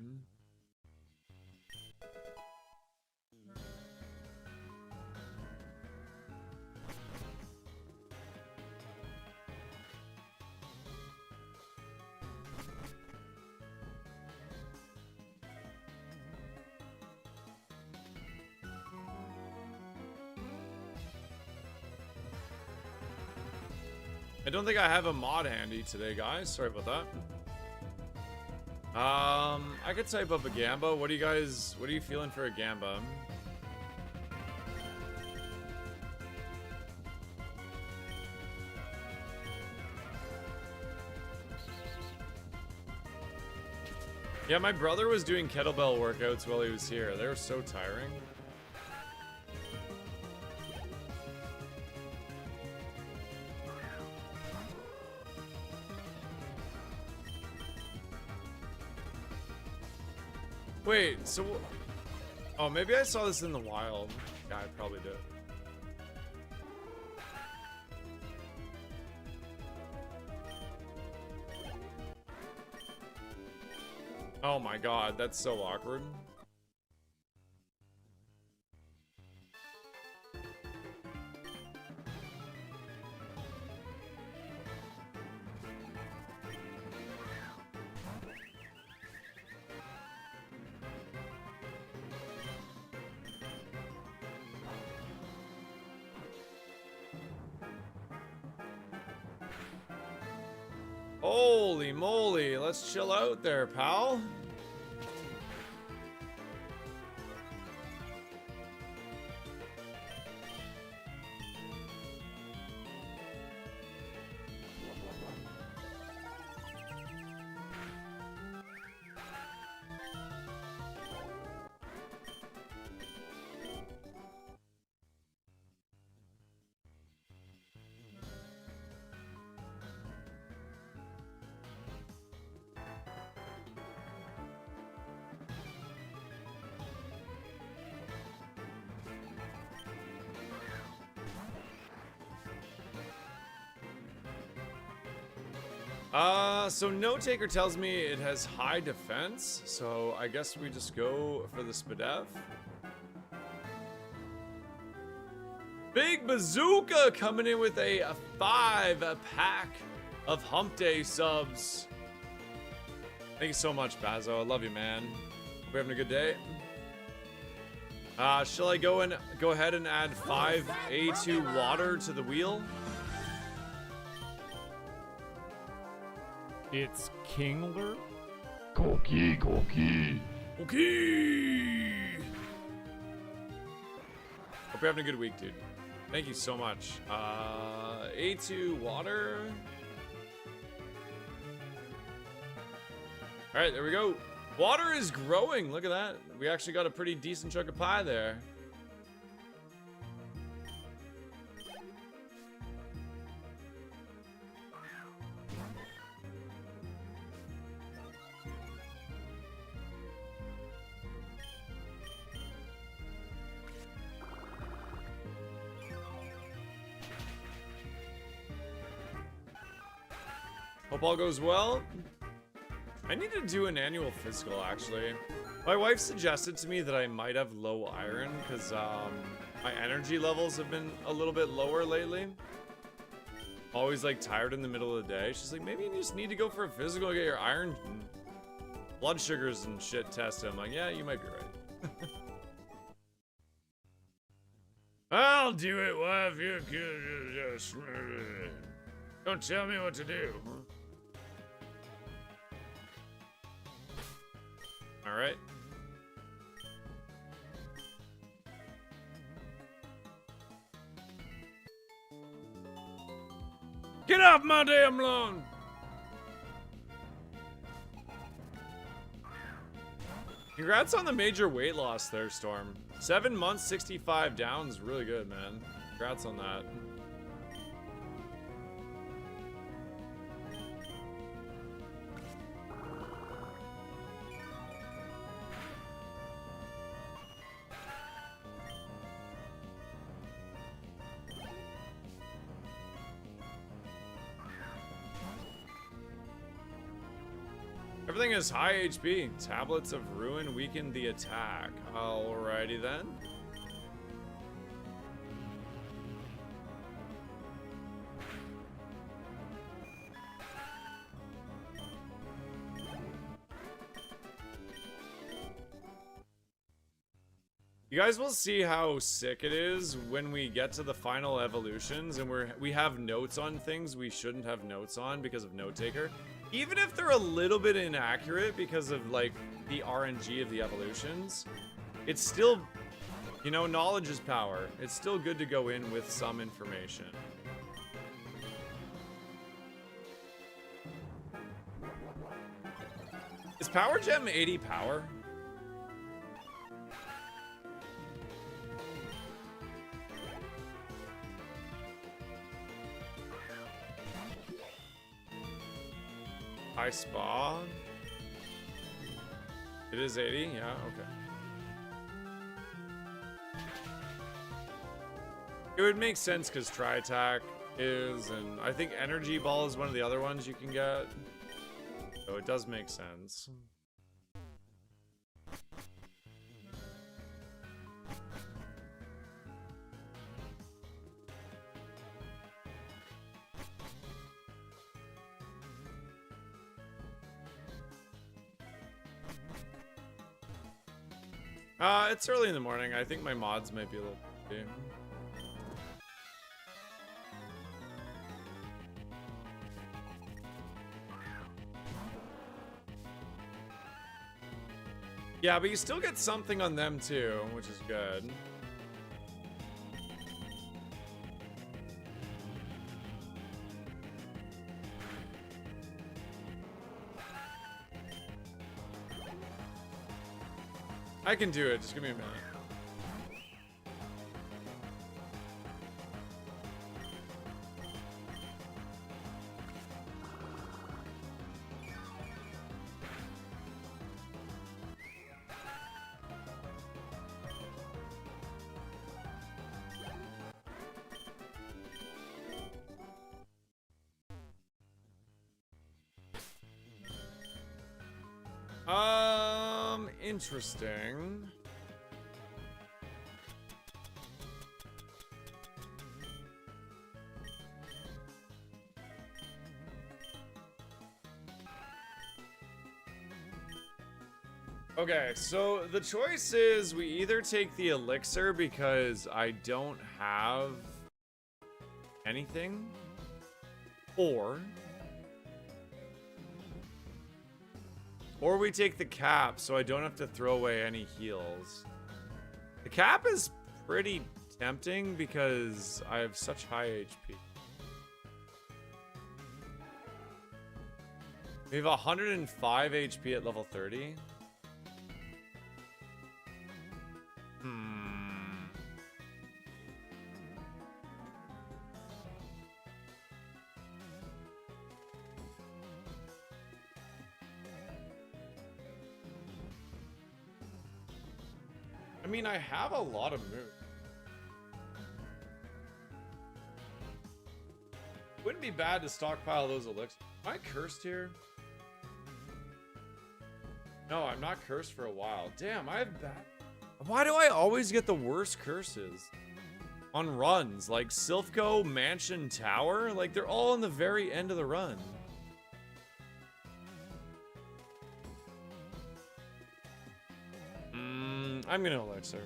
I don't think I have a mod handy today, guys. Sorry about that. I could type up a gamba. What are you feeling for a gamba? Yeah, my brother was doing kettlebell workouts while he was here. They were so tiring. Wait, so... Oh, maybe I saw this in the wild. Yeah, I probably did. Oh my god, that's so awkward. Holy moly, let's chill out there, pal. So No Taker tells me it has high defense, so I guess we just go for the Spadef. Big Bazooka coming in with a 5-pack of Hump Day subs. Thank you so much, Bazo. I love you, man. Hope you're having a good day. Shall I go ahead and add 5 A2 water to the wheel? It's Kingler. Cookie. Okay. Hope you're having a good week, dude. Thank you so much. A2 water. All right, there we go. Water is growing. Look at that. We actually got a pretty decent chunk of pie there. Hope all goes well. I need to do an annual physical, actually. My wife suggested to me that I might have low iron because my energy levels have been a little bit lower lately. Always like tired in the middle of the day. She's like, maybe you just need to go for a physical, get your iron, and blood sugars and shit tested. I'm like, yeah, you might be right. I'll do it, wife. You just don't tell me what to do. All right. Get off my damn lawn! Congrats on the major weight loss there, Storm. 7 months, 65 downs. Really good, man. Congrats on that. Everything is high HP. Tablets of Ruin weaken the attack. Alrighty then. You guys will see how sick it is when we get to the final evolutions and we have notes on things we shouldn't have notes on because of Note Taker. Even if they're a little bit inaccurate because of like the RNG of the evolutions, it's still, you know, knowledge is power. It's still good to go in with some information. Is Power Gem 80 power? High Spa? It is 80? Yeah, okay. It would make sense because Tri-Attack is, and I think Energy Ball is one of the other ones you can get. So it does make sense. It's early in the morning. I think my mods might be a little busy. Yeah, but you still get something on them too, which is good. I can do it. Just give me a minute. Interesting. Okay, so the choice is we either take the elixir because I don't have anything, or we take the cap so I don't have to throw away any heals. The cap is pretty tempting because I have such high HP. We have 105 HP at level 30. I mean, I have a lot of moves. Wouldn't be bad to stockpile those elixirs. Am I cursed here? No, I'm not cursed for a while. Damn, I have bad. Why do I always get the worst curses on runs? Like Silphco, Mansion, Tower? Like, they're all in the very end of the run. I'm gonna elixir.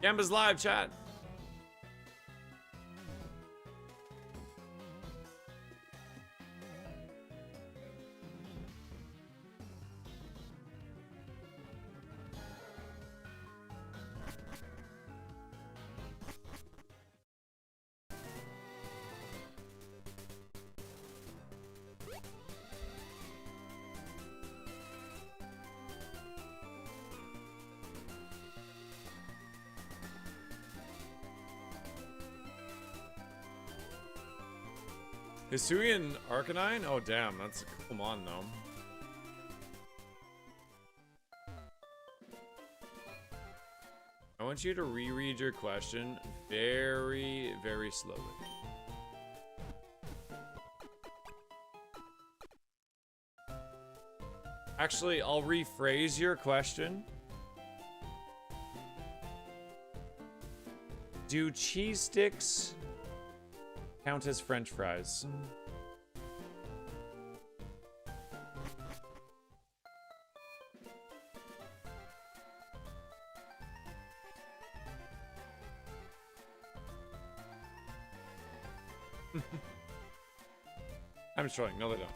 Gamba's live chat. Hisuian Arcanine? Oh damn, that's a cool mon though. I want you to reread your question very, very slowly. Actually, I'll rephrase your question. Do cheese sticks count as French fries? I'm just trolling. No, they don't.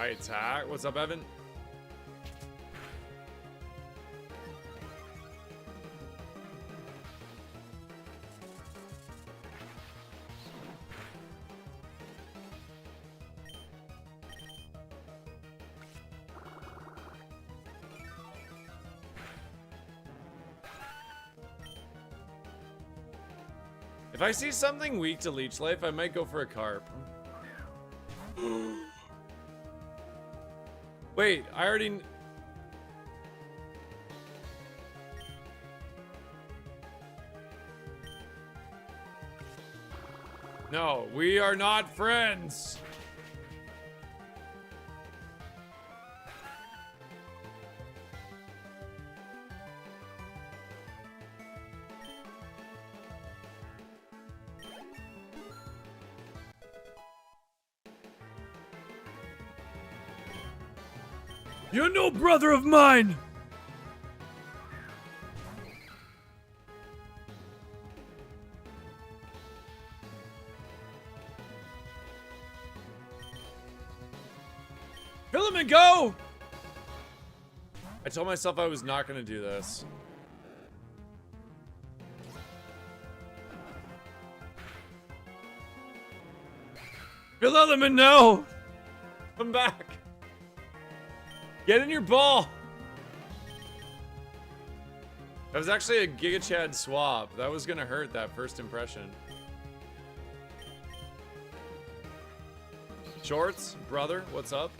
I attack. What's up, Evan? If I see something weak to Leech Life, I might go for a Carp. Wait, I already... No, we are not friends. You're no brother of mine! Filament, go! I told myself I was not gonna do this. Filament, no! Come back. Get in your ball. That was actually a Giga Chad swap. That was gonna hurt that first impression. Shorts, brother, what's up?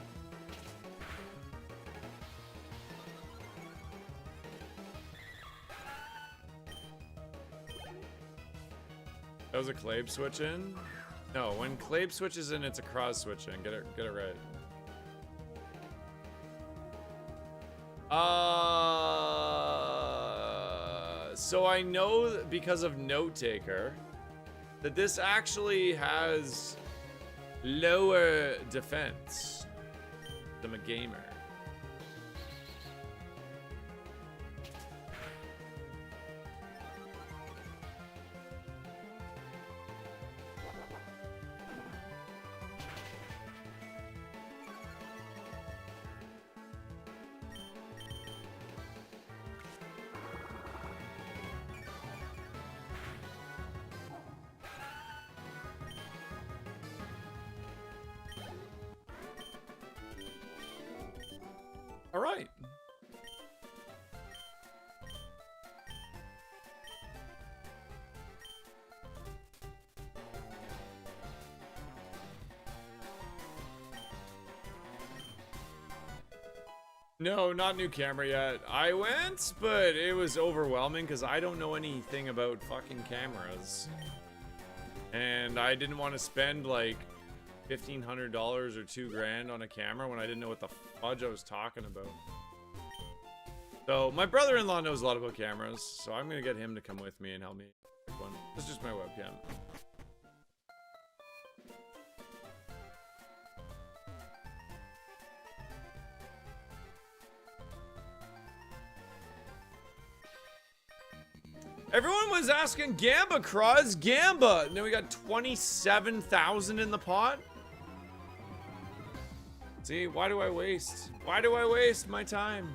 That was a Clabe switch in? No, when Clabe switches in, it's a Cross switch in. Get it right. So I know because of Note Taker that this actually has lower defense than a gamer. All right. No, not new camera yet. I went, but it was overwhelming because I don't know anything about fucking cameras. And I didn't want to spend like $1,500 or $2,000 on a camera when I didn't know what the fudge I was talking about. So my brother-in-law knows a lot about cameras, so I'm gonna get him to come with me and help me pick one. This is just my webcam. Everyone was asking Gamba, Croz, Gamba. And then we got 27,000 in the pot. See, why do I waste? Why do I waste my time?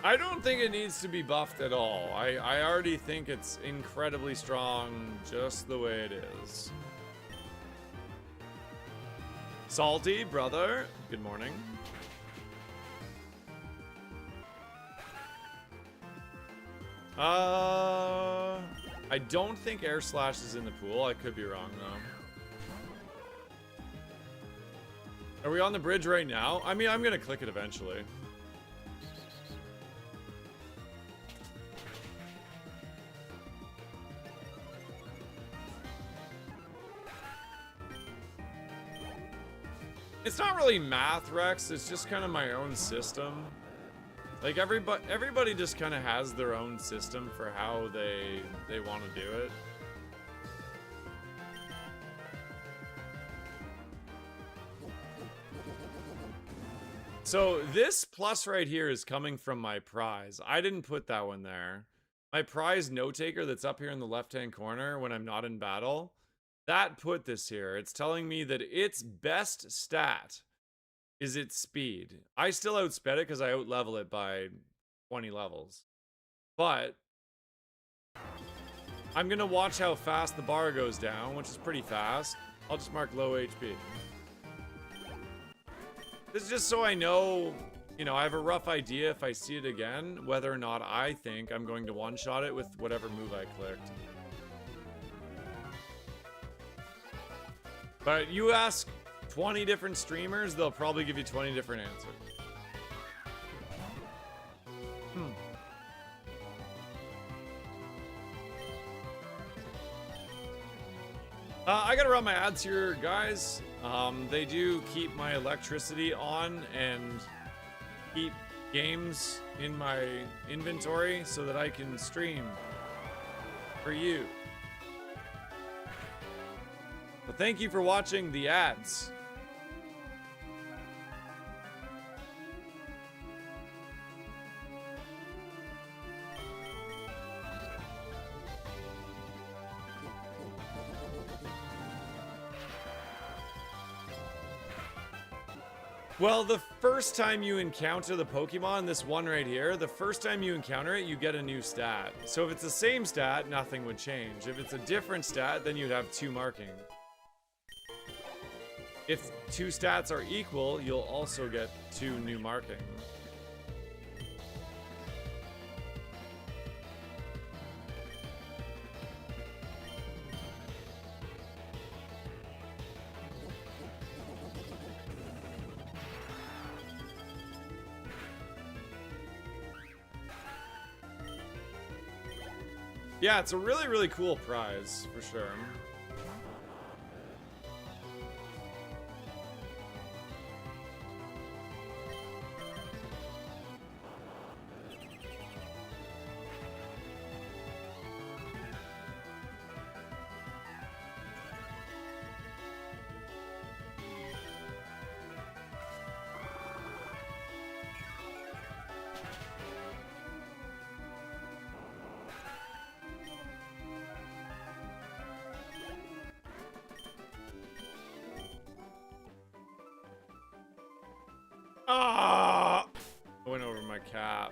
I don't think it needs to be buffed at all. I already think it's incredibly strong just the way it is. Salty, brother. Good morning. I don't think Air Slash is in the pool. I could be wrong, though. Are we on the bridge right now? I mean, I'm gonna click it eventually. It's not really math, Rex. It's just kind of my own system. Like everybody just kind of has their own system for how they want to do it. So this plus right here is coming from my prize. I didn't put that one there. My prize note taker that's up here in the left-hand corner when I'm not in battle. That put this here. It's telling me that its best stat is its speed. I still outsped it because I out-level it by 20 levels. But I'm going to watch how fast the bar goes down, which is pretty fast. I'll just mark low HP. This is just so I know, you know, I have a rough idea if I see it again, whether or not I think I'm going to one-shot it with whatever move I clicked. But you ask 20 different streamers, they'll probably give you 20 different answers. I gotta run my ads here, guys. They do keep my electricity on and keep games in my inventory so that I can stream for you. But thank you for watching the ads. Well, the first time you encounter the Pokemon, this one right here, the first time you encounter it, you get a new stat. So if it's the same stat, nothing would change. If it's a different stat, then you'd have 2 marking. If 2 stats are equal, you'll also get 2 new marking. Yeah, it's a really, really cool prize, for sure. Ah! I went over my cap.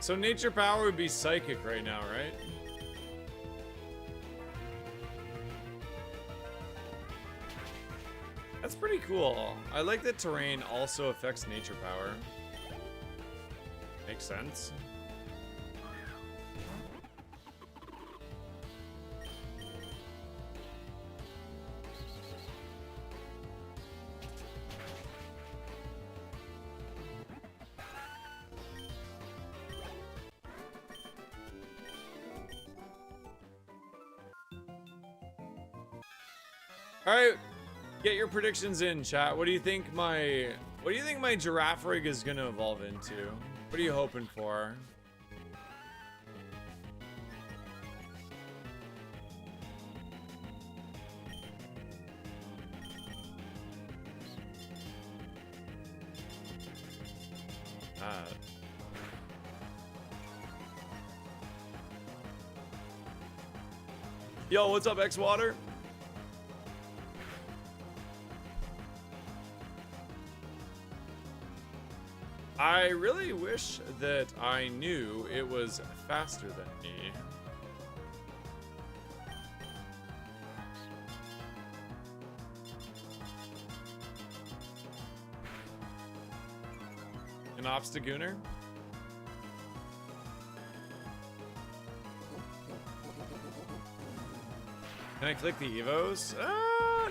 So nature power would be psychic right now, right? That's pretty cool. I like that terrain also affects nature power. Makes sense. All right, get your predictions in, chat. What do you think my giraffe rig is gonna evolve into? What are you hoping for? Yo, what's up, X-Water? I really wish that I knew it was faster than me. An Obstagooner? Can I click the Evos?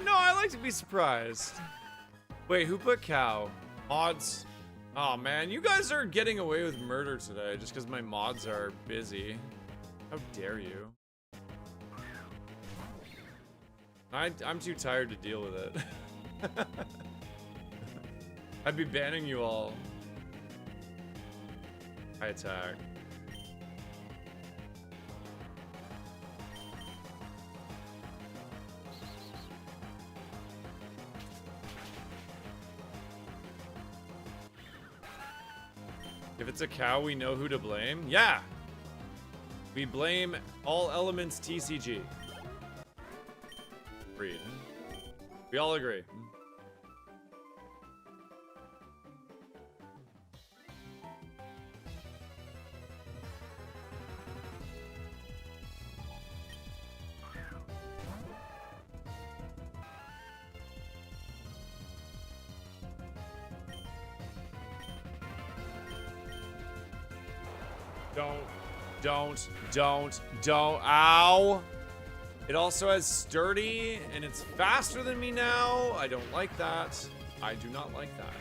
No, I like to be surprised. Wait, who put cow? Mods? Oh man, you guys are getting away with murder today just because my mods are busy. How dare you? I'm too tired to deal with it. I'd be banning you all. I attack. If it's a cow, we know who to blame. Yeah! We blame all elements TCG. Agreed. We all agree. Don't. Ow! It also has sturdy, and it's faster than me now. I don't like that. I do not like that.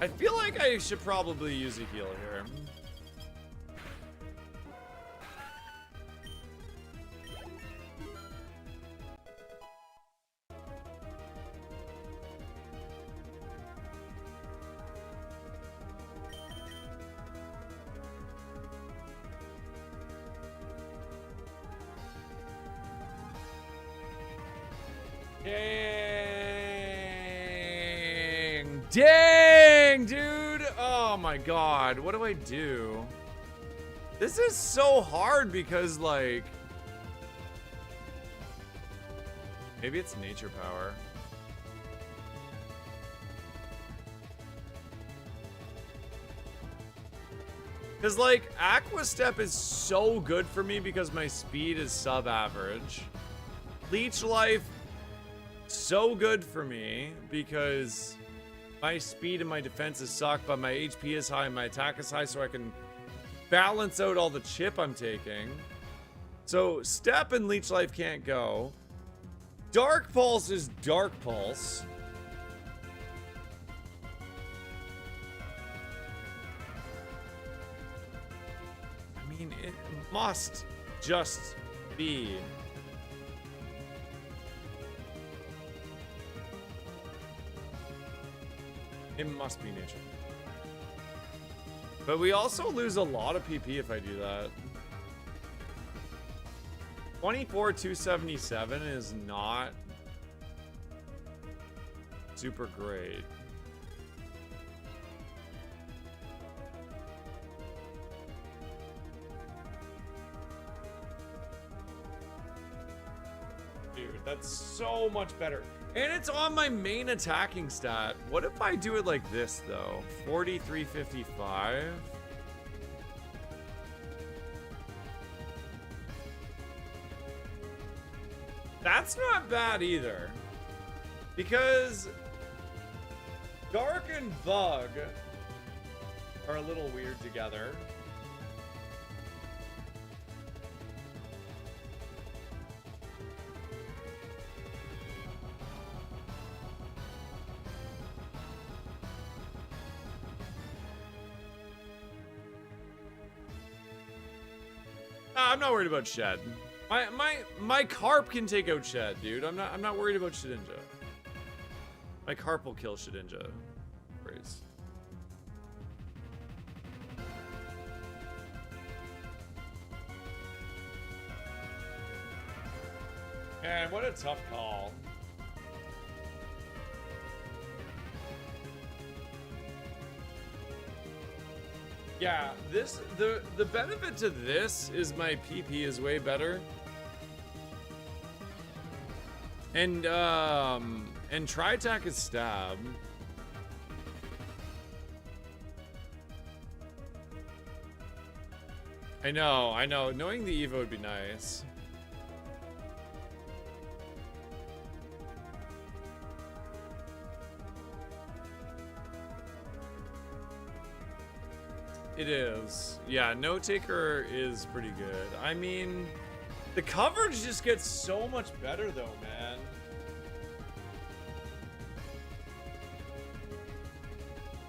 I feel like I should probably use a heal here. Dang, dude. Oh my god. What do I do? This is so hard because, like... Maybe it's nature power. Because, like, Aqua Step is so good for me because my speed is sub-average. Leech Life, so good for me because... my speed and my defenses suck, but my HP is high and my attack is high, so I can balance out all the chip I'm taking. So Step and Leech Life can't go. Dark Pulse is Dark Pulse. I mean, it must just be... It must be nature. But we also lose a lot of PP if I do that. 24,277 is not super great. Dude, that's so much better. And it's on my main attacking stat. What if I do it like this, though? 4355. That's not bad either. Because Dark and Bug are a little weird together. I'm not worried about Shed. My Carp can take out Shed, dude. I'm not worried about Shedinja. My Carp will kill Shedinja. Praise. Man, what a tough call. Yeah, the benefit to this is my PP is way better. And Tri-Attack is Stab. I know. Knowing the Evo would be nice. It is. Yeah, No Taker is pretty good. I mean, the coverage just gets so much better though, man.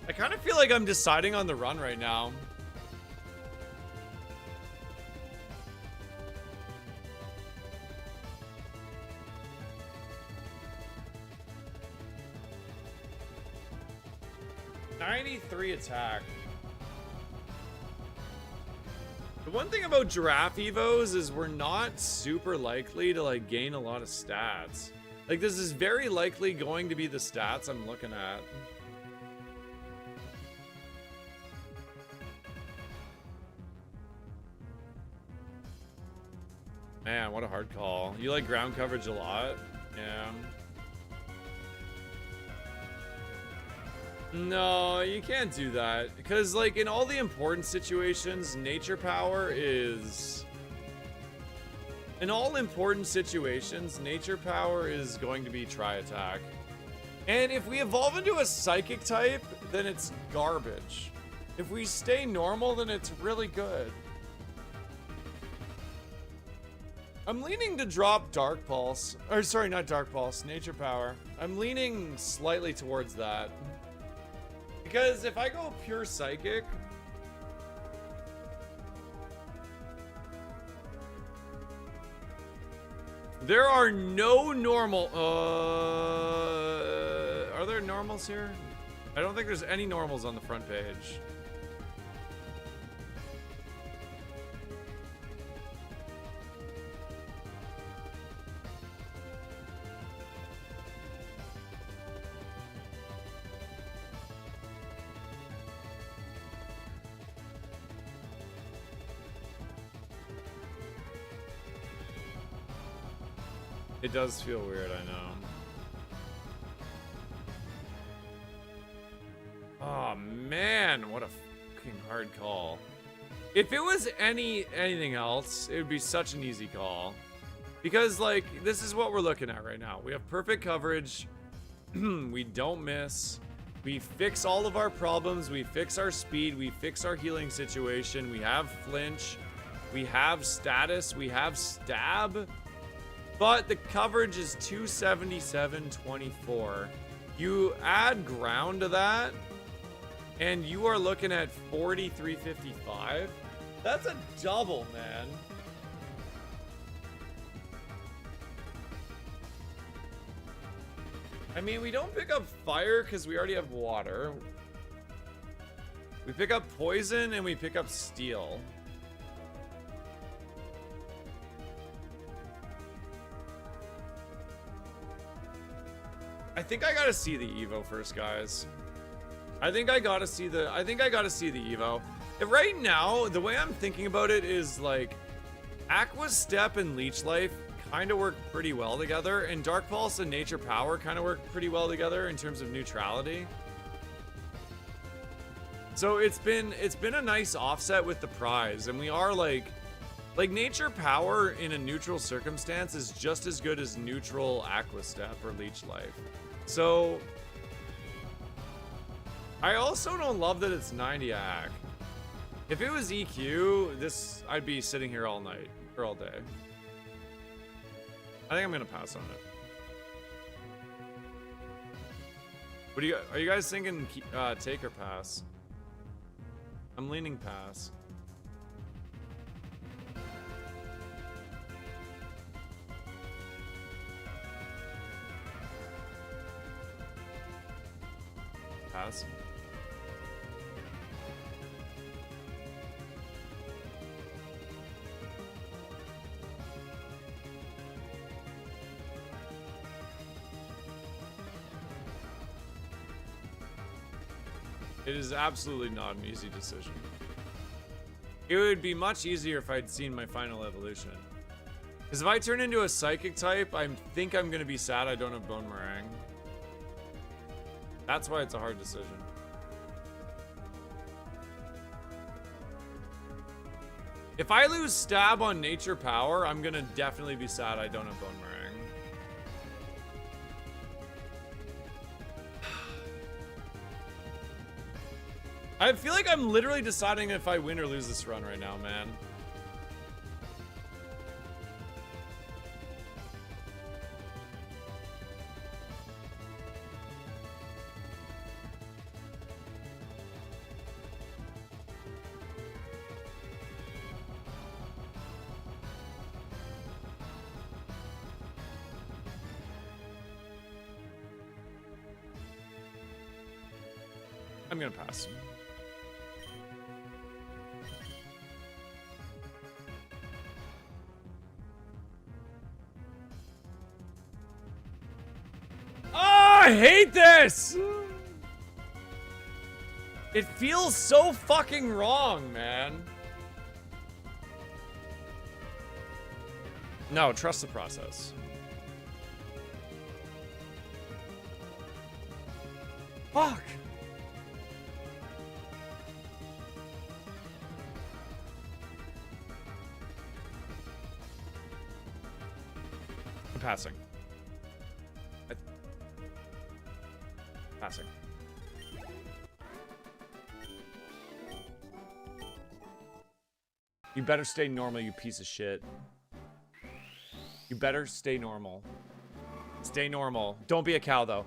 I kind of feel like I'm deciding on the run right now. .93 attack. The one thing about Giraffe Evos is we're not super likely to like gain a lot of stats. Like this is very likely going to be the stats I'm looking at. Man, what a hard call. You like ground coverage a lot? Yeah. No, you can't do that. Because, like, in all the important situations, nature power is... In all important situations, nature power is going to be Tri-Attack. And if we evolve into a Psychic type, then it's garbage. If we stay normal, then it's really good. I'm leaning to drop Dark Pulse. Or, sorry, not Dark Pulse, Nature Power. I'm leaning slightly towards that. Because if I go pure psychic, there are no normal. Are there normals here? I don't think there's any normals on the front page. It does feel weird, I know. Oh man, what a fucking hard call. If it was anything else, it would be such an easy call. Because like, this is what we're looking at right now. We have perfect coverage. We don't miss. We fix all of our problems. We fix our speed. We fix our healing situation. We have flinch. We have status. We have stab. But the coverage is 277.24. You add ground to that, and you are looking at 43.55. That's a double, man. I mean, we don't pick up fire because we already have water. We pick up poison and we pick up steel. I think I gotta see the Evo first, guys. I think I gotta see the Evo. And right now, the way I'm thinking about it is like Aqua Step and Leech Life kind of work pretty well together, and Dark Pulse and Nature Power kind of work pretty well together in terms of neutrality. So it's been a nice offset with the prize, and we are like Nature Power in a neutral circumstance is just as good as neutral Aqua Step or Leech Life. So I also don't love that it's 90 AC. If it was EQ, I'd be sitting here all night or all day. I think I'm gonna pass on it. What are you guys thinking? Take or pass? I'm leaning pass. Pass. It is absolutely not an easy decision. It would be much easier if I'd seen my final evolution. Because if I turn into a psychic type, I think I'm going to be sad I don't have Bone Meringue. That's why it's a hard decision. If I lose stab on Nature Power, I'm going to definitely be sad I don't have Bone Meringue. I feel like I'm literally deciding if I win or lose this run right now, man. I'm gonna pass. I hate this! It feels so fucking wrong, man. No, trust the process. Fuck! I'm passing. Passing. You better stay normal, you piece of shit. You better stay normal. Stay normal. Don't be a cow, though.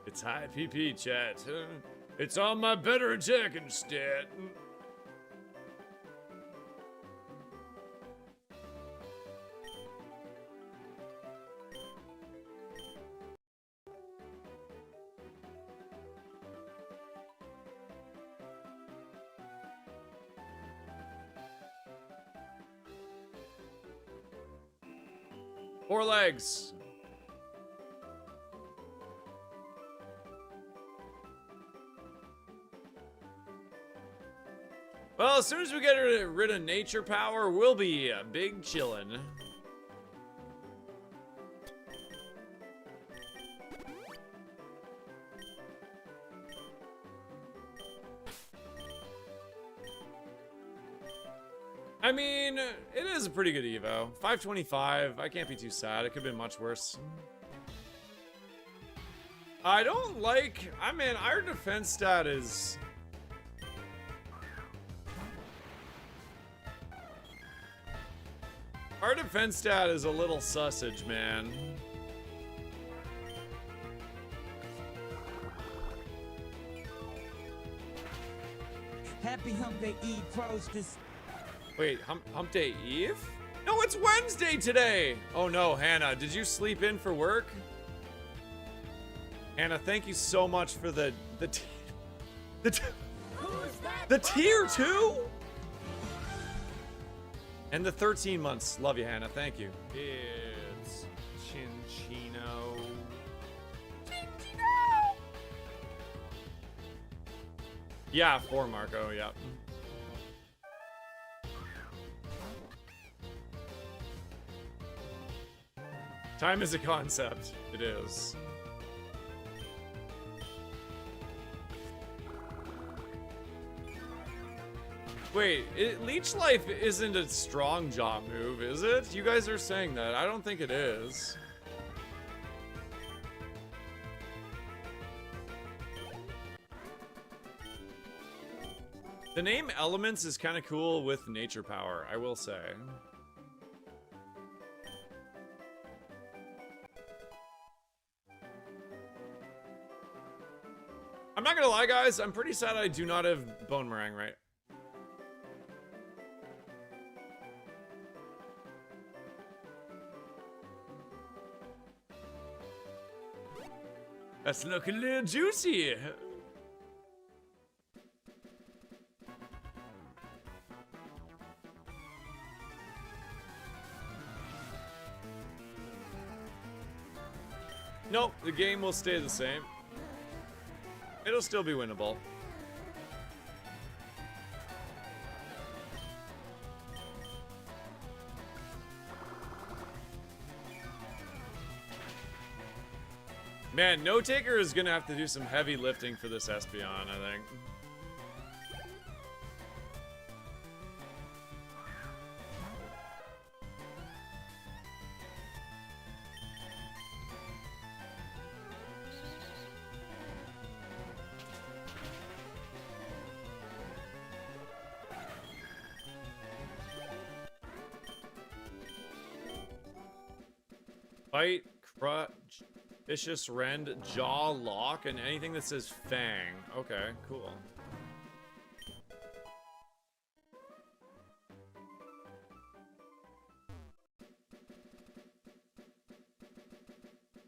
It's high PP chat. It's on my better attacking stat. Four legs. Well, as soon as we get rid of nature power, we'll be big chillin'. I mean, it is a pretty good Evo. 525, I can't be too sad. It could have been much worse. I don't like, I mean, our defense stat is... Our defense stat is a little sausage, man. Happy Hump Day Eve, pros. This. Wait, hump day Eve? No, it's Wednesday today! Oh no, Hannah, did you sleep in for work? Hannah, thank you so much for the tier 2? And the 13 months. Love you, Hannah. Thank you. It's Chinchino. Yeah, 4 Marco, yeah. Time is a concept. It is. Wait, Leech Life isn't a strong jaw move, is it? You guys are saying that. I don't think it is. The name Elements is kind of cool with nature power, I will say. I'm not gonna lie, guys. I'm pretty sad I do not have Bone Meringue right. That's looking a little juicy. Nope, the game will stay the same. It'll still be winnable. Man, No Taker is gonna have to do some heavy lifting for this Espeon, I think. Bite, crutch, vicious rend, jaw, lock, and anything that says fang. Okay, cool.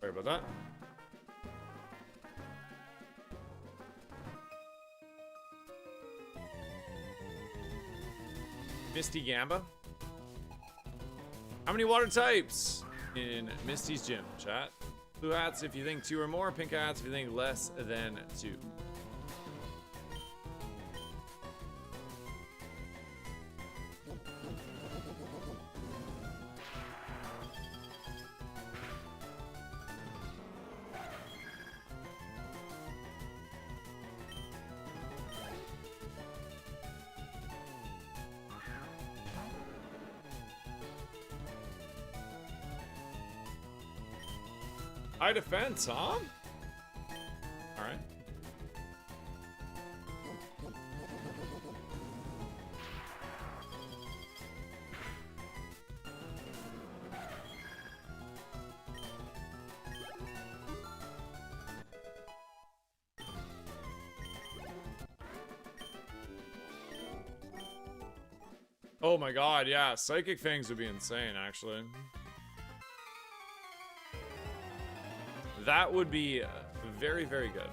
Sorry about that. Misty Gamba. How many water types in Misty's gym, chat? Blue hats if you think 2 or more, pink hats if you think less than 2. High defense, huh? Alright. Oh my god, yeah. Psychic Fangs would be insane, actually. That would be very, very good.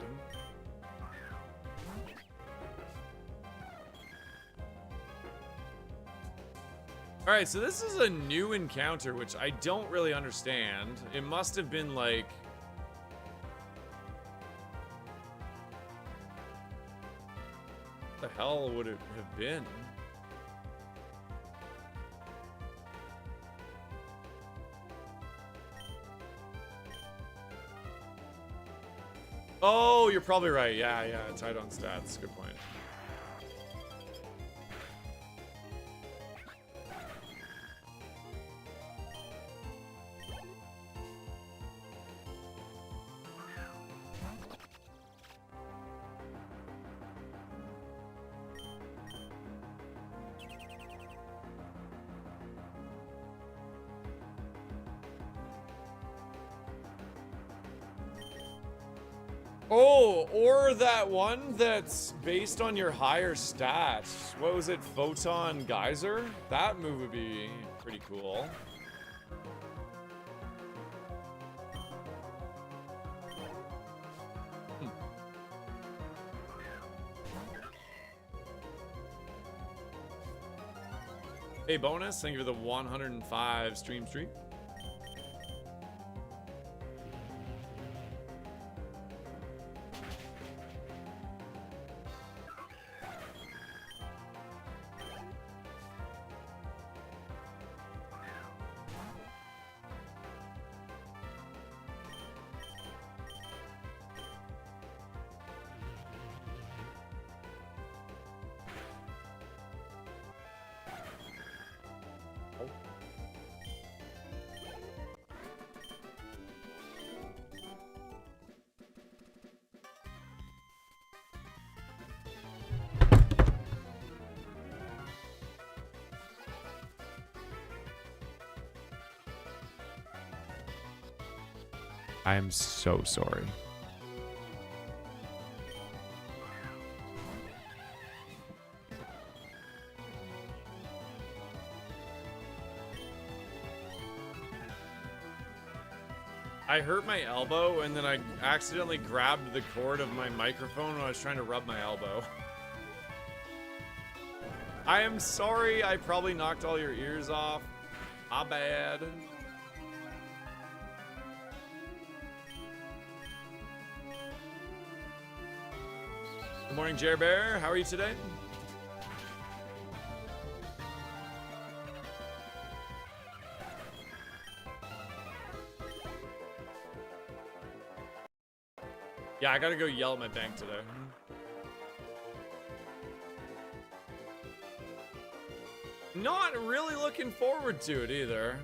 Alright, so this is a new encounter, which I don't really understand. It must have been like... What the hell would it have been? Oh, you're probably right. Yeah, tied on stats. Good point. Oh, or that one that's based on your higher stats. What was it? Photon Geyser? That move would be pretty cool. Hey, bonus. Thank you for the 105 stream streak. I am so sorry. I hurt my elbow and then I accidentally grabbed the cord of my microphone when I was trying to rub my elbow. I am sorry. I probably knocked all your ears off. My bad. Good morning, Jer Bear. How are you today? Yeah, I gotta go yell at my bank today. Not really looking forward to it either.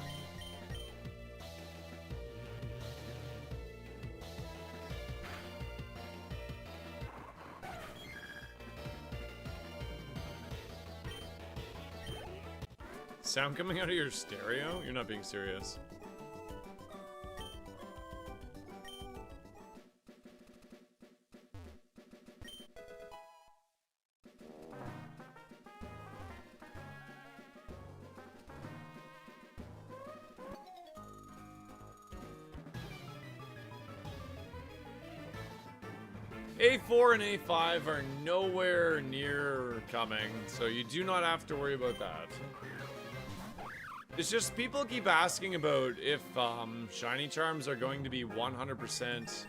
Sound coming out of your stereo? You're not being serious. A4 and A5 are nowhere near coming, so you do not have to worry about that. It's just people keep asking about if shiny charms are going to be 100%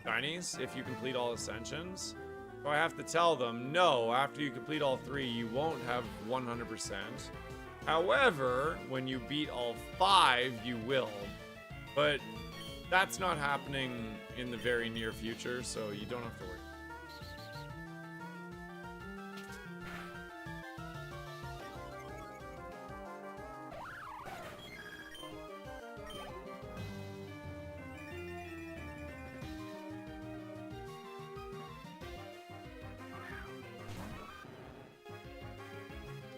shinies if you complete all ascensions. So I have to tell them, no, after you complete all 3, you won't have 100%. However, when you beat all 5, you will. But that's not happening in the very near future, so you don't have to worry.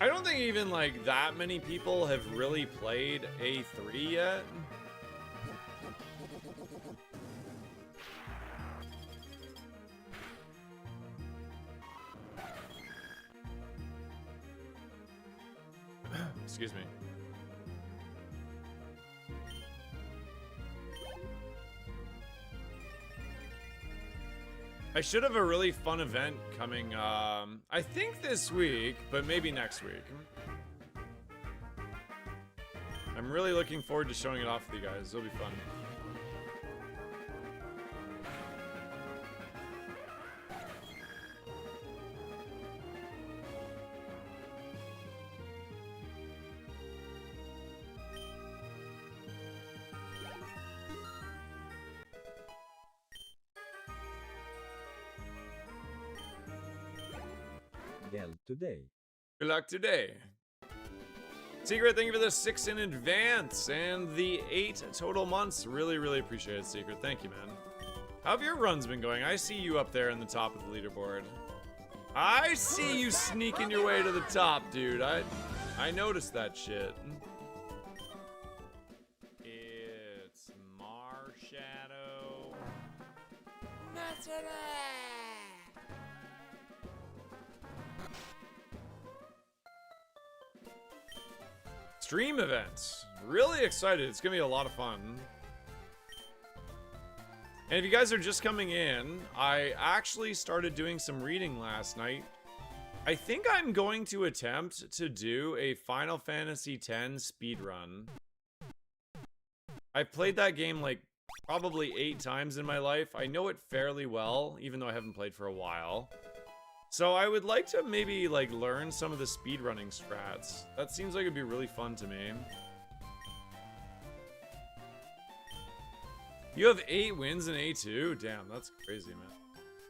I don't think even like that many people have really played A3 yet. Excuse me. I should have a really fun event coming, I think this week, but maybe next week. I'm really looking forward to showing it off with you guys. It'll be fun. Today. Good luck today. Secret, thank you for the 6 in advance and the 8 total months. Really, really appreciate it, Secret. Thank you, man. How have your runs been going? I see you up there in the top of the leaderboard. I see you sneaking your way to the top, dude. I noticed that shit. It's Marshadow. Stream events. Really excited. It's gonna be a lot of fun. And if you guys are just coming in, I actually started doing some reading last night. I think I'm going to attempt to do a Final Fantasy X speedrun. I've played that game like probably 8 times in my life. I know it fairly well, even though I haven't played for a while. So I would like to maybe like learn some of the speedrunning strats. That seems like it'd be really fun to me. You have 8 wins in A2? Damn, that's crazy, man.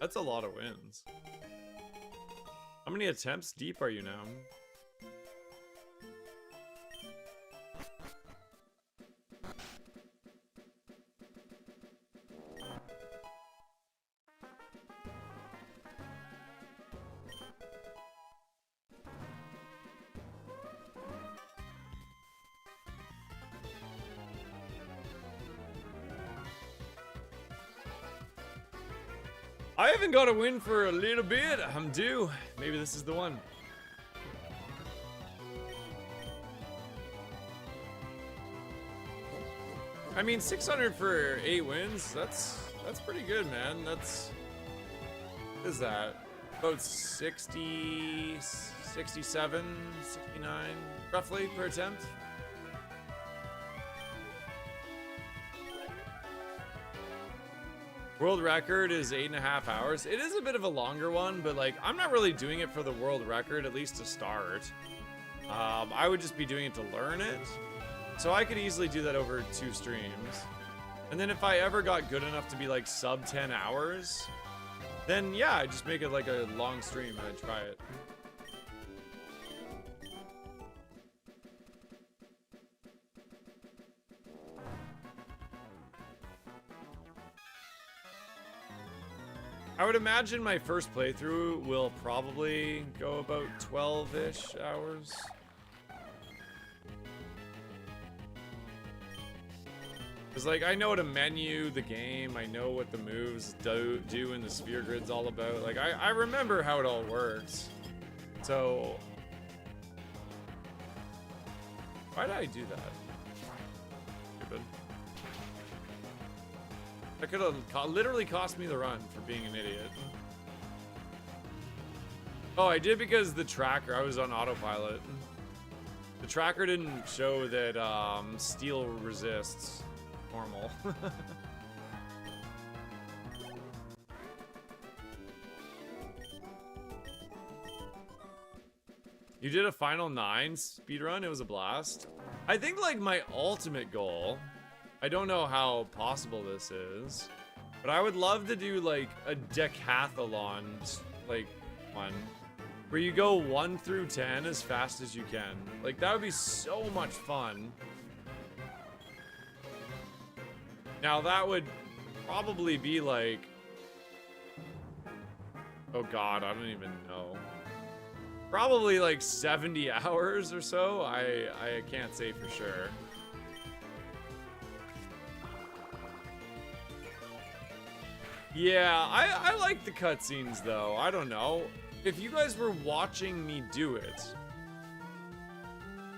That's a lot of wins. How many attempts deep are you now? I haven't got a win for a little bit. I'm due. Maybe this is the one. I mean, 600 for 8 wins. That's pretty good, man. What is that? About 60, 67, 69, roughly per attempt. World record is 8.5 hours. It is a bit of a longer one, but like, I'm not really doing it for the world record, at least to start. I would just be doing it to learn it. So I could easily do that over 2 streams. And then if I ever got good enough to be like sub 10 hours, then yeah, I just make it like a long stream and I try it. I would imagine my first playthrough will probably go about 12-ish hours. Because, like, I know how to menu the game. I know what the moves do and the sphere grid's all about. Like, I remember how it all works. So... why did I do that? Stupid. That could have literally cost me the run for being an idiot. Oh, I did because the tracker, I was on autopilot. The tracker didn't show that steel resists normal. You did a Final 9 speedrun? It was a blast. I think like my ultimate goal, I don't know how possible this is, but I would love to do like a decathlon, like one, where you go 1 through 10 as fast as you can. Like that would be so much fun. Now that would probably be like, oh god, I don't even know. Probably like 70 hours or so. I can't say for sure. Yeah, I like the cutscenes though. I don't know. If you guys were watching me do it,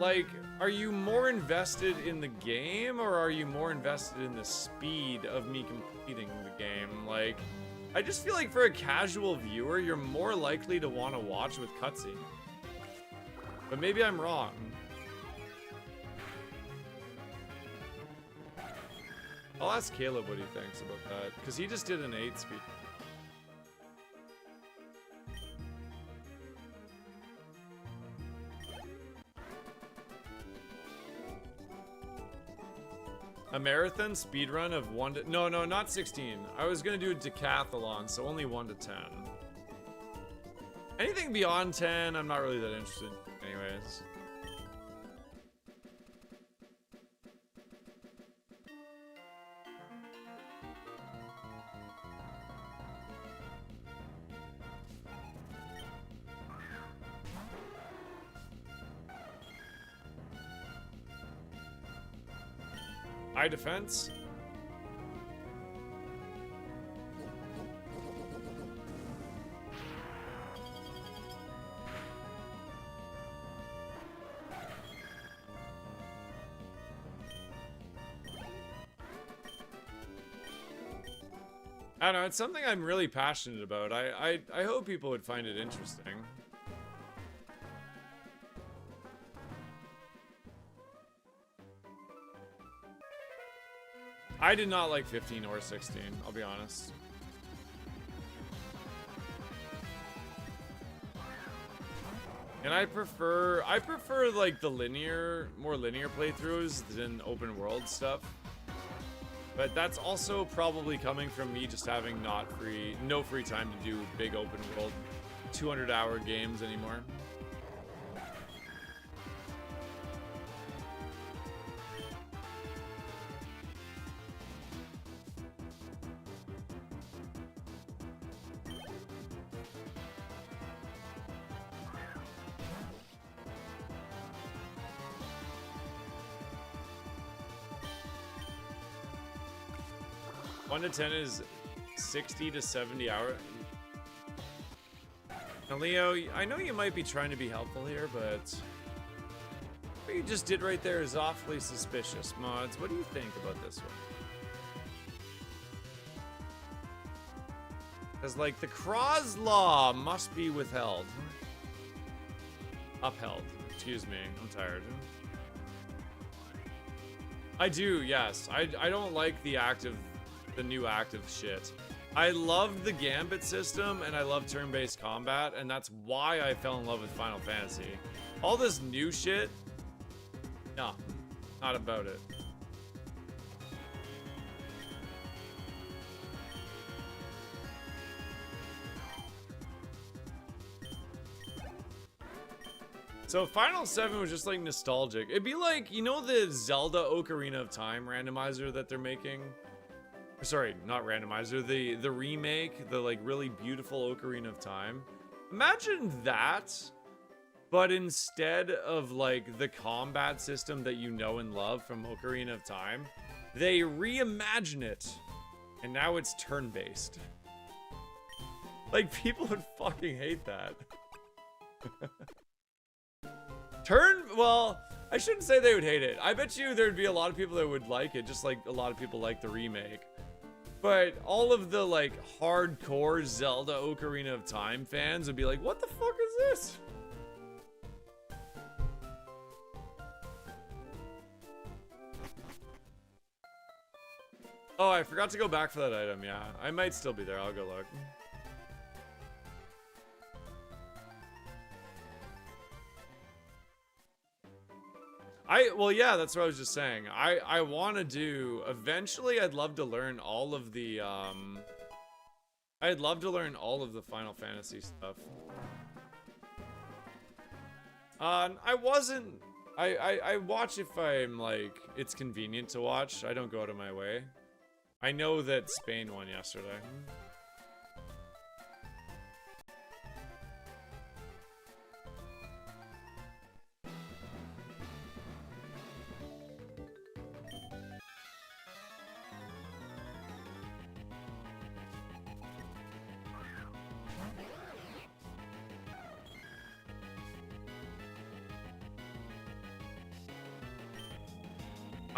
Like, are you more invested in the game, or are you more invested in the speed of me completing the game? Like, I just feel like for a casual viewer, you're more likely to want to watch with cutscene. But maybe I'm wrong. I'll ask Caleb what he thinks about that, because he just did an 8 speed. A marathon speedrun of 1 to... No, not 16. I was going to do a decathlon, so only 1 to 10. Anything beyond 10, I'm not really that interested in anyways. High defense. I don't know, it's something I'm really passionate about. I hope people would find it interesting. I did not like 15 or 16, I'll be honest. And I prefer like the more linear playthroughs than open world stuff. But that's also probably coming from me just having no free time to do big open world 200-hour games anymore. One to 10 is 60 to 70 hours. Now, Leo, I know you might be trying to be helpful here, but what you just did right there is awfully suspicious. Mods, what do you think about this one? Because, like, the Croz law must be withheld. Upheld. Excuse me. I'm tired. I do, yes. I don't like the new active shit. I love the Gambit system and I love turn-based combat, and that's why I fell in love with Final Fantasy. All this new shit, no, not about it. So Final 7 was just like nostalgic. It'd be like, you know, the Zelda Ocarina of Time randomizer that they're making? Sorry, not randomizer, the remake, the like really beautiful Ocarina of Time. Imagine that, but instead of like the combat system that you know and love from Ocarina of Time, they reimagine it, and now it's turn-based. Like, people would fucking hate that. Well, I shouldn't say they would hate it. I bet you there'd be a lot of people that would like it, just like a lot of people like the remake. But all of the, like, hardcore Zelda Ocarina of Time fans would be like, what the fuck is this? Oh, I forgot to go back for that item, yeah. I might still be there, I'll go look. Well, yeah, that's what I was just saying. I want to do, eventually I'd love to learn all of the, I'd love to learn all of the Final Fantasy stuff. I watch if I'm, like, it's convenient to watch. I don't go out of my way. I know that Spain won yesterday.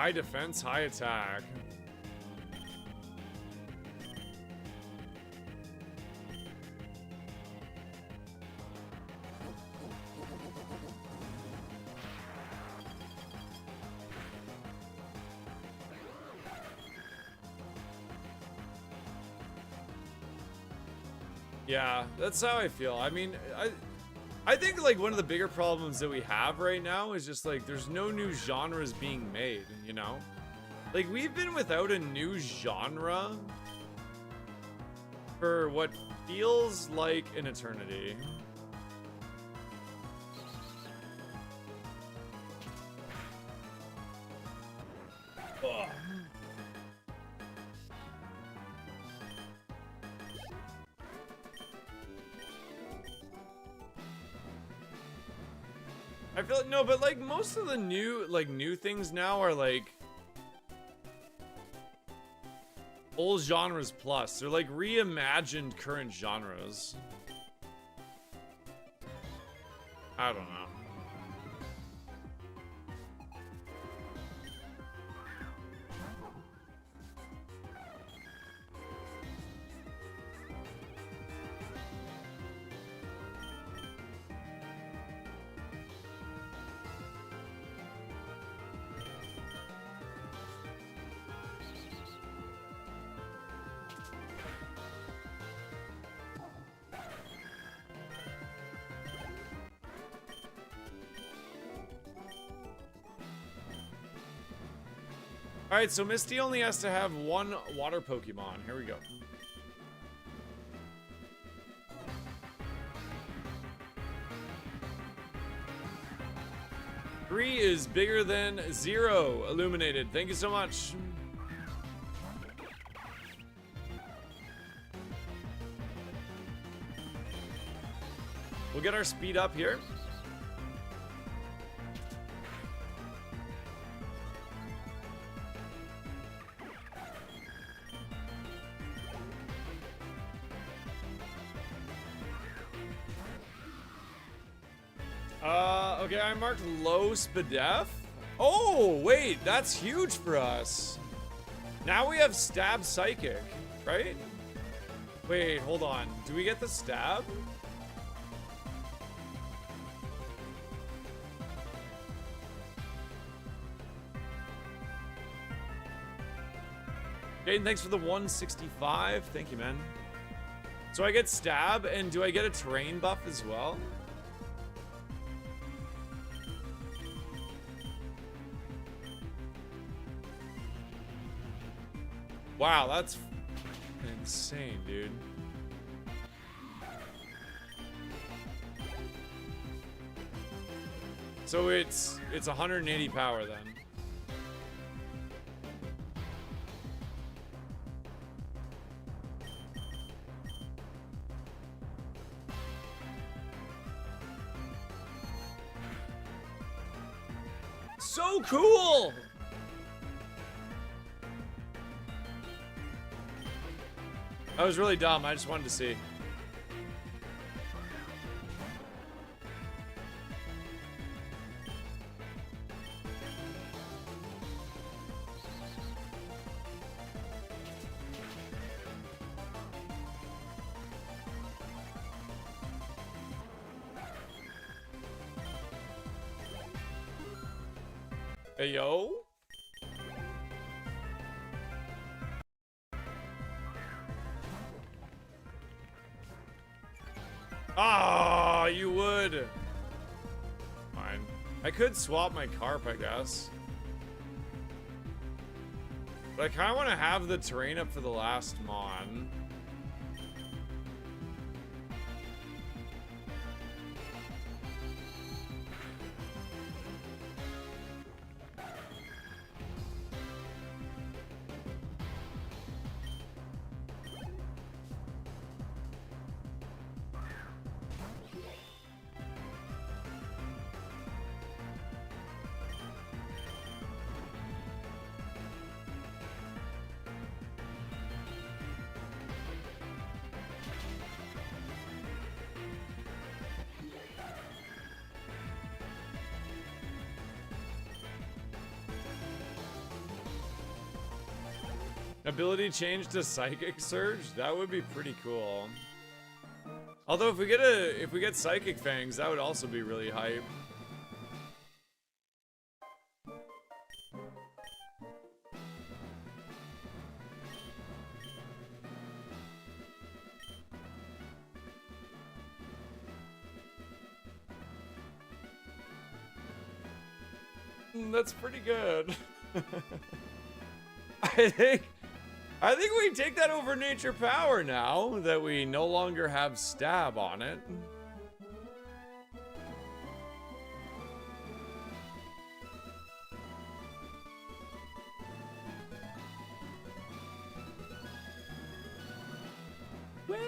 High defense, high attack. Yeah, that's how I feel. I mean, I think like one of the bigger problems that we have right now is just like there's no new genres being made, you know? Like we've been without a new genre for what feels like an eternity. Ugh. I feel like, no, but like most of the new things now are like old genres plus. They're like reimagined current genres. I don't know. Alright, so Misty only has to have one water Pokemon. Here we go. Three is bigger than 0. Illuminated. Thank you so much. We'll get our speed up here. Okay, I marked low Spadef. Oh, wait, that's huge for us. Now we have Stab Psychic, right? Wait, hold on. Do we get the Stab? Jaden, thanks for the 165. Thank you, man. So I get Stab, and do I get a terrain buff as well? Wow, that's insane, dude. So it's 180 power then. So cool! That was really dumb. I just wanted to see. Hey, yo. Ah, you would. Fine. I could swap my carp, I guess. But I kind of want to have the terrain up for the last mon. Ability change to Psychic Surge? That would be pretty cool. Although if we get Psychic Fangs, that would also be really hype. That's pretty good. I think we take that over Nature Power now that we no longer have Stab on it. Well,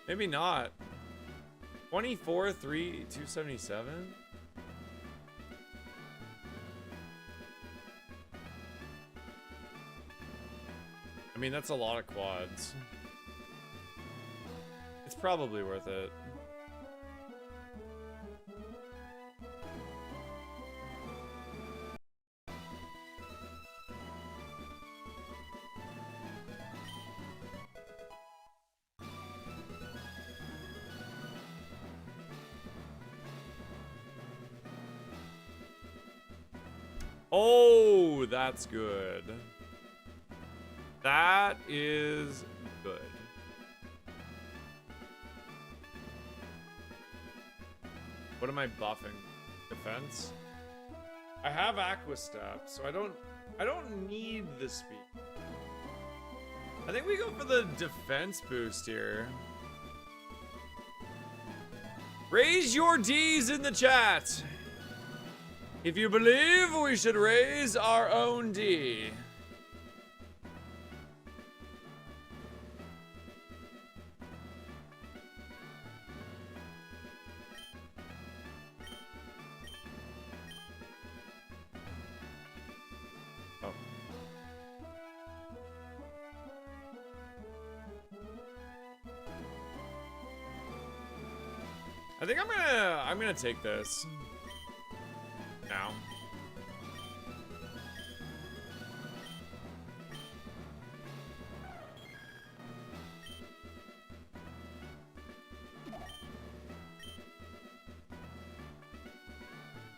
maybe not. 24,277. I mean, that's a lot of quads. It's probably worth it. Oh, that's good. That is good. What am I buffing? Defense? I have Aqua Step, so I don't need the speed. I think we go for the defense boost here. Raise your D's in the chat. If you believe we should raise our own D. Oh. I think I'm gonna take this. Now.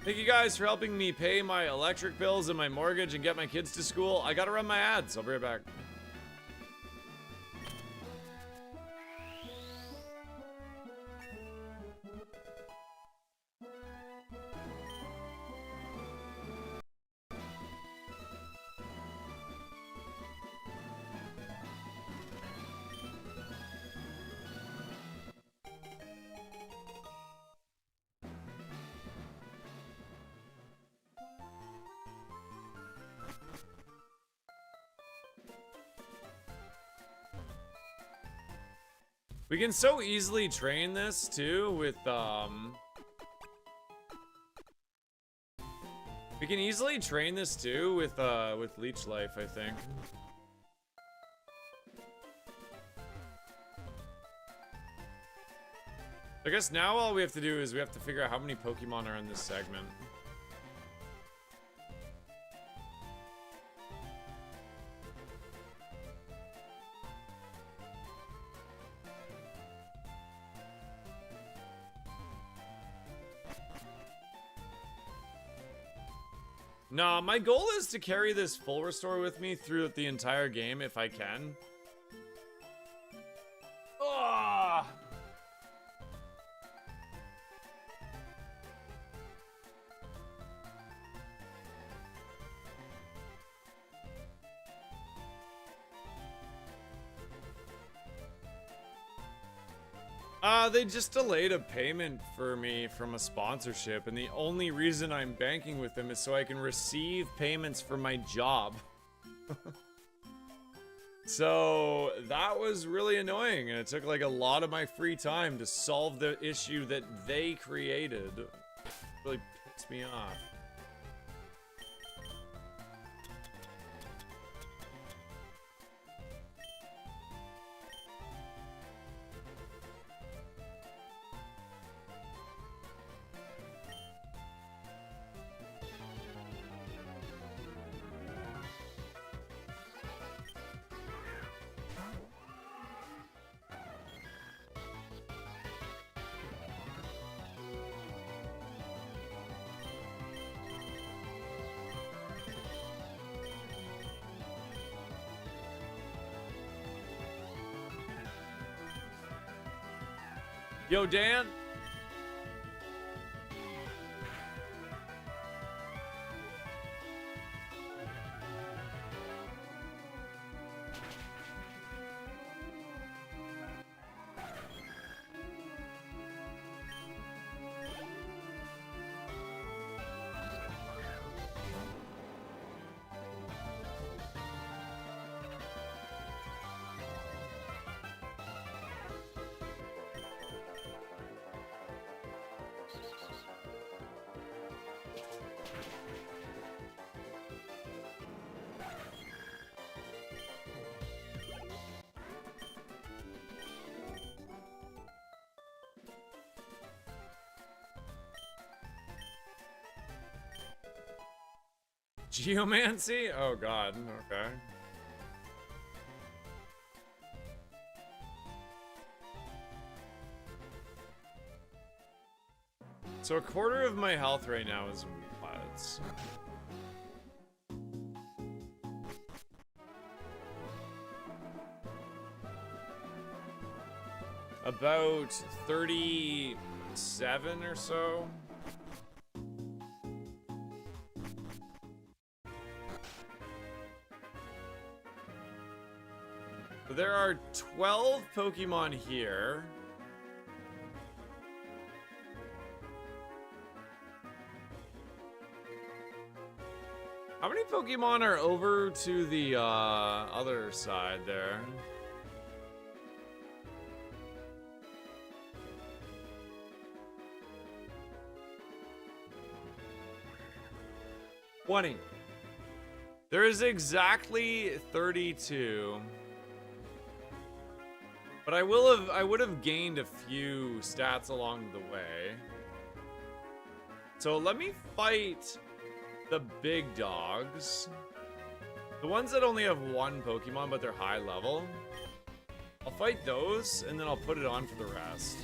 Thank you guys for helping me pay my electric bills and my mortgage and get my kids to school. I gotta run my ads. I'll be right back. We can so easily train this too with we can easily train this too with Leech Life, I think. I guess now all we have to do is we have to figure out how many Pokemon are in this segment. Nah, my goal is to carry this full restore with me through the entire game if I can. Ah! They just delayed a payment for me from a sponsorship, and the only reason I'm banking with them is so I can receive payments for my job. So that was really annoying, and it took like a lot of my free time to solve the issue that they created. It really pissed me off. Yo, Dan. Geomancy? Oh god, okay. So a quarter of my health right now is what? About 37 or so. So there are 12 Pokemon here. How many Pokemon are over to the other side there? $20. There is exactly 32. But I would have gained a few stats along the way. So let me fight the big dogs. The ones that only have one Pokemon, but they're high level. I'll fight those, and then I'll put it on for the rest.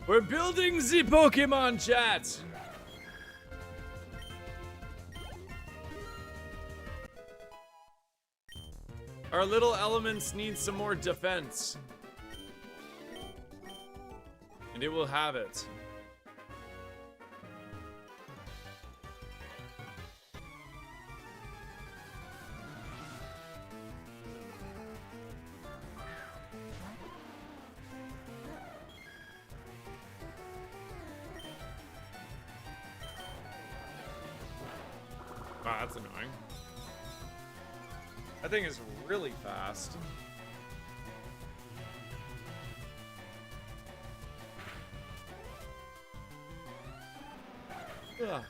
We're building the Pokemon chat. Our little elements need some more defense. And it will have it. Wow, that's annoying. That thing is really fast. Ugh.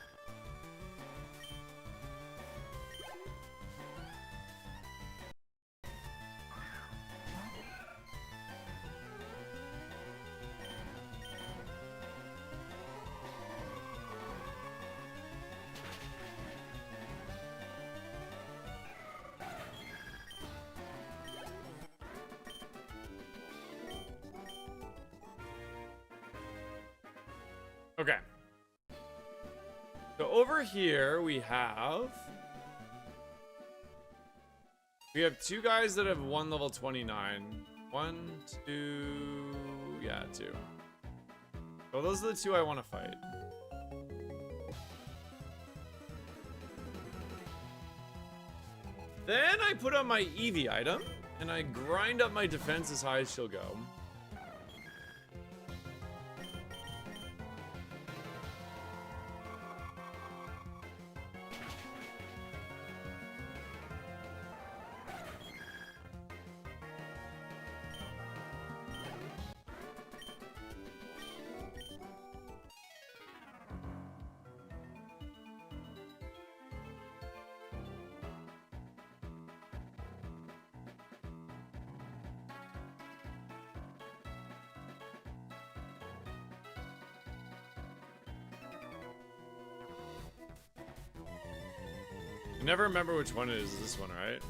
Okay. So over here we have two guys that have one level 29. One, two, yeah, two. So those are the two I want to fight. Then I put on my Eevee item and I grind up my defense as high as she'll go. I never remember which one it is. This one, right?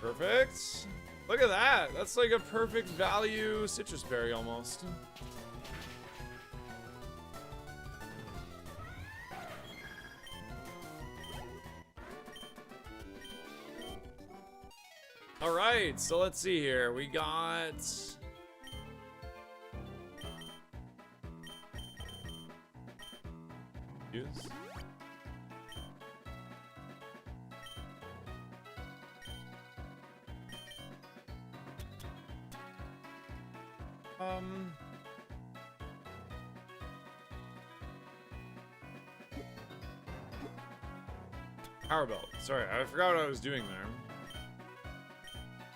Perfect. Look at that. That's like a perfect value citrus berry almost. All right, so let's see here. We got use. Power belt. Sorry, I forgot what I was doing there.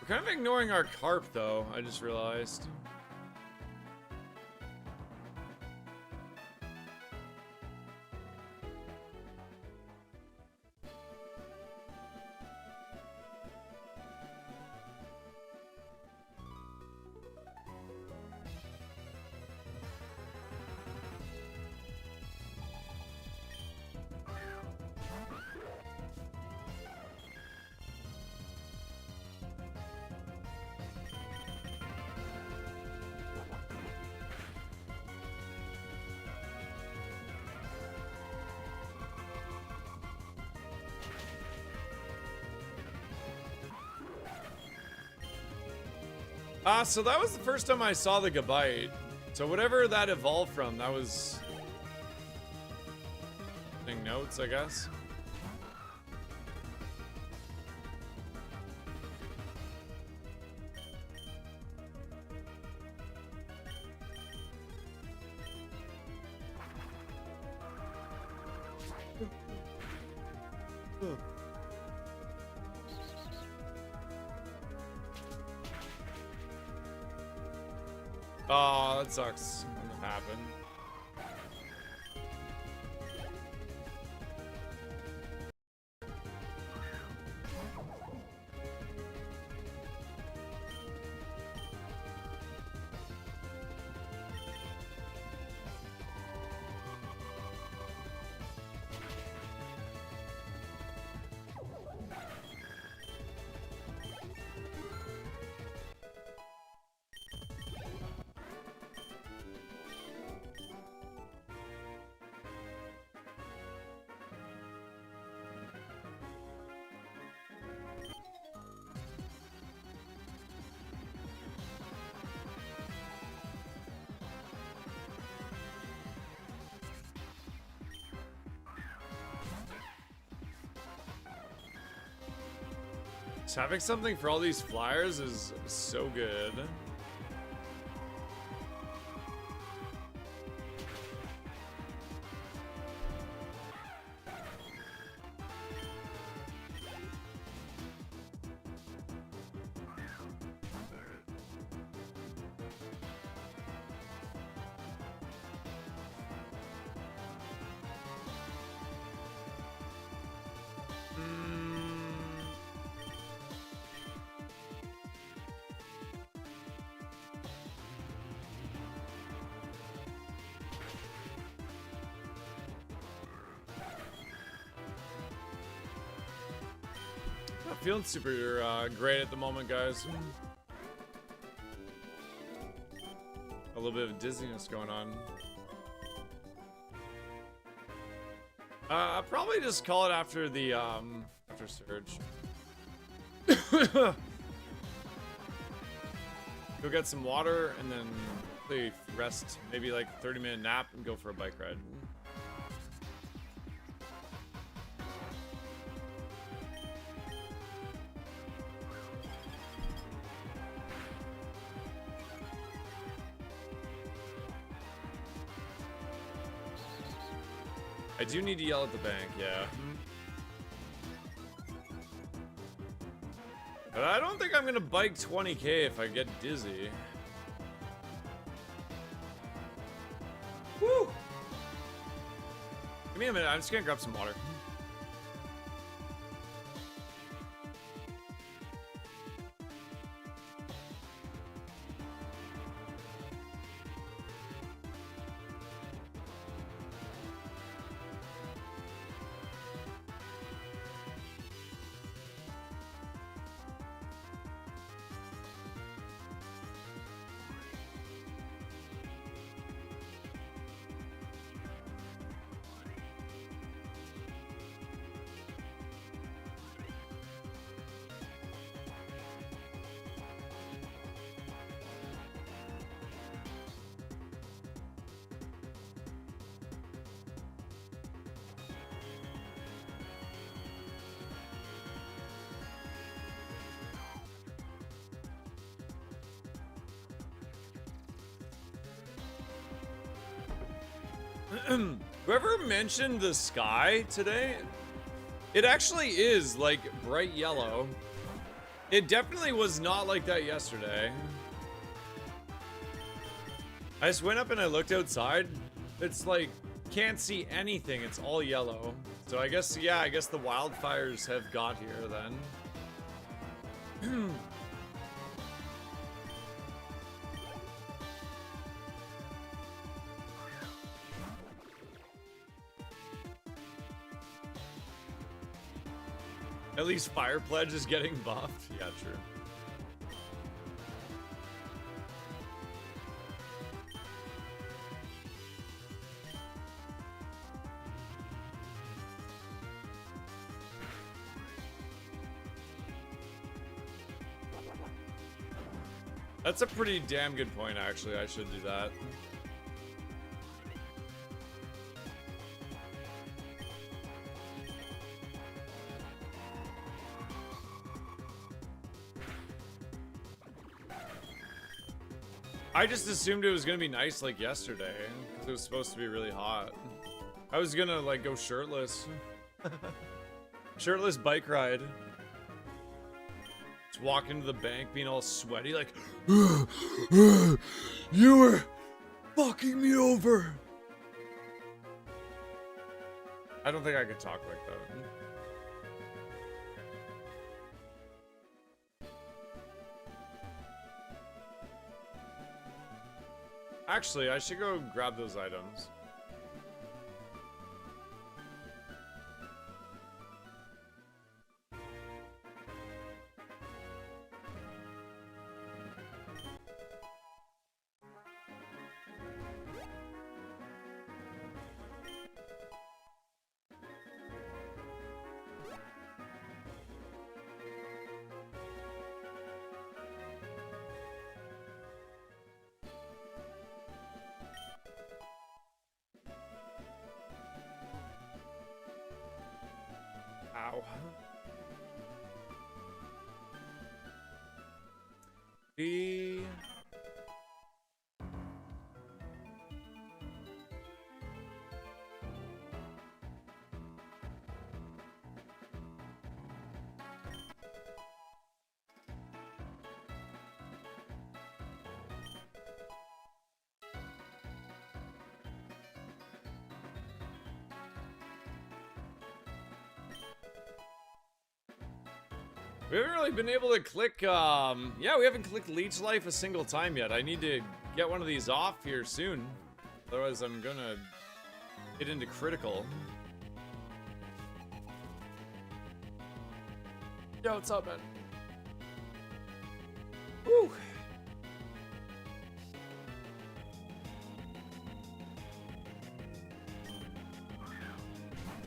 We're kind of ignoring our carp, though. I just realized. So that was the first time I saw the Gabite. So whatever that evolved from, that was... notes, I guess. Oh, that sucks when that happened. Just having something for all these flyers is so good. Not feeling super great at the moment, guys. A little bit of dizziness going on. I'll probably just call it after the after Surge. Go get some water and then hopefully rest, maybe like 30-minute nap and go for a bike ride. I do need to yell at the bank, yeah. But I don't think I'm gonna bike 20K if I get dizzy. Woo! Give me a minute, I'm just gonna grab some water. Whoever mentioned the sky today, it actually is like bright yellow. It definitely was not like that yesterday. I just went up and I looked outside. It's like, can't see anything. It's all yellow. So I guess, yeah, I guess the wildfires have got here then. At least Fire Pledge is getting buffed. Yeah, true. That's a pretty damn good point, actually. I should do that. I just assumed it was gonna be nice like yesterday, because it was supposed to be really hot. I was gonna like go shirtless. Shirtless bike ride. Just walk into the bank being all sweaty like, you were fucking me over. I don't think I could talk like that. Actually, I should go grab those items. Ow. B. We haven't really been able to click, yeah, we haven't clicked Leech Life a single time yet. I need to get one of these off here soon. Otherwise, I'm gonna get into critical. Yo, what's up, man? Woo!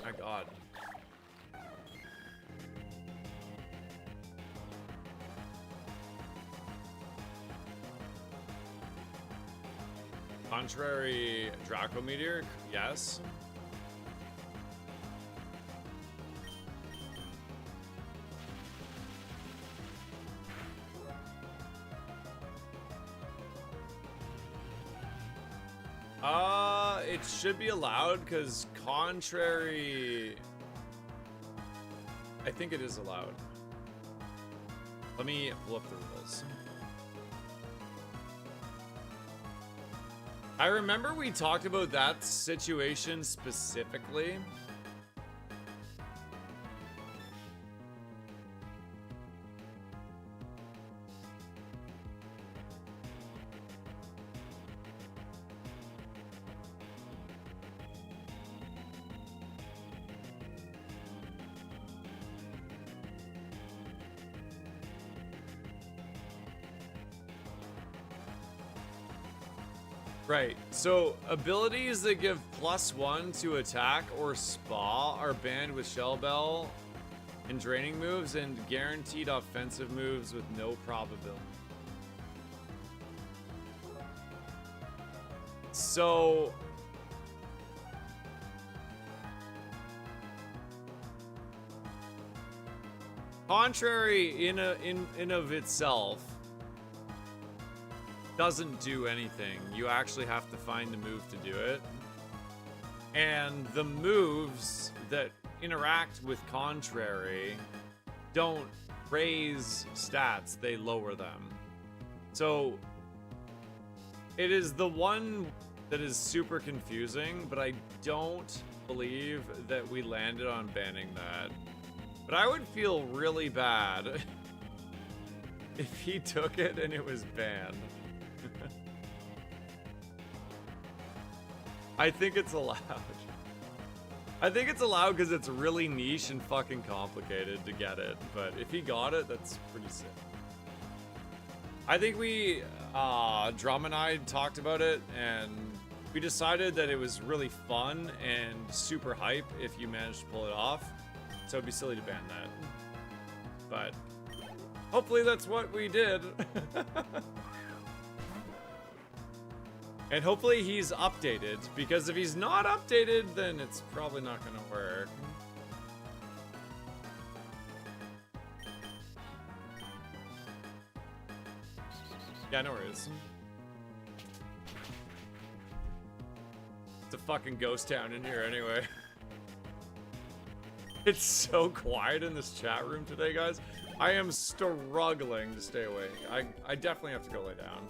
My God. Contrary Draco Meteor, yes. It should be allowed because contrary, I think it is allowed. Let me pull up the rules. I remember we talked about that situation specifically. Right, so abilities that give +1 to attack or spa are banned with Shell Bell and draining moves, and guaranteed offensive moves with no probability. So contrary in of itself doesn't do anything. You actually have to find the move to do it. And the moves that interact with Contrary don't raise stats, they lower them. So it is the one that is super confusing, but I don't believe that we landed on banning that. But I would feel really bad if he took it and it was banned. I think it's allowed. I think it's allowed because it's really niche and fucking complicated to get it. But if he got it, that's pretty sick. I think we, Drum and I talked about it, and we decided that it was really fun and super hype if you managed to pull it off. So it'd be silly to ban that. But hopefully that's what we did. And hopefully he's updated, because if he's not updated, then it's probably not gonna work. Yeah, no worries. It's a fucking ghost town in here anyway. It's so quiet in this chat room today, guys. I am struggling to stay awake. I definitely have to go lay down.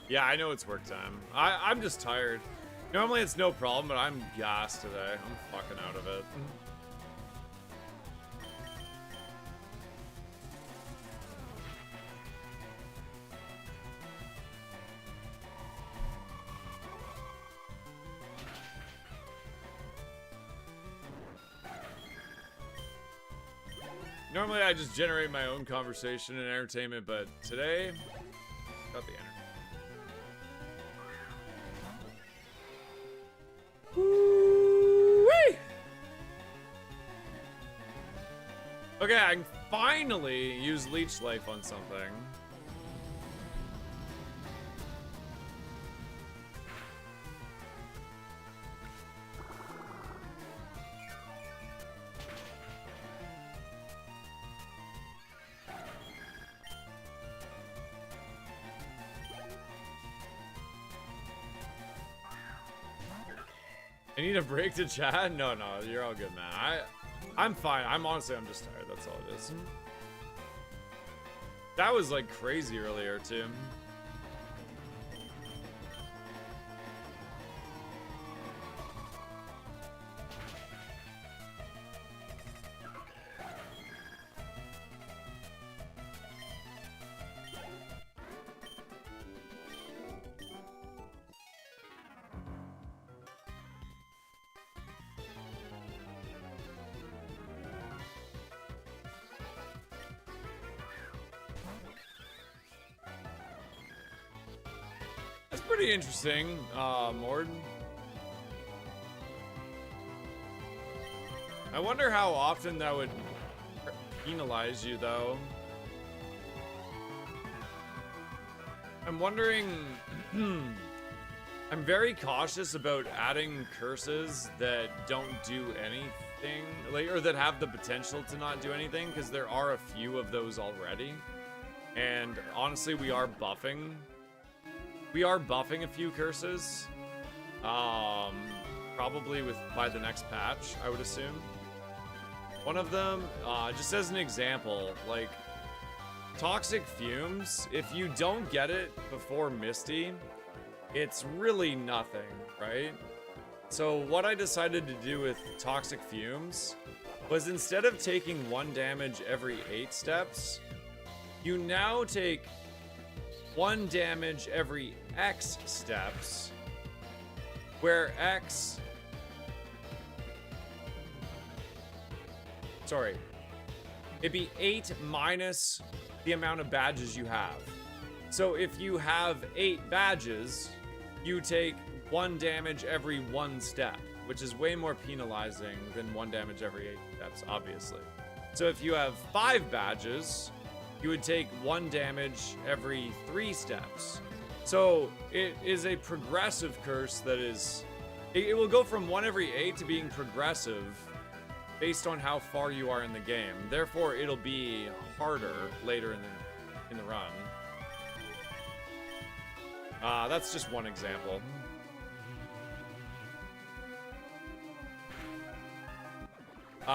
Yeah, I know it's work time. I'm just tired. Normally it's no problem, but I'm gassed today. I'm fucking out of it. Normally I just generate my own conversation and entertainment, but today, got the energy. Woo-wee! Okay, I can finally use Leech Life on something. I need a break to chat? No, you're all good, man. I'm fine. I'm just tired. That's all it is. That was like crazy earlier too. Pretty interesting, Mord. I wonder how often that would penalize you, though. I'm wondering... I'm very cautious about adding curses that don't do anything, like, or that have the potential to not do anything, because there are a few of those already. And honestly, we are buffing a few curses, probably by the next patch, I would assume. One of them, just as an example, like Toxic Fumes, if you don't get it before Misty, it's really nothing, right? So what I decided to do with Toxic Fumes was, instead of taking 1 damage every 8 steps, you now take 1 damage every X steps, where X... Sorry. It'd be 8 minus the amount of badges you have. So if you have 8 badges, you take 1 damage every 1 step, which is way more penalizing than 1 damage every 8 steps, obviously. So if you have 5 badges, you would take 1 damage every 3 steps. So it is a progressive curse that is It will go from 1 every 8 to being progressive based on how far you are in the game. Therefore, it'll be harder later in the run. That's just one example.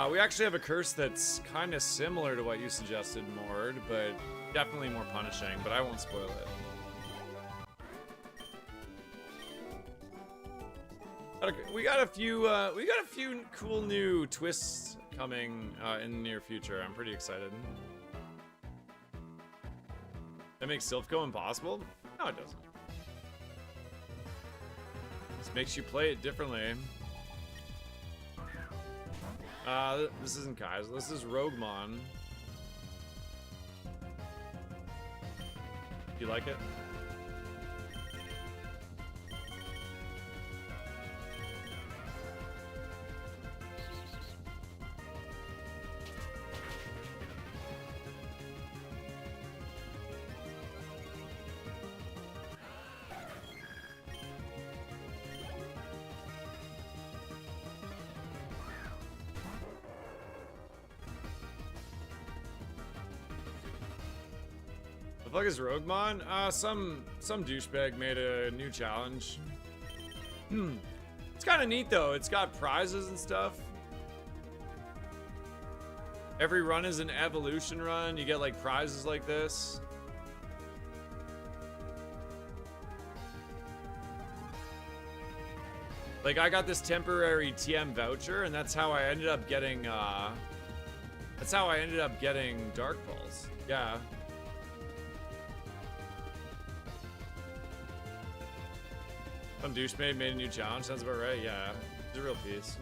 We actually have a curse that's kind of similar to what you suggested, Mord, but definitely more punishing, but I won't spoil it. We got a few cool new twists coming in the near future. I'm pretty excited. That makes Silphco impossible? No, it doesn't. This makes you play it differently. This isn't Kai's. This is Roguemon. You like it? The fuck is Roguemon? Some douchebag made a new challenge. It's kind of neat though. It's got prizes and stuff. Every run is an evolution run. You get like prizes like this. Like I got this temporary TM voucher, and that's how I ended up getting. That's how I ended up getting Dark Pulse. Yeah. Some douchebag made a new challenge. Sounds about right. Yeah, it's a real piece.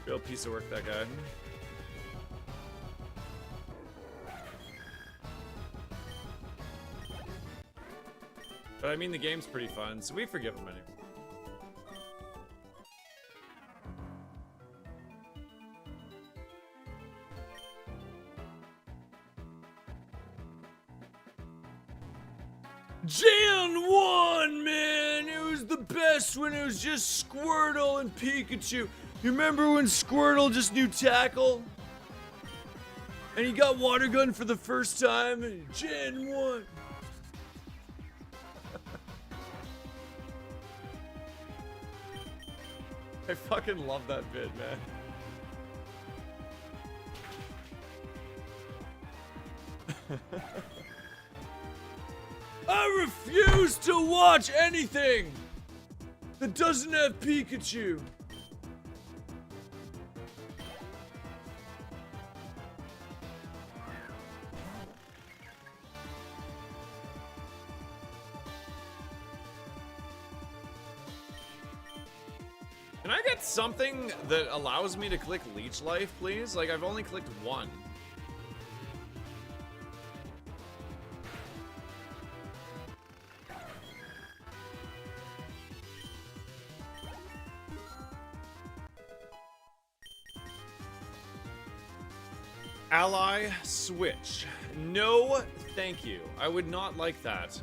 Real piece of work, that guy. But I mean, the game's pretty fun, so we forgive him anyway. Gen 1, man! It was the best when it was just Squirtle and Pikachu. You remember when Squirtle just knew Tackle? And he got Water Gun for the first time? Gen 1. I fucking love that bit, man. I refuse to watch anything that doesn't have Pikachu. Can I get something that allows me to click Leech Life, please? Like, I've only clicked one. Ally switch. No, thank you. I would not like that.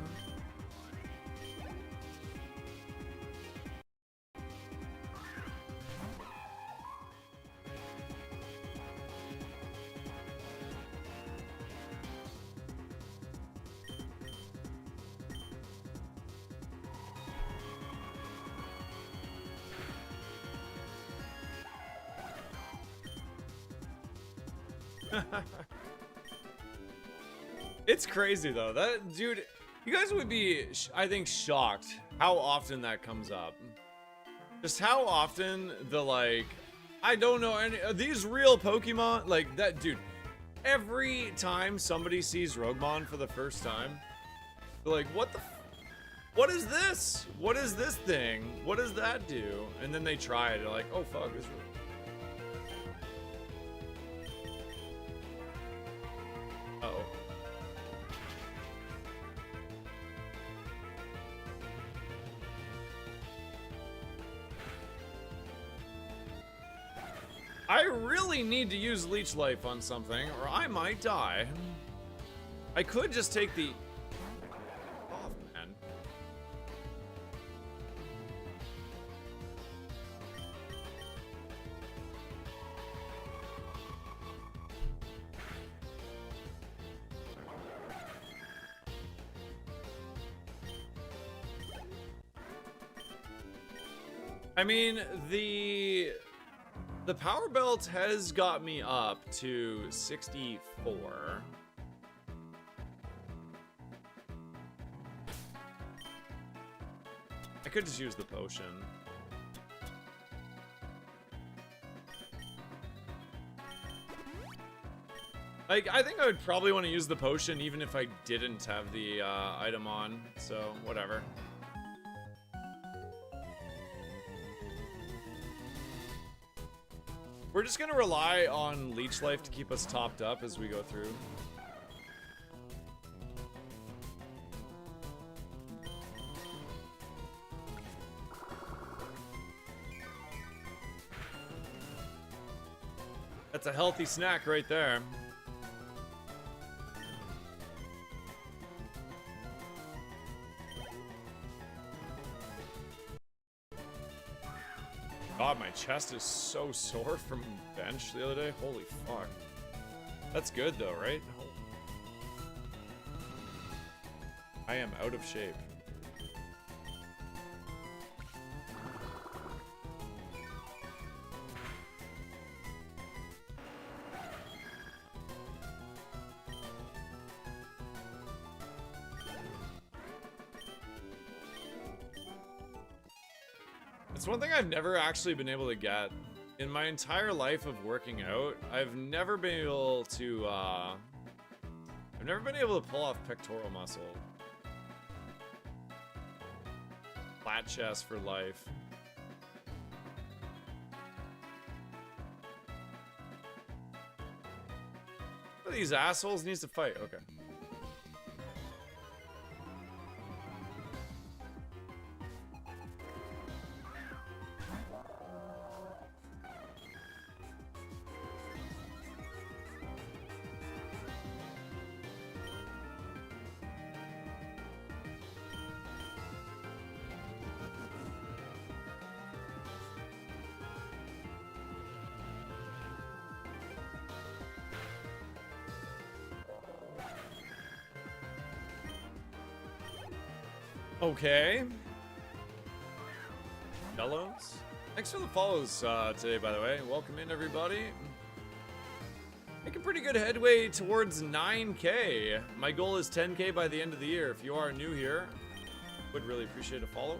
It's crazy though. That dude, you guys would be, I think, shocked how often that comes up. Just how often the like, I don't know any these real Pokemon, like that dude. Every time somebody sees Roguemon for the first time, they're like, what is this? What is this thing? What does that do? And then they try it. They're like, oh fuck, this. Uh-oh. I really need to use Leech Life on something, or I might die. I could just take the... Oh, I mean, the power belt has got me up to 64. I could just use the potion. Like, I think I would probably want to use the potion even if I didn't have the item on, so whatever. We're just gonna rely on leech life to keep us topped up as we go through. That's a healthy snack right there. God, my chest is so sore from bench the other day. Holy fuck. That's good though, right? I am out of shape. It's one thing I've never actually been able to get. In my entire life of working out, I've never been able to, pull off pectoral muscle. Flat chest for life. One of these assholes needs to fight. Okay. Okay. Bellows. Thanks for the follows today, by the way. Welcome in, everybody. Making pretty good headway towards 9K. My goal is 10K by the end of the year. If you are new here, would really appreciate a follow.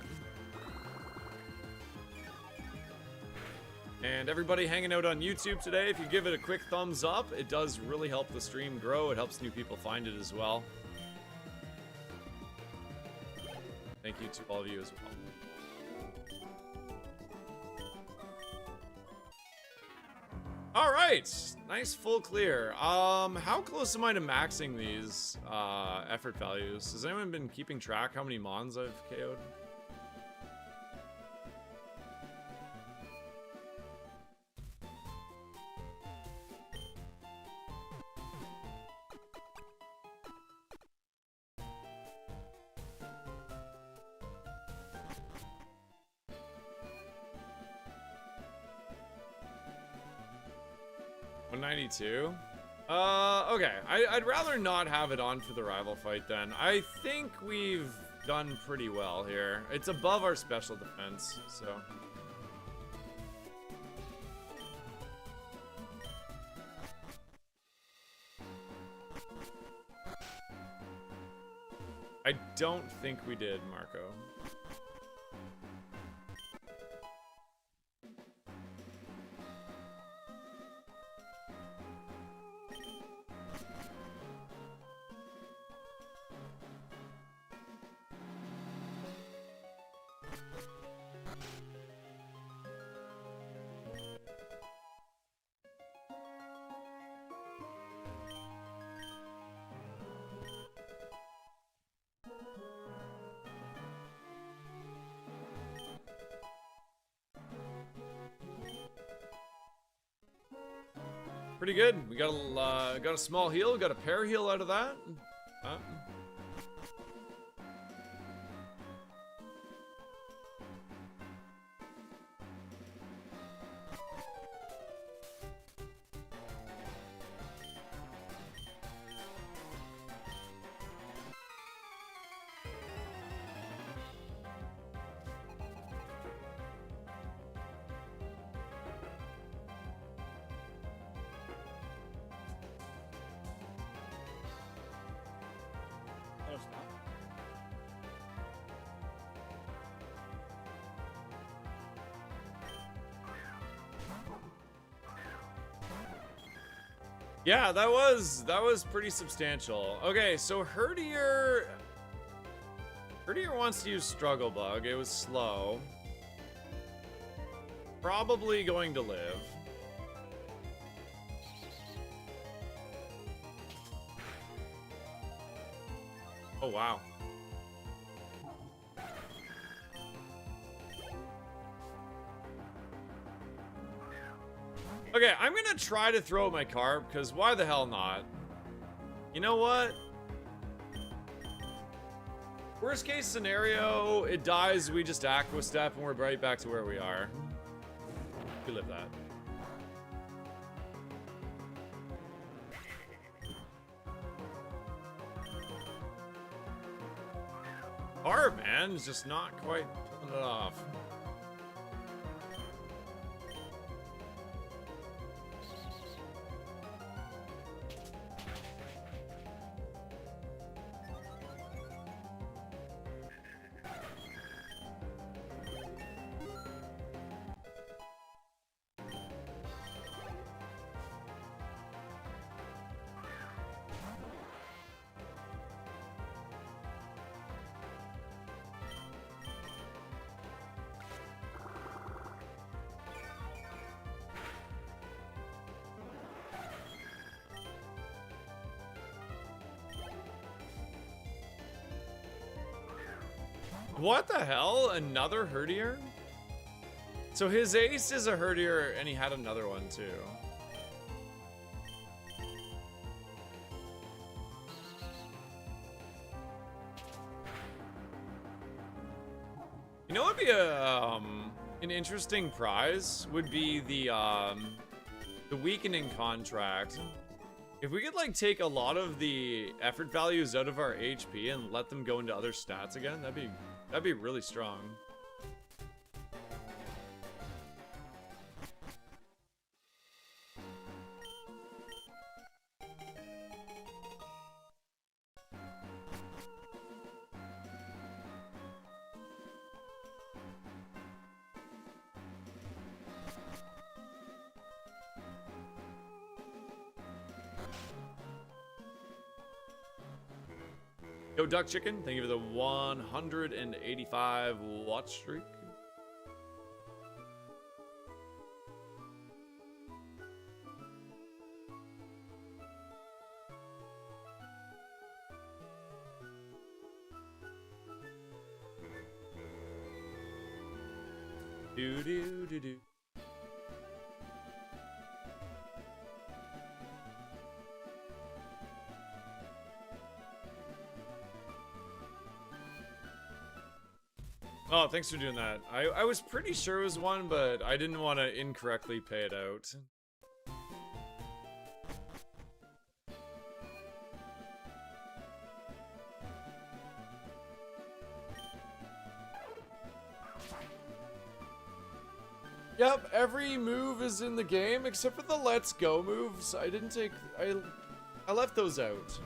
And everybody hanging out on YouTube today, if you give it a quick thumbs up, it does really help the stream grow. It helps new people find it as well. Thank you to all of you as well. All right, nice full clear. How close am I to maxing these effort values? Has anyone been keeping track how many mons I've KO'd? $192. Okay. I'd rather not have it on for the rival fight then. I think we've done pretty well here. It's above our special defense, so. I don't think we did, Marco. Pretty good. We got a small heal, got a pair heal out of that. Yeah, that was pretty substantial. Okay, so Herdier wants to use Struggle Bug. It was slow. Probably going to live. Oh, wow. Okay, I'm gonna try to throw my carp, because why the hell not? You know what? Worst case scenario, it dies, we just Aqua Step, and we're right back to where we are. We live that. Carp, man, is just not quite pulling it off. What the hell? Another Herdier? So his ace is a Herdier, and he had another one too. You know what would be an interesting prize would be the weakening contract. If we could like take a lot of the effort values out of our HP and let them go into other stats again, that'd be really strong. Yo, Duck Chicken, thank you for the 185 watch streak. Do do do do. Oh, thanks for doing that. I was pretty sure it was one, but I didn't want to incorrectly pay it out. Yep, every move is in the game except for the Let's Go moves. I didn't take... I left those out.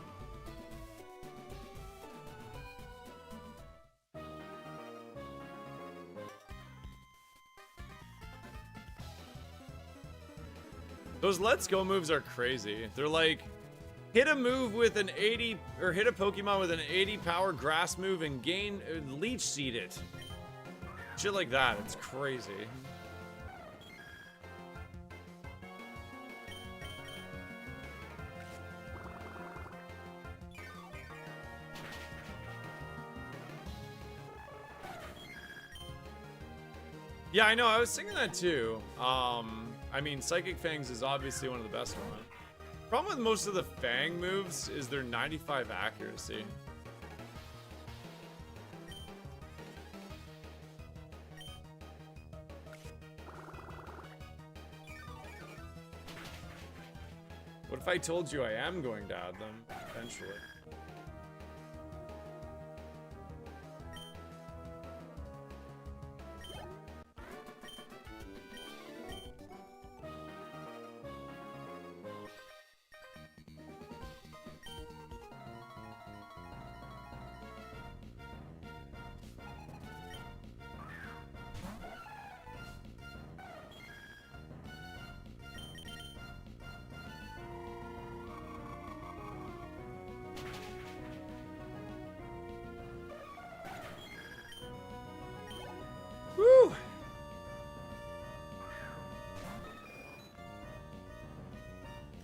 Those Let's Go moves are crazy. They're like, hit a move with an 80, or hit a Pokemon with an 80 power grass move and gain, leech seed it. Shit like that, it's crazy. Yeah, I know, I was thinking that too. I mean, Psychic Fangs is obviously one of the best ones. Problem with most of the Fang moves is their 95 accuracy. What if I told you I am going to add them eventually?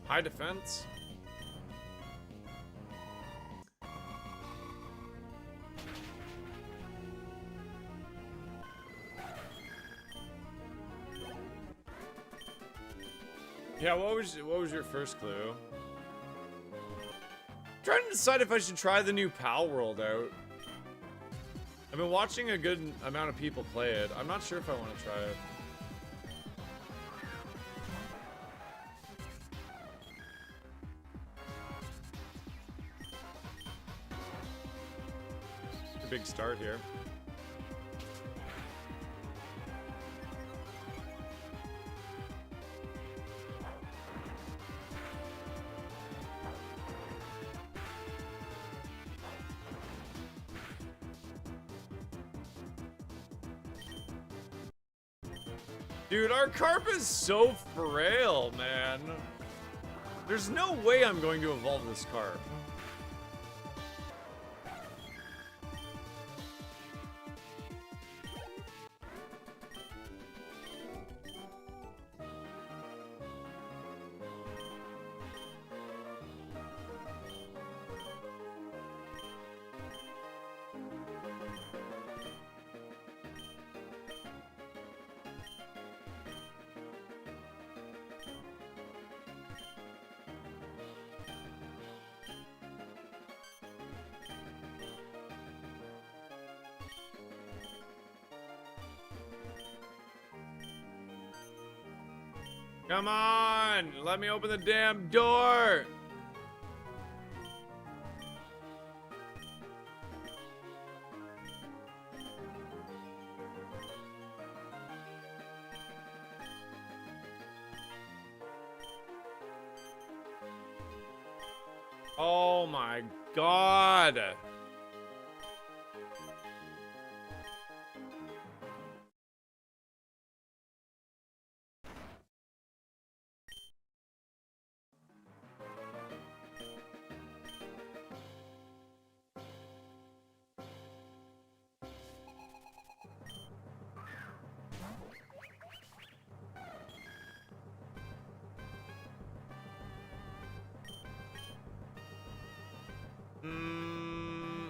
High defense. Yeah, what was your first clue? I'm trying to decide if I should try the new Pal World out. I've been watching a good amount of people play it. I'm not sure if I want to try it. A big start here. Dude, our carp is so frail, man. There's no way I'm going to evolve this carp. Come on! Let me open the damn door! Oh my god!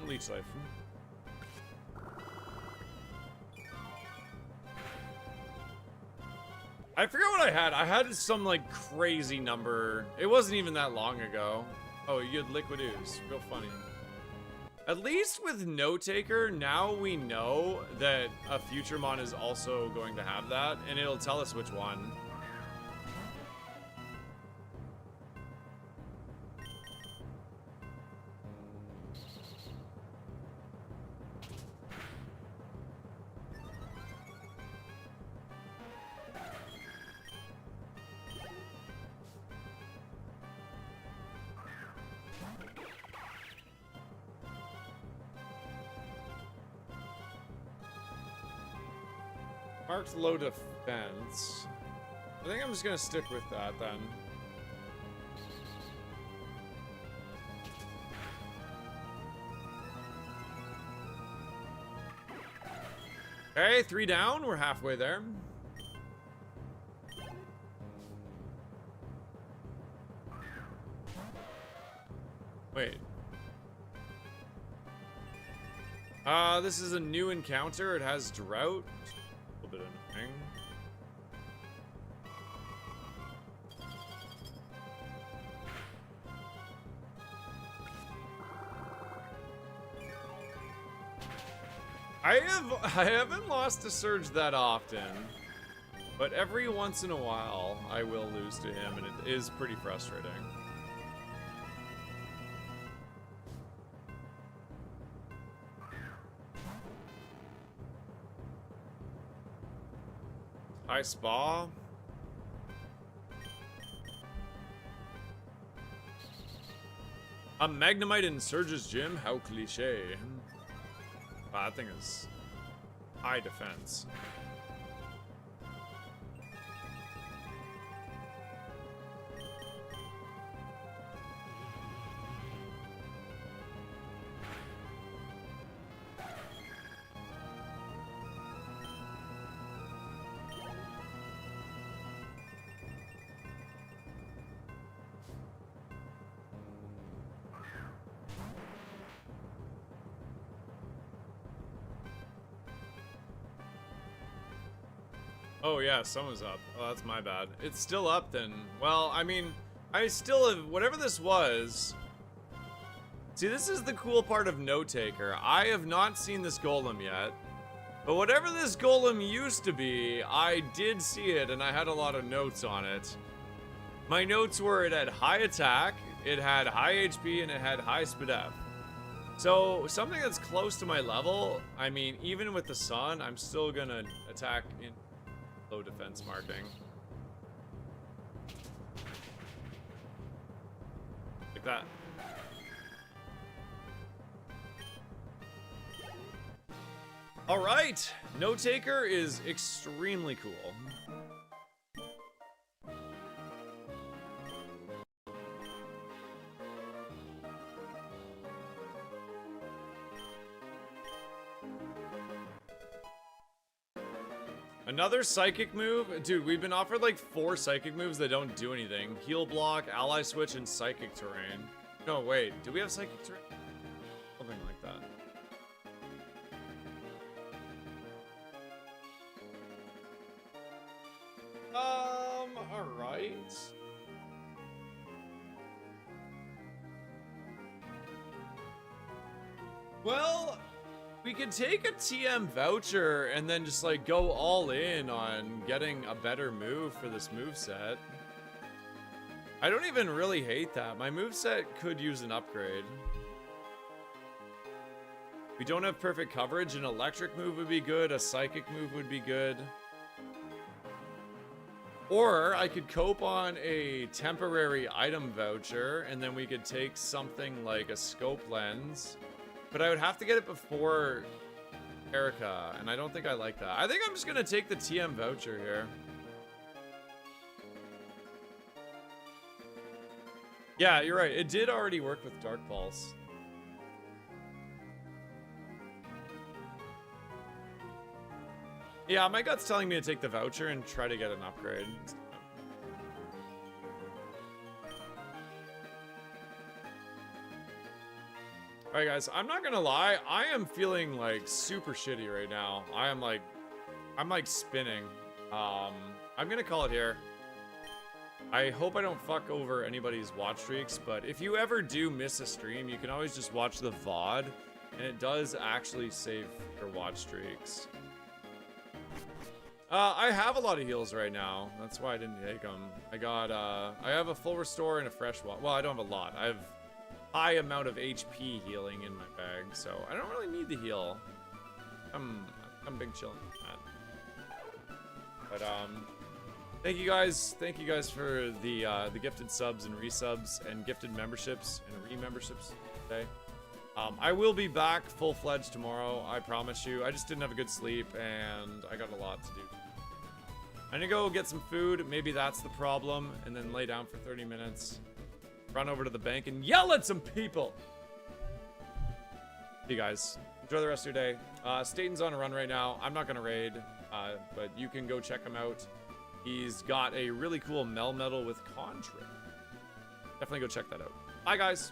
Leech life. I forget what I had. I had some like crazy number. It wasn't even that long ago. Oh, you had liquid ooze. Real funny. At least with No Taker, now we know that a Futuremon is also going to have that, and it'll tell us which one. Marked low defense. I think I'm just gonna stick with that then. Okay, 3 down. We're halfway there. Wait. This is a new encounter. It has drought. A little bit annoying. I haven't lost to Surge that often, but every once in a while I will lose to him, and it is pretty frustrating. Hi, Spa. A Magnemite in Surge's gym? How cliche. Wow, that thing is high defense. Oh yeah, someone's up. Oh, that's my bad. It's still up then. Well, I mean, I still have, whatever this was. See, this is the cool part of Note Taker. I have not seen this golem yet. But whatever this golem used to be, I did see it and I had a lot of notes on it. My notes were it had high attack, it had high HP, and it had high SPDF. So something that's close to my level, I mean, even with the sun, I'm still gonna attack in low defense marking. Like that. All right, Note Taker is extremely cool. Another psychic move? Dude, we've been offered like 4 psychic moves that don't do anything. Heal block, ally switch, and psychic terrain. No, wait. Do we have psychic terrain? Something like that. Alright. Well, we could take a TM voucher and then just like go all in on getting a better move for this moveset. I don't even really hate that. My moveset could use an upgrade. We don't have perfect coverage. An electric move would be good. A psychic move would be good. Or I could cope on a temporary item voucher and then we could take something like a scope lens. But I would have to get it before Erica, and I don't think I like that. I think I'm just gonna take the TM voucher here. Yeah, you're right. It did already work with Dark Pulse. Yeah, my gut's telling me to take the voucher and try to get an upgrade. Alright guys, I'm not gonna lie, I am feeling like super shitty right now. I'm like spinning. I'm gonna call it here. I hope I don't fuck over anybody's watch streaks, but if you ever do miss a stream, you can always just watch the VOD, and it does actually save your watch streaks. I have a lot of heals right now. That's why I didn't take them. I have a full restore and a fresh one. Well, I don't have a lot. I have high amount of HP healing in my bag, so I don't really need the heal. I'm big chilling on that. But thank you guys for the gifted subs and resubs and gifted memberships and re-memberships today. I will be back full-fledged tomorrow, I promise you. I just didn't have a good sleep and I got a lot to do. I'm gonna go get some food, maybe that's the problem, and then lay down for 30 minutes. Run over to the bank and yell at some people. See you guys. Enjoy the rest of your day. Staten's on a run right now. I'm not gonna raid, but you can go check him out. He's got a really cool Melmetal with Contra. Definitely go check that out. Bye, guys.